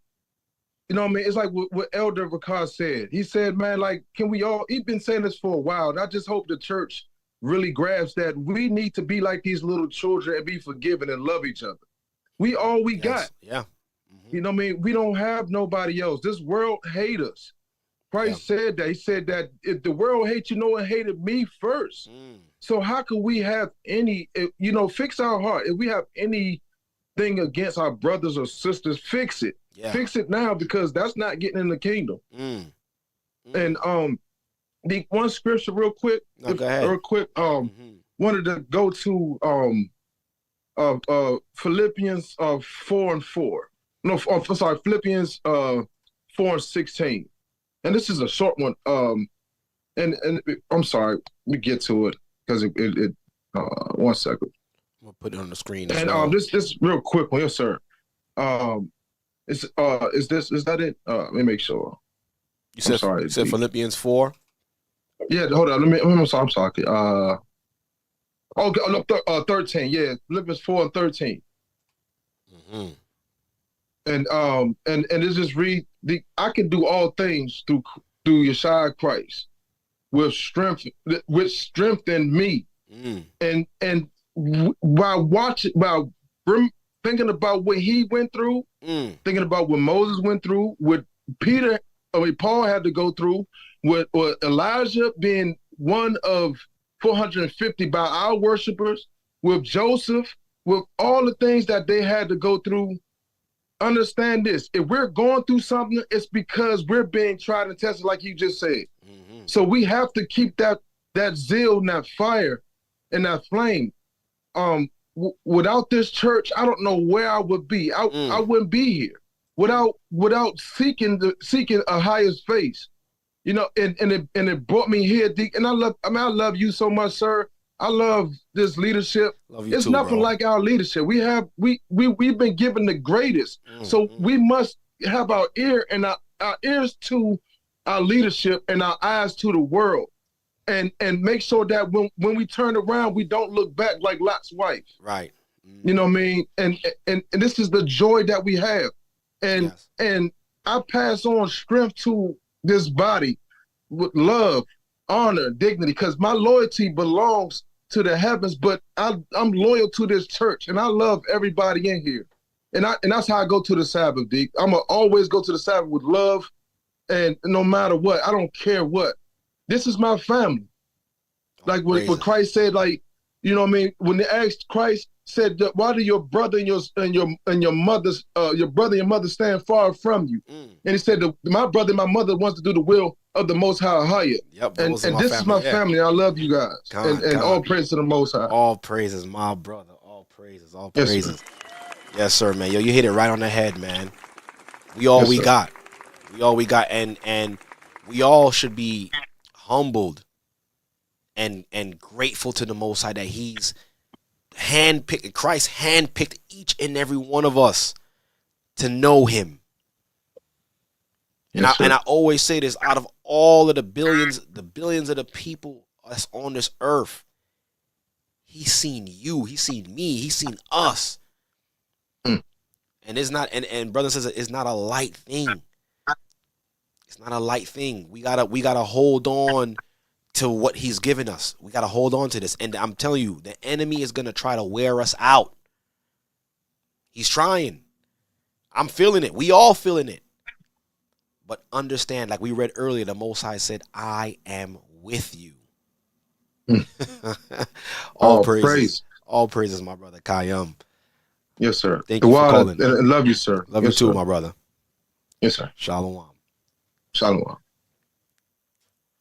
Speaker 20: it's like what Elder Rawchaa said. He said, man, like, can we all, he's been saying this for a while, and I just hope the church really grasp that we need to be like these little children and be forgiven and love each other. We all we got.
Speaker 3: Yeah.
Speaker 20: You know what I mean? We don't have nobody else. This world hate us. Christ said that. He said that if the world hates you, no one hated me first. So how can we have any, fix our heart. If we have anything against our brothers or sisters, fix it.
Speaker 3: Yeah.
Speaker 20: Fix it now, because that's not getting in the kingdom. And the one scripture real quick.
Speaker 3: No, go ahead.
Speaker 20: Real quick. Wanted to go to Philippians 4:4. No, I'm sorry, Philippians 4:16. And this is a short one. And I'm sorry, let me get to it, because it 1 second.
Speaker 3: I'm gonna put it on the screen.
Speaker 20: And this real quick one, yes, sir. Is that it? Let me make sure.
Speaker 3: You said Philippians 4?
Speaker 20: Yeah, hold on. I'm sorry. 13. Yeah, Philippians 4:13. And it's just read I can do all things through Yeshua Christ, with strengthen me. And while thinking about what he went through, thinking about what Moses went through, what Paul had to go through, with Elijah being one of 450 by our worshipers, with Joseph, with all the things that they had to go through. Understand this: if we're going through something, it's because we're being tried and tested, like you just said. So we have to keep that zeal and that fire and that flame. Without this church, I don't know where I would be. I wouldn't be here without seeking a higher face. And it brought me here, and I love you so much, sir. I love this leadership. It's nothing like our leadership. We've been given the greatest. So we must have our ears to our leadership and our eyes to the world, and make sure that when we turn around, we don't look back like Lot's wife.
Speaker 3: Right.
Speaker 20: You know what I mean? And this is the joy that we have. And I pass on strength to this body with love, honor, dignity, because my loyalty belongs to the heavens, but I'm loyal to this church, and I love everybody in here. And that's how I go to the Sabbath, D. I'm going to always go to the Sabbath with love, and no matter what, I don't care what. This is my family. Like what Christ said, like, you know what I mean? When they asked Christ, said, why do your brother and your mother stand far from you? And he said, my brother and my mother wants to do the will of the Most High.
Speaker 3: Yep,
Speaker 20: and this is my family. I love you guys. And all praise to the Most High.
Speaker 3: All praises, my brother. All praises. All praises. Yes, sir, man. Yo, you hit it right on the head, man. We all we got. We all we got. And we all should be humbled and grateful to the Most High that he's handpicked, Christ handpicked each and every one of us to know him. And I always say this: out of all of the billions of the people that's on this earth, he's seen you, he's seen me, he's seen us. And it's not, and brother says it's not a light thing. It's not a light thing. We gotta hold on to what he's given us. We gotta hold on to this. And I'm telling you, the enemy is gonna try to wear us out. He's trying. I'm feeling it. We all feeling it. But understand, like we read earlier, the Most High said, I am with you. All praises. All praises, my brother Kayum.
Speaker 20: Yes, sir.
Speaker 3: Thank you for calling.
Speaker 20: And love you, sir.
Speaker 3: Love you too, my brother.
Speaker 20: Yes, sir.
Speaker 3: Shalom.
Speaker 20: Shalom.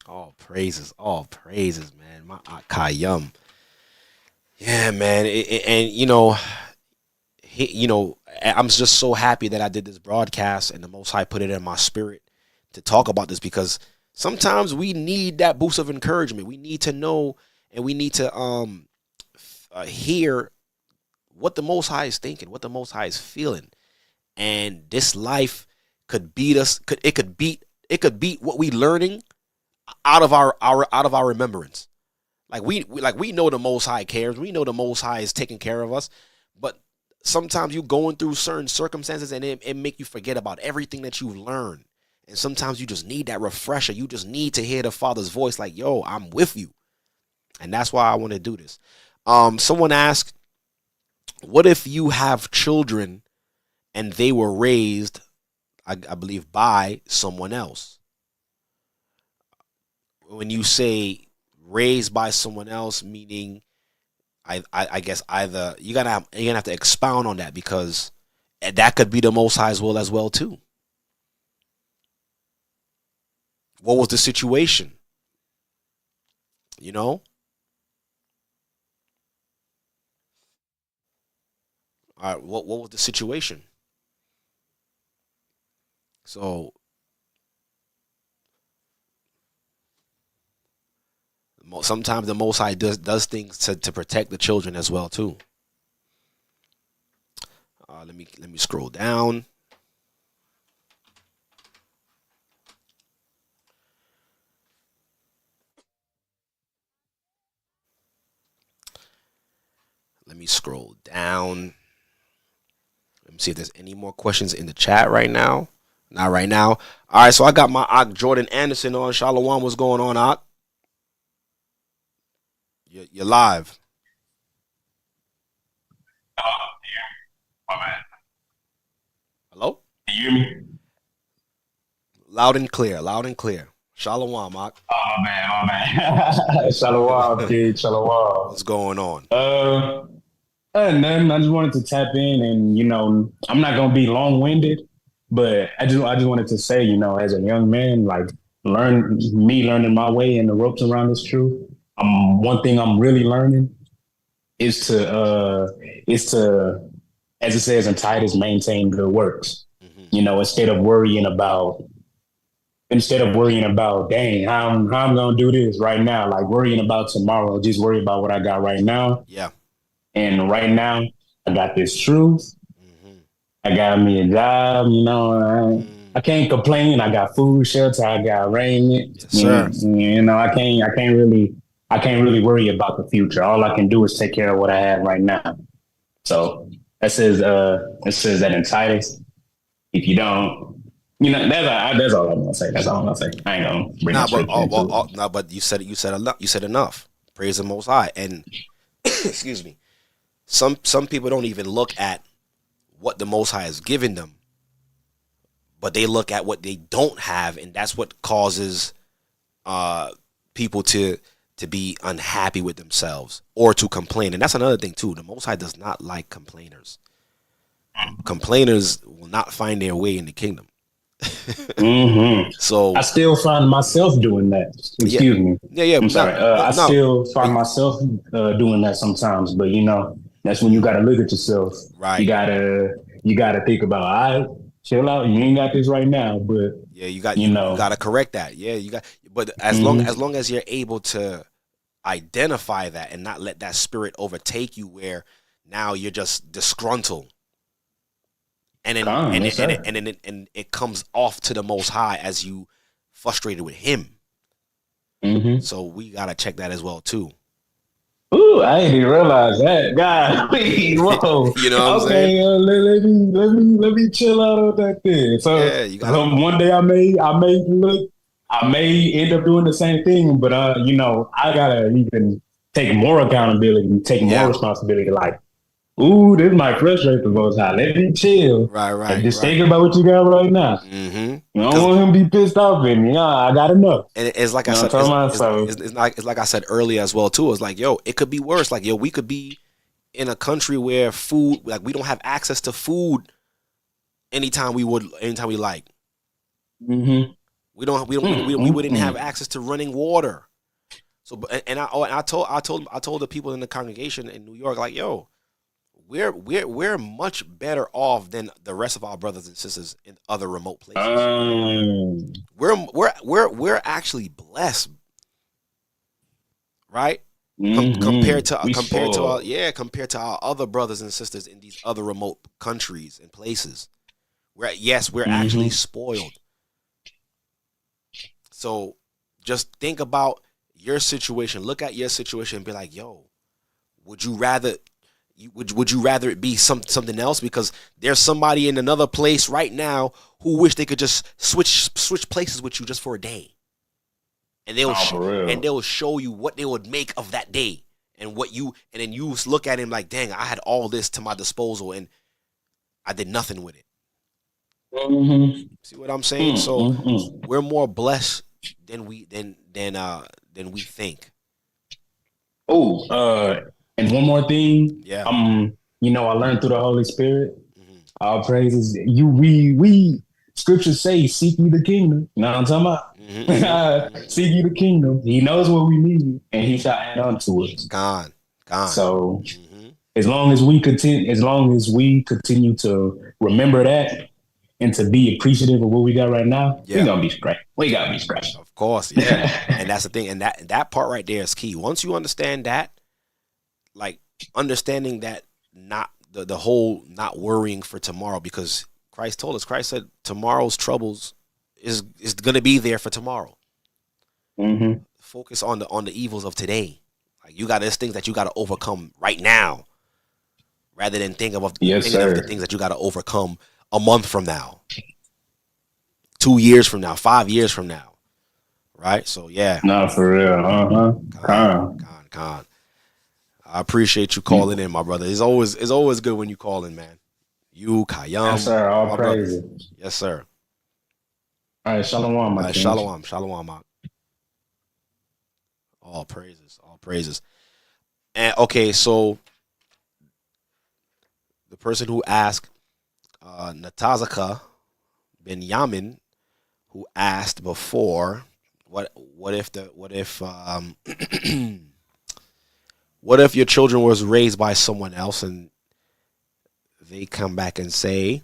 Speaker 3: All praises, man. My Kayum. Yeah, man. And you know, I'm just so happy that I did this broadcast and the Most High put it in my spirit to talk about this, because sometimes we need that boost of encouragement. We need to know, and we need to hear what the Most High is thinking, what the Most High is feeling. And this life could beat us. It could beat what we learning out of our remembrance. Like we know the Most High cares. We know the Most High is taking care of us. But sometimes you going through certain circumstances and it make you forget about everything that you've learned. And sometimes you just need that refresher. You just need to hear the Father's voice like, yo, I'm with you. And that's why I want to do this. Someone asked, what if you have children and they were raised, I believe, by someone else? When you say raised by someone else, meaning I guess either you're gonna have to expound on that, because that could be the Most High's will as well too. What was the situation? You know? All right, what was the situation? So sometimes the Most High does things to protect the children as well too. Let me scroll down. Let me scroll down. Let me see if there's any more questions in the chat right now. Not right now. All right, so I got my Ak Jordan Anderson on. Shalom, what's going on, Ak? You're live.
Speaker 21: My bad.
Speaker 3: Hello?
Speaker 21: Can you hear me?
Speaker 3: Loud and clear, loud and clear. Shalom, Ak.
Speaker 21: Oh, my bad. Shalom, kid. Shalom.
Speaker 3: What's going on?
Speaker 21: Nothing. I just wanted to tap in, and I'm not gonna be long-winded, but I just wanted to say, as a young man, like learning my way in the ropes around this truth. One thing I'm really learning is to, as it says in Titus, maintain good works. Instead of worrying about, dang, how I'm gonna do this right now, like worrying about tomorrow, just worry about what I got right now.
Speaker 3: Yeah.
Speaker 21: And right now, I got this truth. I got me a job. I can't complain. I got food, shelter. I got raiment.
Speaker 3: Yes, sir.
Speaker 21: I can't really worry about the future. All I can do is take care of what I have right now. So it says that in Titus. If you don't, that's all I'm gonna say. That's all I'm gonna say. I ain't gonna bring
Speaker 3: but you said it. You said enough. You said enough. Praise the Most High. And excuse me. Some people don't even look at what the Most High has given them, but they look at what they don't have, and that's what causes people to be unhappy with themselves or to complain. And that's another thing too. The Most High does not like complainers. Complainers will not find their way in the kingdom. So
Speaker 21: I still find myself doing that. Excuse me.
Speaker 3: Yeah.
Speaker 21: I'm sorry. I still find myself doing that sometimes, but that's when you got to look at yourself.
Speaker 3: Right.
Speaker 21: You gotta think about, all right, chill out. You ain't got this right now, but
Speaker 3: yeah, you got to correct that. Yeah, you got. But as long as you're able to identify that and not let that spirit overtake you, where now you're just disgruntled. And then it comes off to the Most High as you frustrated with Him. So we gotta check that as well too.
Speaker 21: Ooh, I didn't even realize that. God, whoa.
Speaker 3: You know what I'm saying?
Speaker 21: Let me chill out on that thing. So yeah, one day I may end up doing the same thing, but I gotta even take more accountability, take more responsibility. Like, ooh, this might frustrate the Most High. Let me chill.
Speaker 3: Right.
Speaker 21: And just think about what you got right now. I don't want him to be pissed off at me. I got enough.
Speaker 3: And it's like I said, it's like I said earlier as well too. It's like, yo, it could be worse. Like, yo, we could be in a country where food, like, we don't have access to food anytime we like. We wouldn't have access to running water. So, and I told the people in the congregation in New York, like, yo, we're much better off than the rest of our brothers and sisters in other remote places. We're actually blessed, right? Compared to our other brothers and sisters in these other remote countries and places. We're actually spoiled. So just think about your situation. Look at your situation and be like, yo, would you rather it be something else? Because there's somebody in another place right now who wish they could just switch places with you just for a day. and they'll show you what they would make of that day, and then you look at him like, dang, I had all this to my disposal and I did nothing with it. See what I'm saying? So we're more blessed than we think.
Speaker 21: And one more thing.
Speaker 3: Yeah.
Speaker 21: I learned through the Holy Spirit. All praises. We scriptures say, seek ye the kingdom. You know what I'm talking about? Seek ye the kingdom. He knows what we need, and he shall add on to us.
Speaker 3: God.
Speaker 21: So as long as we continue to remember that and to be appreciative of what we got right now, we're gonna be straight. We gotta be straight.
Speaker 3: Of course, yeah. And that's the thing. And that part right there is key. Once you understand that, like understanding that not the whole not worrying for tomorrow, because Christ said tomorrow's troubles is gonna be there for tomorrow. Focus on the evils of today. Like there's things that you gotta overcome right now, rather than thinking of the things that you gotta overcome a month from now, 2 years from now, 5 years from now. Right? So yeah.
Speaker 21: No, for real.
Speaker 3: Con. I appreciate you calling in, my brother. It's always good when you call in, man. You, Kayam.
Speaker 21: Yes, sir. All praises.
Speaker 3: Yes, sir.
Speaker 21: All right, shalom, my
Speaker 3: shalom, Mark. All praises. And okay, so the person who asked, Natazaka Benyamin, who asked before, what if your children was raised by someone else and they come back and say,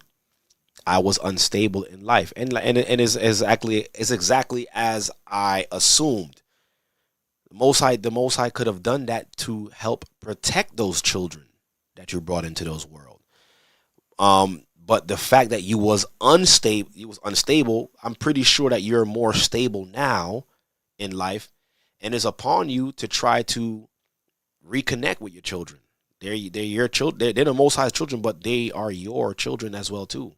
Speaker 3: I was unstable in life, and is exactly as I assumed. The Most High could have done that to help protect those children that you brought into those world. But the fact that you was unstable, I'm pretty sure that you're more stable now in life, and it's upon you to try to reconnect with your children. They're your children. They're the Most High's children, but they are your children as well too.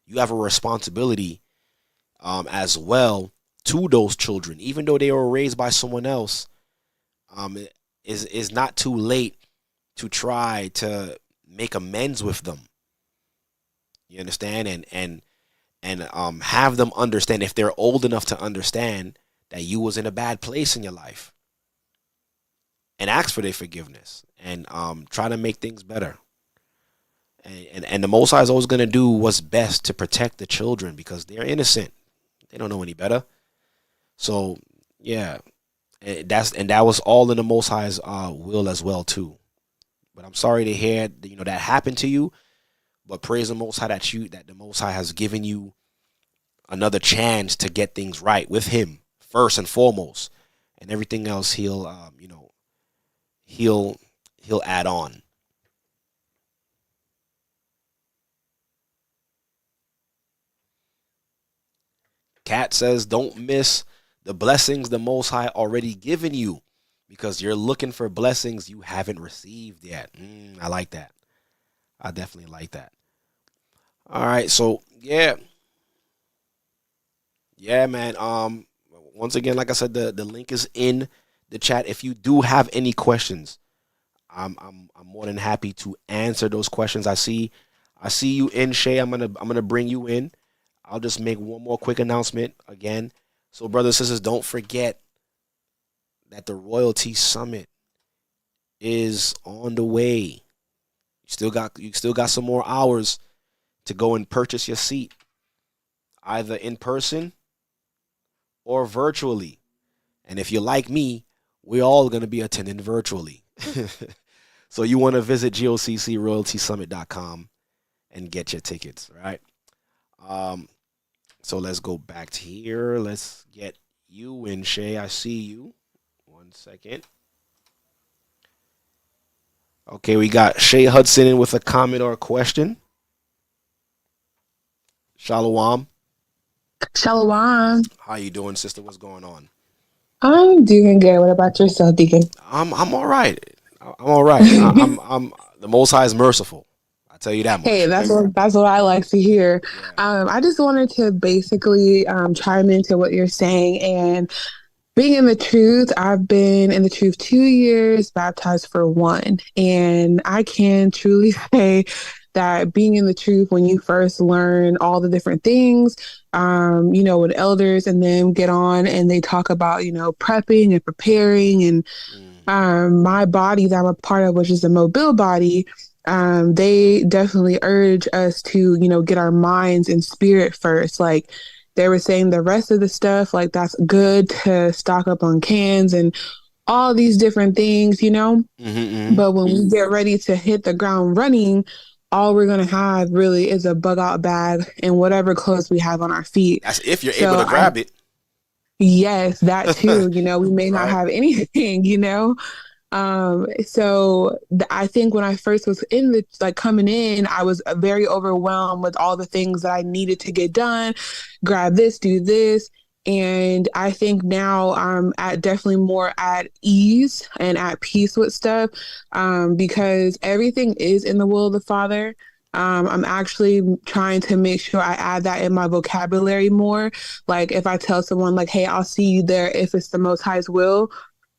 Speaker 3: You have a responsibility as well to those children, even though they were raised by someone else. It is not too late to try to make amends with them. You understand? And have them understand, if they're old enough to understand, that you was in a bad place in your life, and ask for their forgiveness, and try to make things better. And the Most High is always going to do what's best to protect the children, because they're innocent. They don't know any better. So yeah, that was all in the Most High's will as well too. But I'm sorry to hear that happened to you. But praise the Most High that the Most High has given you another chance to get things right with Him first and foremost, and everything else He'll add on. Kat says, don't miss the blessings the Most High already given you, because you're looking for blessings you haven't received yet. I like that. I definitely like that. All right, so yeah, man. Once again, like I said, the link is in the chat. If you do have any questions, I'm more than happy to answer those questions. I see you in, Shay. I'm gonna bring you in. I'll just make one more quick announcement again. So, brothers and sisters, don't forget that the Royalty Summit is on the way. You still got some more hours to go and purchase your seat, either in person or virtually. And if you're like me, we're all going to be attending virtually. So you want to visit GOCC royaltysummit.com and get your tickets, right? So let's go back to here. Let's get you in, Shay. I see you. 1 second. Okay, we got Shay Hudson in with a comment or a question. Shalom.
Speaker 4: Shalom.
Speaker 3: How you doing, sister? What's going on?
Speaker 4: I'm doing good. What about yourself, Deacon?
Speaker 3: I'm all right. I'm all right. I'm the Most High is merciful. I tell you that much.
Speaker 4: Hey, that's what I like to hear. I just wanted to basically chime into what you're saying, and Being in the truth, I've been in the truth 2 years, baptized for 1. And I can truly say that being in the truth, when you first learn all the different things, with elders and then get on and they talk about, prepping and preparing and my body that I'm a part of, which is the mobile body, they definitely urge us to, get our minds and spirit first. Like, they were saying the rest of the stuff, like, that's good to stock up on cans and all these different things, But when we get ready to hit the ground running, all we're going to have really is a bug out bag and whatever clothes we have on our feet.
Speaker 3: That's if you're able to grab it.
Speaker 4: Yes, that too. We may not have anything, I think when I first was coming in, I was very overwhelmed with all the things that I needed to get done, grab this, do this. And I think now I'm definitely more at ease and at peace with stuff, because everything is in the will of the Father. I'm actually trying to make sure I add that in my vocabulary more. Like, if I tell someone like, hey, I'll see you there if it's the Most High's will.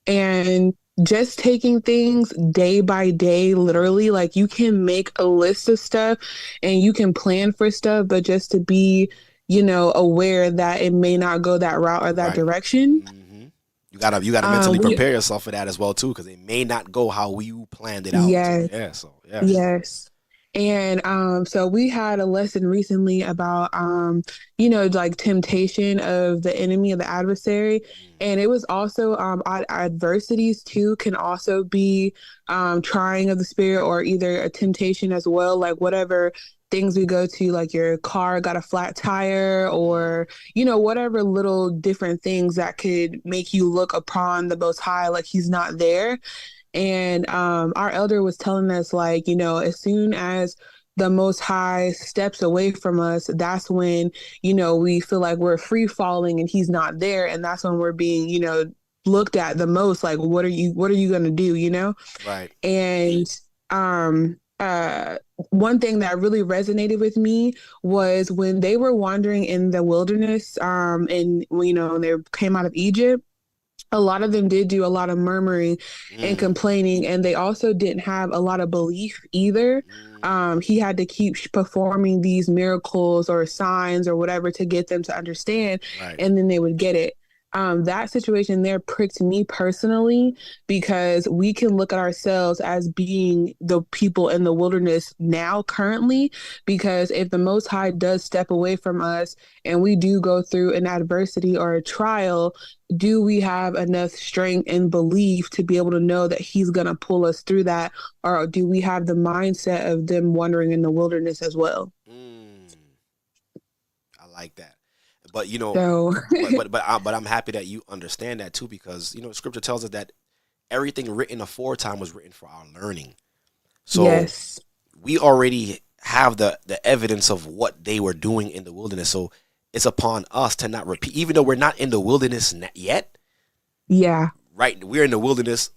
Speaker 4: And just taking things day by day, literally, like, you can make a list of stuff and you can plan for stuff, but just to be, aware that it may not go that route or that direction.
Speaker 3: You gotta mentally prepare yourself for that as well too, because it may not go how you planned it out.
Speaker 4: Yes. Yes. And so we had a lesson recently about temptation of the enemy, of the adversary. And it was also adversities too can also be trying of the spirit, or either a temptation as well, like whatever things we go to, like your car got a flat tire, or whatever little different things that could make you look upon the Most High like he's not there. And our elder was telling us, like, as soon as the Most High steps away from us, that's when, we feel like we're free falling and he's not there. And that's when we're being, looked at the most, like, what are you going to do,
Speaker 3: Right. And
Speaker 4: one thing that really resonated with me was when they were wandering in the wilderness, and they came out of Egypt. A lot of them did do a lot of murmuring and complaining, and they also didn't have a lot of belief either. He had to keep performing these miracles or signs or whatever to get them to understand, and then they would get it. That situation there pricked me personally, because we can look at ourselves as being the people in the wilderness now currently, because if the Most High does step away from us and we do go through an adversity or a trial, do we have enough strength and belief to be able to know that he's going to pull us through that? Or do we have the mindset of them wandering in the wilderness as well?
Speaker 3: I like that. But but I'm happy that you understand that too, because Scripture tells us that everything written aforetime was written for our learning. So we already have the evidence of what they were doing in the wilderness. So it's upon us to not repeat, even though we're not in the wilderness yet.
Speaker 4: Yeah.
Speaker 3: Right. We're in the wilderness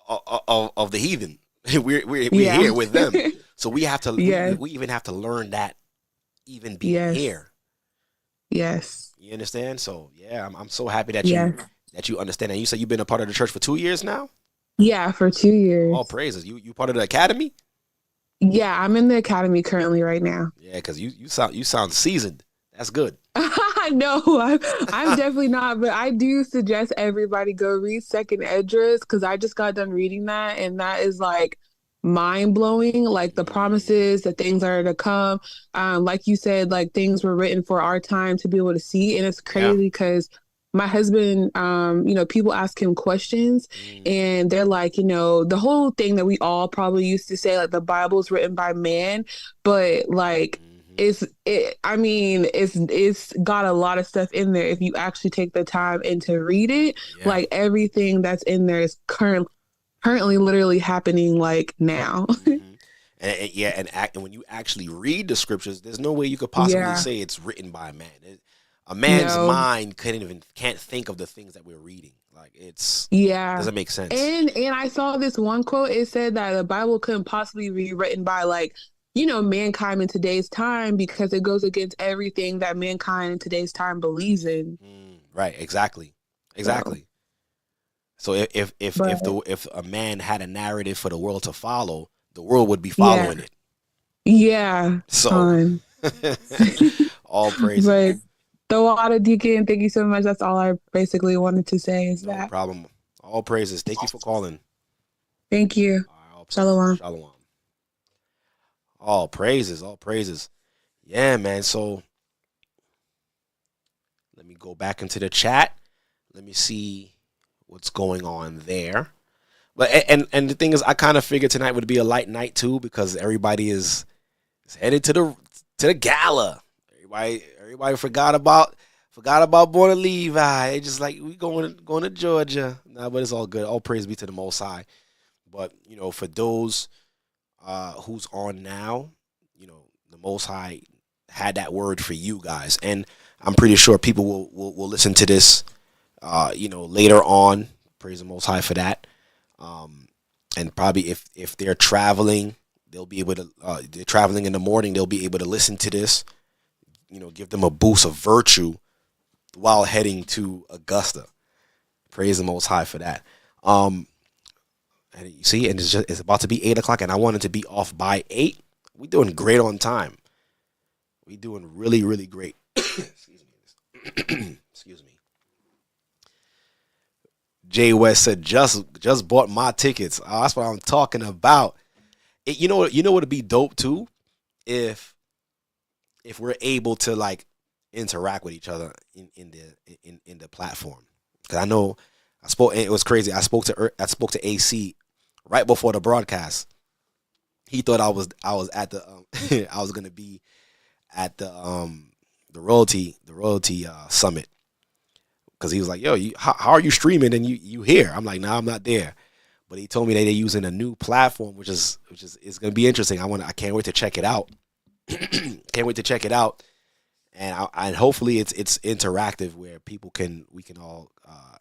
Speaker 3: of the heathen. We're here with them. So we have to. We even have to learn that, even being here.
Speaker 4: Yes.
Speaker 3: You understand? So I'm so happy that you understand. And you said you've been a part of the church for 2 years now?
Speaker 4: Yeah, for 2 years.
Speaker 3: All praises. You part of the academy?
Speaker 4: Yeah, I'm in the academy currently right now.
Speaker 3: Yeah, because you sound seasoned. That's good.
Speaker 4: No, I'm definitely not, but I do suggest everybody go read Second Esdras, because I just got done reading that, and that is like mind-blowing, like the promises, the things that are to come. Like you said, like things were written for our time to be able to see. And it's crazy because my husband, people ask him questions and they're like, the whole thing that we all probably used to say, like the Bible's written by man, but like it's got a lot of stuff in there if you actually take the time and to read it. Like everything that's in there is currently literally happening like now.
Speaker 3: And when you actually read the scriptures, there's no way you could possibly say it's written by a man. A man's mind can't think of the things that we're reading. Like doesn't make sense.
Speaker 4: And I saw this one quote. It said that the Bible couldn't possibly be written by mankind in today's time, because it goes against everything that mankind in today's time believes in.
Speaker 3: Right. Exactly. So if a man had a narrative for the world to follow, the world would be following it.
Speaker 4: Yeah.
Speaker 3: So all praise.
Speaker 4: But the water, Deacon, thank you so much. That's all I basically wanted to say is
Speaker 3: No
Speaker 4: that.
Speaker 3: problem. All praises. Thank you for calling.
Speaker 4: Thank you. Shalom.
Speaker 3: Shalom. All praises. All praises. Yeah, man. So let me go back into the chat. Let me see what's going on there. But and the thing is, I kind of figured tonight would be a light night too, because everybody is headed to the gala. Everybody forgot about Born of Levi. They just like, we going to Georgia. Nah, but it's all good. All praise be to the Most High. But for those who's on now, the Most High had that word for you guys, and I'm pretty sure people will listen to this, later on. Praise the Most High for that. And probably if they're traveling, they'll be able to. They're traveling in the morning, they'll be able to listen to this. Give them a boost of virtue while heading to Augusta. Praise the Most High for that. And you see, and it's about to be 8:00, and I wanted to be off by 8. We're doing great on time. We're doing really, really great. Excuse me. Excuse me. Jay West said, just bought my tickets. Oh, that's what I'm talking about. You know what would be dope too? If we're able to like interact with each other in the platform. Because I know it was crazy. I spoke to AC right before the broadcast. He thought I was at the I was gonna be at the royalty summit, because he was like, yo, how are you streaming and you here? I'm like, nah, I'm not there. But he told me that they're using a new platform, which is gonna be interesting. I can't wait to check it out. Can't wait to check it out, and hopefully it's interactive where we can all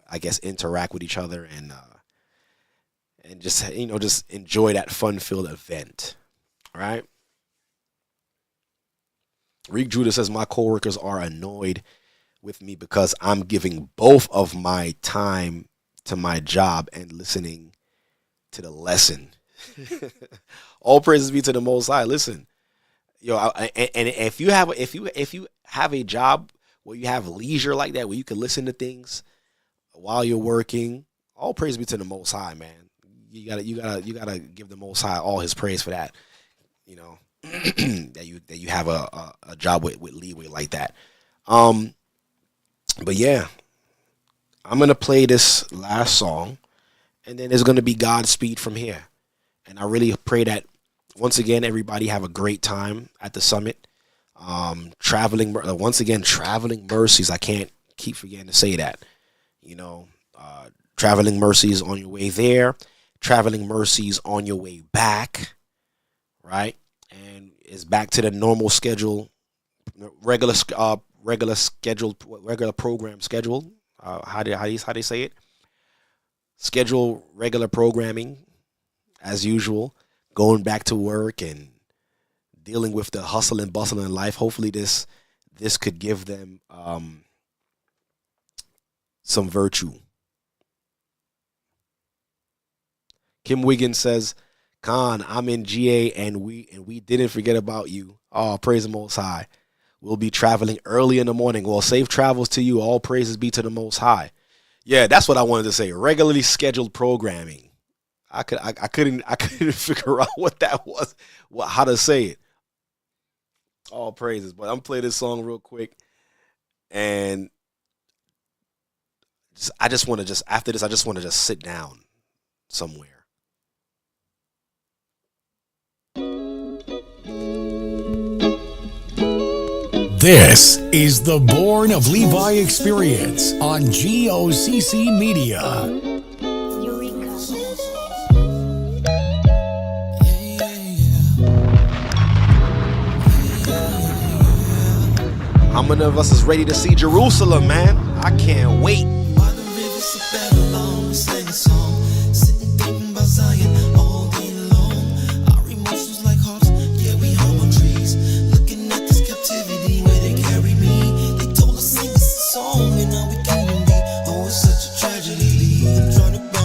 Speaker 3: I guess interact with each other and just just enjoy that fun-filled event. All right. Reek Judah says, my coworkers are annoyed with me because I'm giving both of my time to my job and listening to the lesson. All praises be to the Most High. Listen, and if you have a job where you have leisure like that, where you can listen to things while you're working, all praise be to the Most High, man. You gotta give the Most High all his praise for that. That you have a job with leeway like that. But yeah, I'm gonna play this last song, and then there's gonna be Godspeed from here. And I really pray that once again everybody have a great time at the summit. Traveling mercies. I can't keep forgetting to say that. Traveling mercies on your way there, traveling mercies on your way back, right? And it's back to the normal schedule, regular program schedule. How they say it? Schedule regular programming as usual. Going back to work and dealing with the hustle and bustle in life. Hopefully this could give them some virtue. Kim Wiggins says, Khan, I'm in GA and we didn't forget about you. Oh, praise the Most High. We'll be traveling early in the morning. Well, safe travels to you. All praises be to the Most High. Yeah, that's what I wanted to say. Regularly scheduled programming. I couldn't figure out what that was, how to say it. All praises. But I'm gonna play this song real quick, and after this, I just want to just sit down somewhere.
Speaker 2: This is the Born of Levi Experience on G.O.C.C. Media.
Speaker 3: How many of us is ready to see Jerusalem, man? I can't wait.
Speaker 1: Trying to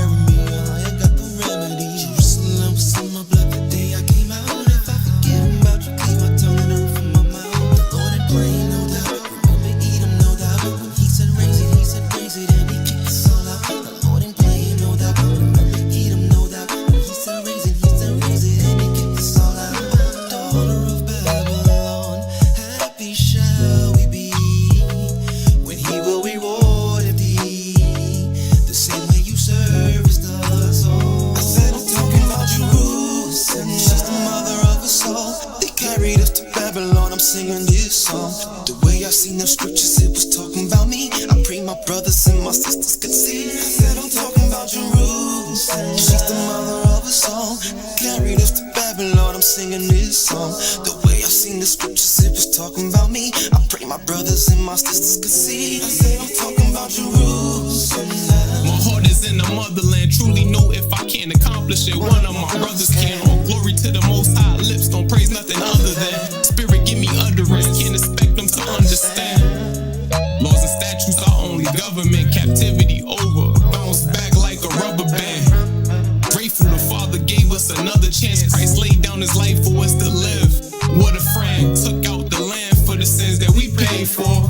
Speaker 1: singing this song. The way I seen them scriptures, it was talking about me. I pray my brothers and my sisters could see. I said I'm talking about Jerusalem. She's the mother of us all. Carried us to Babylon, I'm singing this song. The way I seen the scriptures, it was talking about me. I pray my brothers and my sisters could see. I said I'm talking about Jerusalem.
Speaker 22: My heart is in the motherland. Truly know if I can't accomplish it, one of my brothers can. All glory to the Most High. Lips don't praise nothing other than. Spirit give me utterance. Can't expect them to understand. Laws and statutes are only government. Captivity over. Bounce back like a rubber band. Grateful the Father gave us another chance. Christ laid down his life for us to live. What a friend. Took out the land for the sins that we paid for.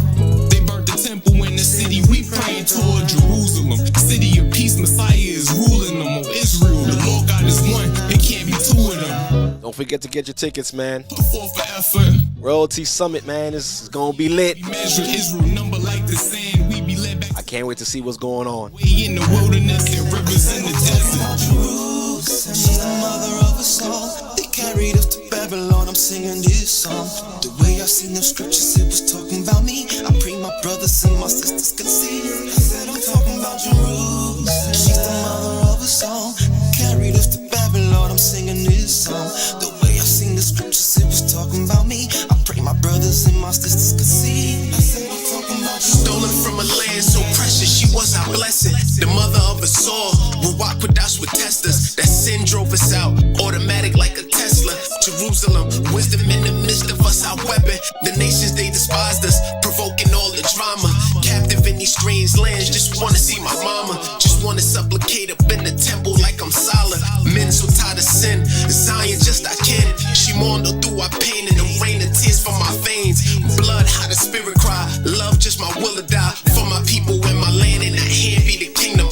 Speaker 22: They burnt the temple in the city we prayed toward. Jerusalem, city of peace, Messiah is ruling them. Oh Israel, the Lord God is one. It can't be two of them.
Speaker 3: Don't forget to get your tickets, man.
Speaker 22: For effort.
Speaker 3: Royalty Summit, man. This is gonna be lit.
Speaker 22: We measure Israel number like the sand. We be led back.
Speaker 3: I can't wait to see what's going on.
Speaker 22: We in the wilderness and rivers in the desert.
Speaker 1: Jerusalem, she's the mother of us all. They carried us to Babylon, I'm singing this song. The way I seen them scriptures, it was talking about me. I pray my brothers and my sisters could see. I said I'm talking about Jerusalem. She's the mother of us all. Carried us to Babylon, I'm singing this song. The way I seen the scriptures, it was talking about me. I pray my brothers and my sisters could see. I said I'm talking about
Speaker 22: stolen from a land so precious, she was our blessing. The mother of us all. Rawchaa would test us. That sin drove us out. Automatic like a Tesla. Jerusalem, wisdom in the midst of us, our weapon. The nations, they despised us, provoking all the drama. Captive in these strange lands, just wanna see my mama. Just wanna supplicate up in the temple like I'm Salah. Men so tired of sin, Zion just I can. She mourned through our pain and the rain of tears from my veins. Blood, how the spirit cry. Love, just my will to die. For my people and my land, and that hand be the kingdom.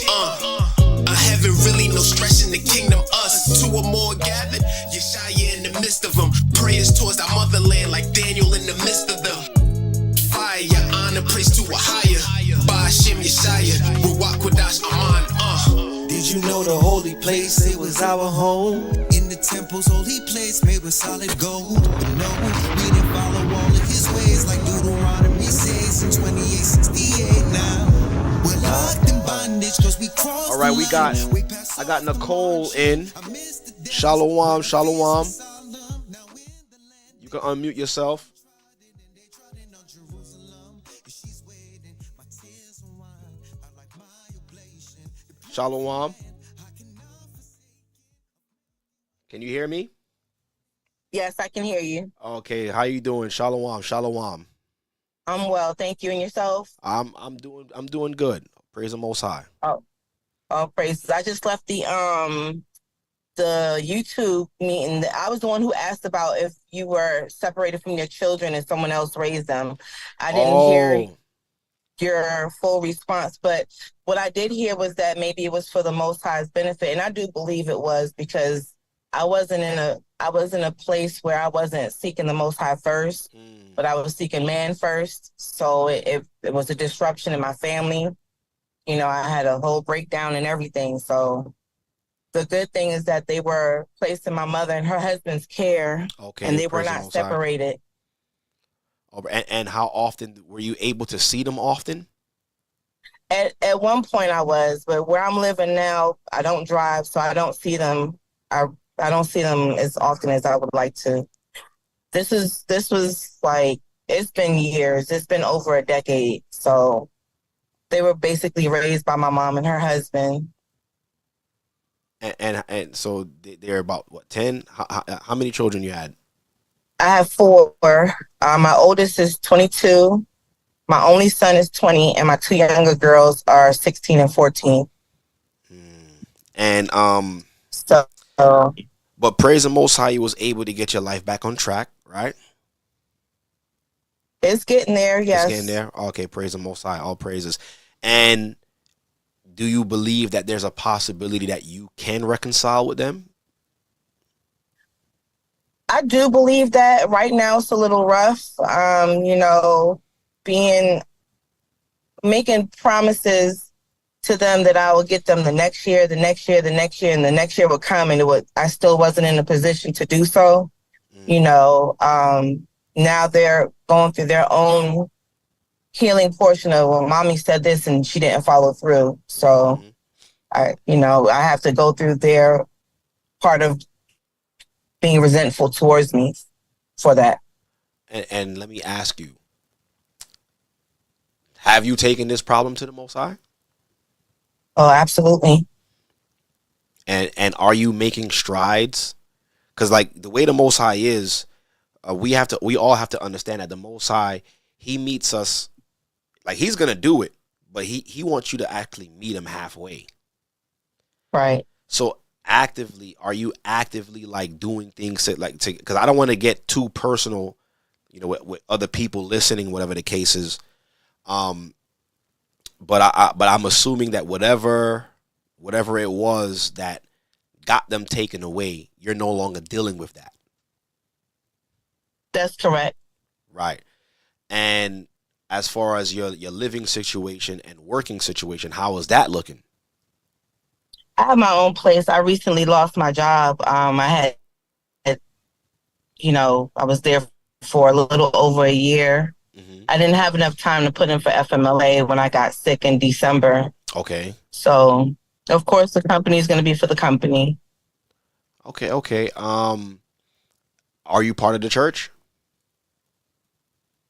Speaker 22: A heaven, really no stress in the kingdom. Us, two or more gathered. Yeshaya in the midst of them. Prayers towards our motherland like Daniel in the midst of the fire. Honor, praise to a higher. By Hashem Yeshaya, Rawchaa Aman.
Speaker 1: Did you know the holy place, it was our home? In the temple's holy place, made with solid gold. But no, we didn't follow all of his ways like Deuteronomy says in 28:68 now. We're locked in bondage because we crossed.
Speaker 3: All right, I got Nicole in. Shalom, shalom. You can unmute yourself. Shalom. Can you hear me?
Speaker 23: Yes, I can hear you.
Speaker 3: Okay, how you doing? Shalom, shalom.
Speaker 23: I'm well, thank you. And yourself?
Speaker 3: I'm doing good. Praise the Most High.
Speaker 23: Oh, praises. I just left the YouTube meeting. I was the one who asked about if you were separated from your children and someone else raised them. I didn't hear your full response, but what I did hear was that maybe it was for the Most High's benefit, and I do believe it was, because I was in a place where I wasn't seeking the Most High first, but I was seeking man first. So it was a disruption in my family. You know, I had a whole breakdown and everything. So the good thing is that they were placed in my mother and her husband's care, and they were not separated.
Speaker 3: And how often were you able to see them often?
Speaker 23: At one point I was, but where I'm living now, I don't drive, so I don't see them. I don't see them as often as I would like to. This was like, it's been years. It's been over a decade. So they were basically raised by my mom and her husband.
Speaker 3: And so they're about what, 10? How many children you had?
Speaker 23: I have 4. My oldest is 22. My only son is 20, and my 2 younger girls are 16 and 14.
Speaker 3: And but praise the Most High, you was able to get your life back on track, right?
Speaker 23: It's getting there, yes.
Speaker 3: It's getting there. Okay, praise the Most High, all praises. And do you believe that there's a possibility that you can reconcile with them?
Speaker 23: I do believe that. Right now it's a little rough. You know, making promises to them that I will get them the next year, and the next year would come, and I still wasn't in a position to do so. You know, now they're going through their own healing portion of, well, mommy said this and she didn't follow through. So I have to go through their part of being resentful towards me for that.
Speaker 3: And let me ask you, have you taken this problem to the Most High?
Speaker 23: Oh, absolutely.
Speaker 3: And are you making strides? Because like the way the Most High is, we all have to understand that the Most High, he meets us, like he's gonna do it, but he wants you to actually meet him halfway.
Speaker 23: Right.
Speaker 3: So are you actively like doing things because I don't want to get too personal, with other people listening, whatever the case is. But I'm assuming that whatever it was that got them taken away, you're no longer dealing with that.
Speaker 23: That's correct.
Speaker 3: Right. And as far as your living situation and working situation, how is that looking?
Speaker 23: I have my own place. I recently lost my job. I was there for a little over a year. I didn't have enough time to put in for FMLA when I got sick in December.
Speaker 3: Okay.
Speaker 23: So, of course, the company is going to be for the company.
Speaker 3: Okay. Are you part of the church?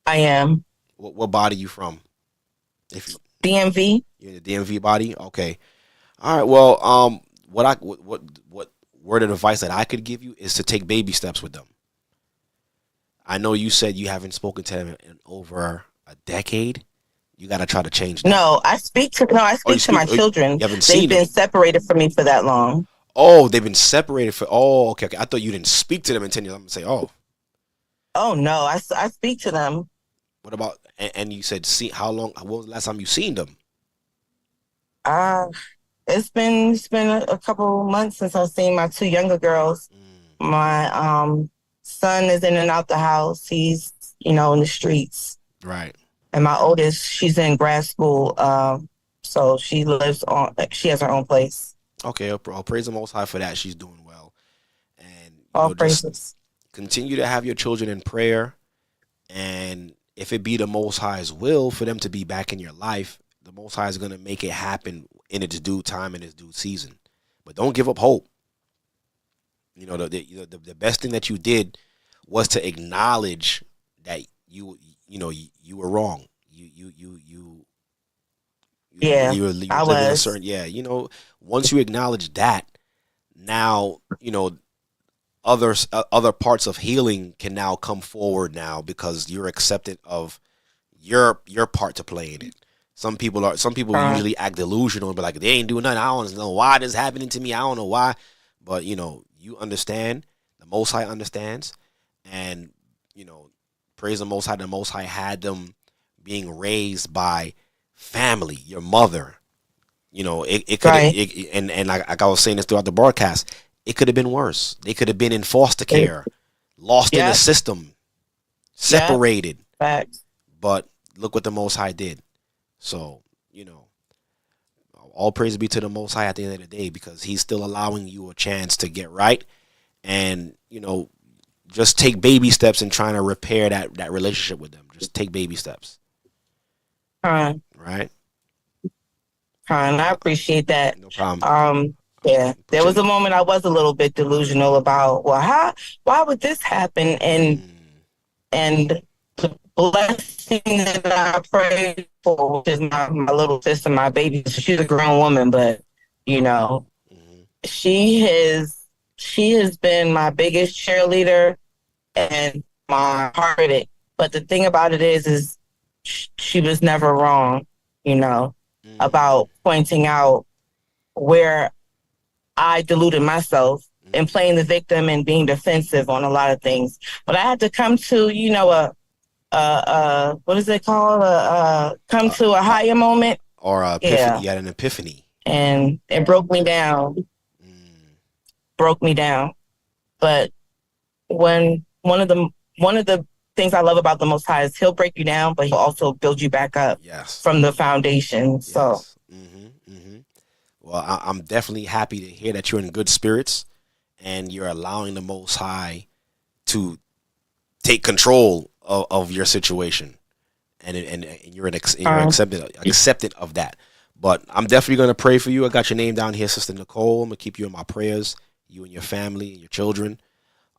Speaker 23: I am.
Speaker 3: What body you from?
Speaker 23: DMV.
Speaker 3: You're in the DMV body? Okay. All right. Well, what word of advice that I could give you is to take baby steps with them. I know you said you haven't spoken to them in over a decade. You got to try to change that.
Speaker 23: No, I speak to my children. They've been separated from me for that long.
Speaker 3: Oh, they've been separated for. Oh, okay. I thought you didn't speak to them in 10 years. I'm gonna say, oh.
Speaker 23: Oh no, I speak to them.
Speaker 3: What about? And you said, see, how long? When was the last time you seen them?
Speaker 23: It's been a couple months since I've seen my two younger girls. My son is in and out the house. He's in the streets.
Speaker 3: Right.
Speaker 23: And my oldest, she's in grad school. So she has her own place.
Speaker 3: Okay, I'll praise the Most High for that. She's doing well. And
Speaker 23: all praises.
Speaker 3: Just continue to have your children in prayer. And if it be the Most High's will for them to be back in your life, the Most High is going to make it happen in its due time and its due season. But don't give up hope. The best thing that you did was to acknowledge that you were wrong. You were living a certain, once you acknowledge that, now, other parts of healing can now come forward now because you're acceptant of your part to play in it. Some people usually act delusional and be like, they ain't doing nothing. I don't know why this is happening to me. I don't know why. But, you understand. The Most High understands. And, praise the Most High. The Most High had them being raised by family, your mother. It could and like I was saying this throughout the broadcast, it could have been worse. They could have been in foster care, lost in the system, separated. But look what the Most High did. So, all praise be to the Most High at the end of the day, because he's still allowing you a chance to get right. And, just take baby steps in trying to repair that relationship with them. Just take baby steps. Right?
Speaker 23: I appreciate that.
Speaker 3: No problem.
Speaker 23: There was a moment I was a little bit delusional about, why would this happen? And the blessing that I prayed for, which is my little sister, my baby, she's a grown woman, but she has been my biggest cheerleader and my heart critic. But the thing about it is she was never wrong, about pointing out where I deluded myself and playing the victim and being defensive on a lot of things. But I had to come to, what is it called? Come to a higher moment.
Speaker 3: Or epiphany. You had an epiphany.
Speaker 23: And it broke me down. But when one of the things I love about the Most High is he'll break you down, but he'll also build you back up from the foundation. Yes. So.
Speaker 3: Well, I'm definitely happy to hear that you're in good spirits and you're allowing the Most High to take control of your situation, and you're accepted of that. But I'm definitely going to pray for you. I got your name down here, Sister Nicole. I'm going to keep you in my prayers, you and your family and your children.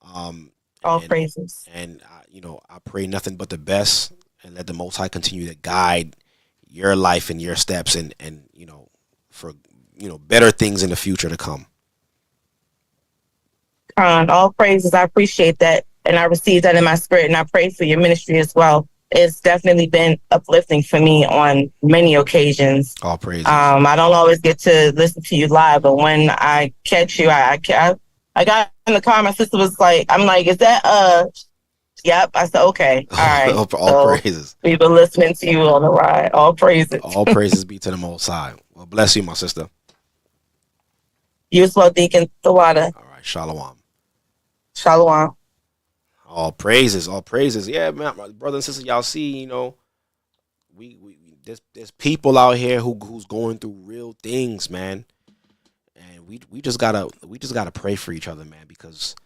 Speaker 23: All praises.
Speaker 3: And, I pray nothing but the best, and let the Most High continue to guide your life and your steps, and for, better things in the future to come.
Speaker 23: All praises. I appreciate that. And I received that in my spirit, and I pray for your ministry as well. It's definitely been uplifting for me on many occasions.
Speaker 3: All praises.
Speaker 23: I don't always get to listen to you live, but when I catch you, I got in the car. My sister was like, I'm like, is that yep. I said, okay. All right.
Speaker 3: All praises.
Speaker 23: We've been listening to you on the ride. All praises.
Speaker 3: All praises be to the Most High. Well, bless you, my sister.
Speaker 23: You as well, Deacon Lawya.
Speaker 3: All right. Shalom.
Speaker 23: Shalom.
Speaker 3: All praises. All praises. Yeah, man, my brothers and sisters, y'all see, there's people out here who's going through real things, man. And we just gotta pray for each other, man, because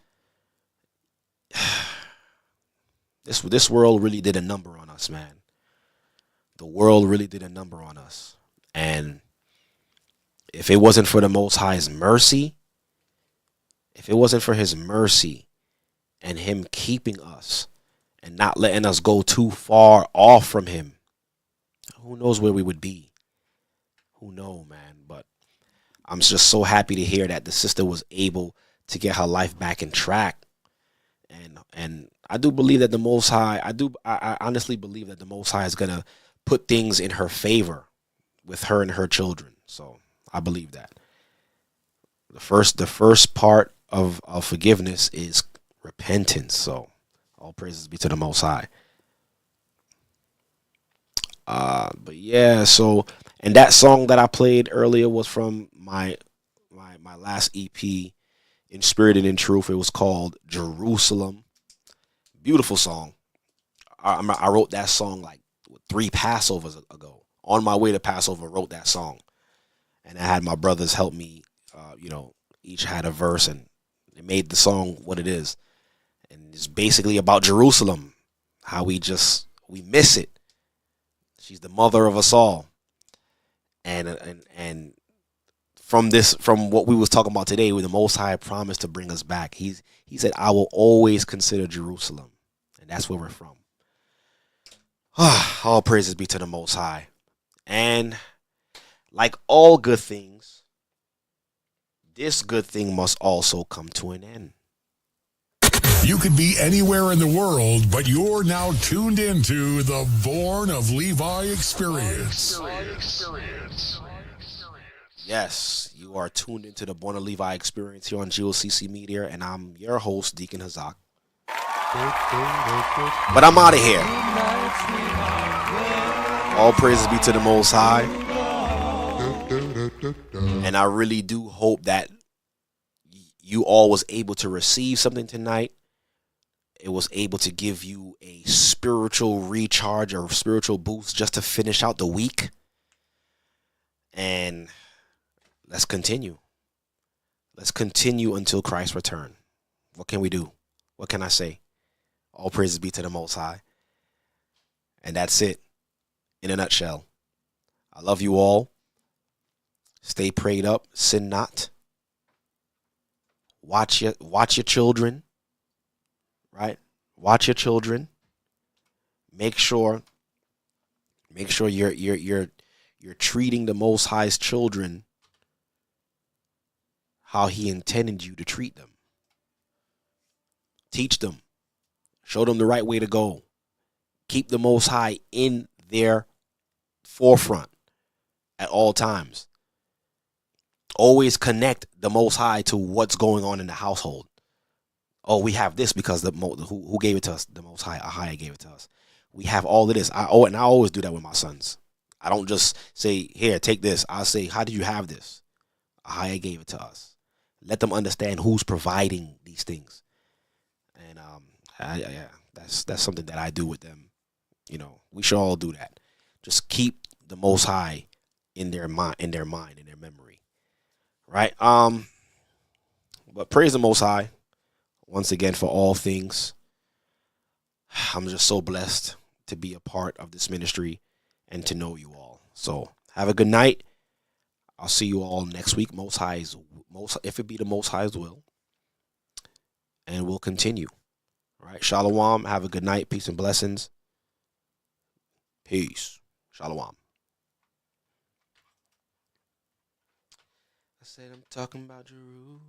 Speaker 3: this world really did a number on us, man. The world really did a number on us. And if it wasn't for the Most High's mercy, if it wasn't for his mercy and him keeping us and not letting us go too far off from him, who knows where we would be? Who knows, man? But I'm just so happy to hear that the sister was able to get her life back in track. And I do believe that the Most High, I honestly believe that the Most High is going to put things in her favor with her and her children. So I believe that. The first part of forgiveness is repentance. So all praises be to the Most High. But yeah, so, and that song that I played earlier was from my last EP, In Spirit and in Truth. It was called Jerusalem. Beautiful song. I wrote that song like 3 Passovers ago. On my way to Passover, wrote that song, and I had my brothers help me. Each had a verse, and it made the song what it is. And it's basically about Jerusalem, how we miss it. She's the mother of us all. And from what we was talking about today, where the Most High promised to bring us back, he said, I will always consider Jerusalem. And that's where we're from. All praises be to the Most High. And like all good things, this good thing must also come to an end.
Speaker 2: You could be anywhere in the world, but you're now tuned into the Born of Levi experience.
Speaker 3: Yes, you are tuned into the Born of Levi experience here on G.O.C.C Media, and I'm your host, Deacon Hazak. But I'm out of here. All praises be to the Most High. And I really do hope that you all was able to receive something tonight. It was able to give you a spiritual recharge or spiritual boost just to finish out the week. And let's continue. Let's continue until Christ's return. What can we do? What can I say? All praises be to the Most High. And that's it in a nutshell. I love you all. Stay prayed up. Sin not. Watch your children. Right? Watch your children. Make sure you're treating the Most High's children how he intended you to treat them. Teach them. Show them the right way to go. Keep the Most High in their forefront at all times. Always connect the Most High to what's going on in the household. Oh, we have this because who gave it to us? The Most High, Ahia gave it to us. We have all of this. And I always do that with my sons. I don't just say, here, take this. I'll say, how did you have this? Ahia gave it to us. Let them understand who's providing these things. And that's something that I do with them. We should all do that. Just keep the Most High in their mind, in their memory. Right? But praise the Most High once again for all things. I'm just so blessed to be a part of this ministry and to know you all. So have a good night. I'll see you all next week. If it be the Most High's will. And we'll continue. All right. Shalom. Have a good night. Peace and blessings. Peace. Shalom. I said I'm talking about Jerusalem.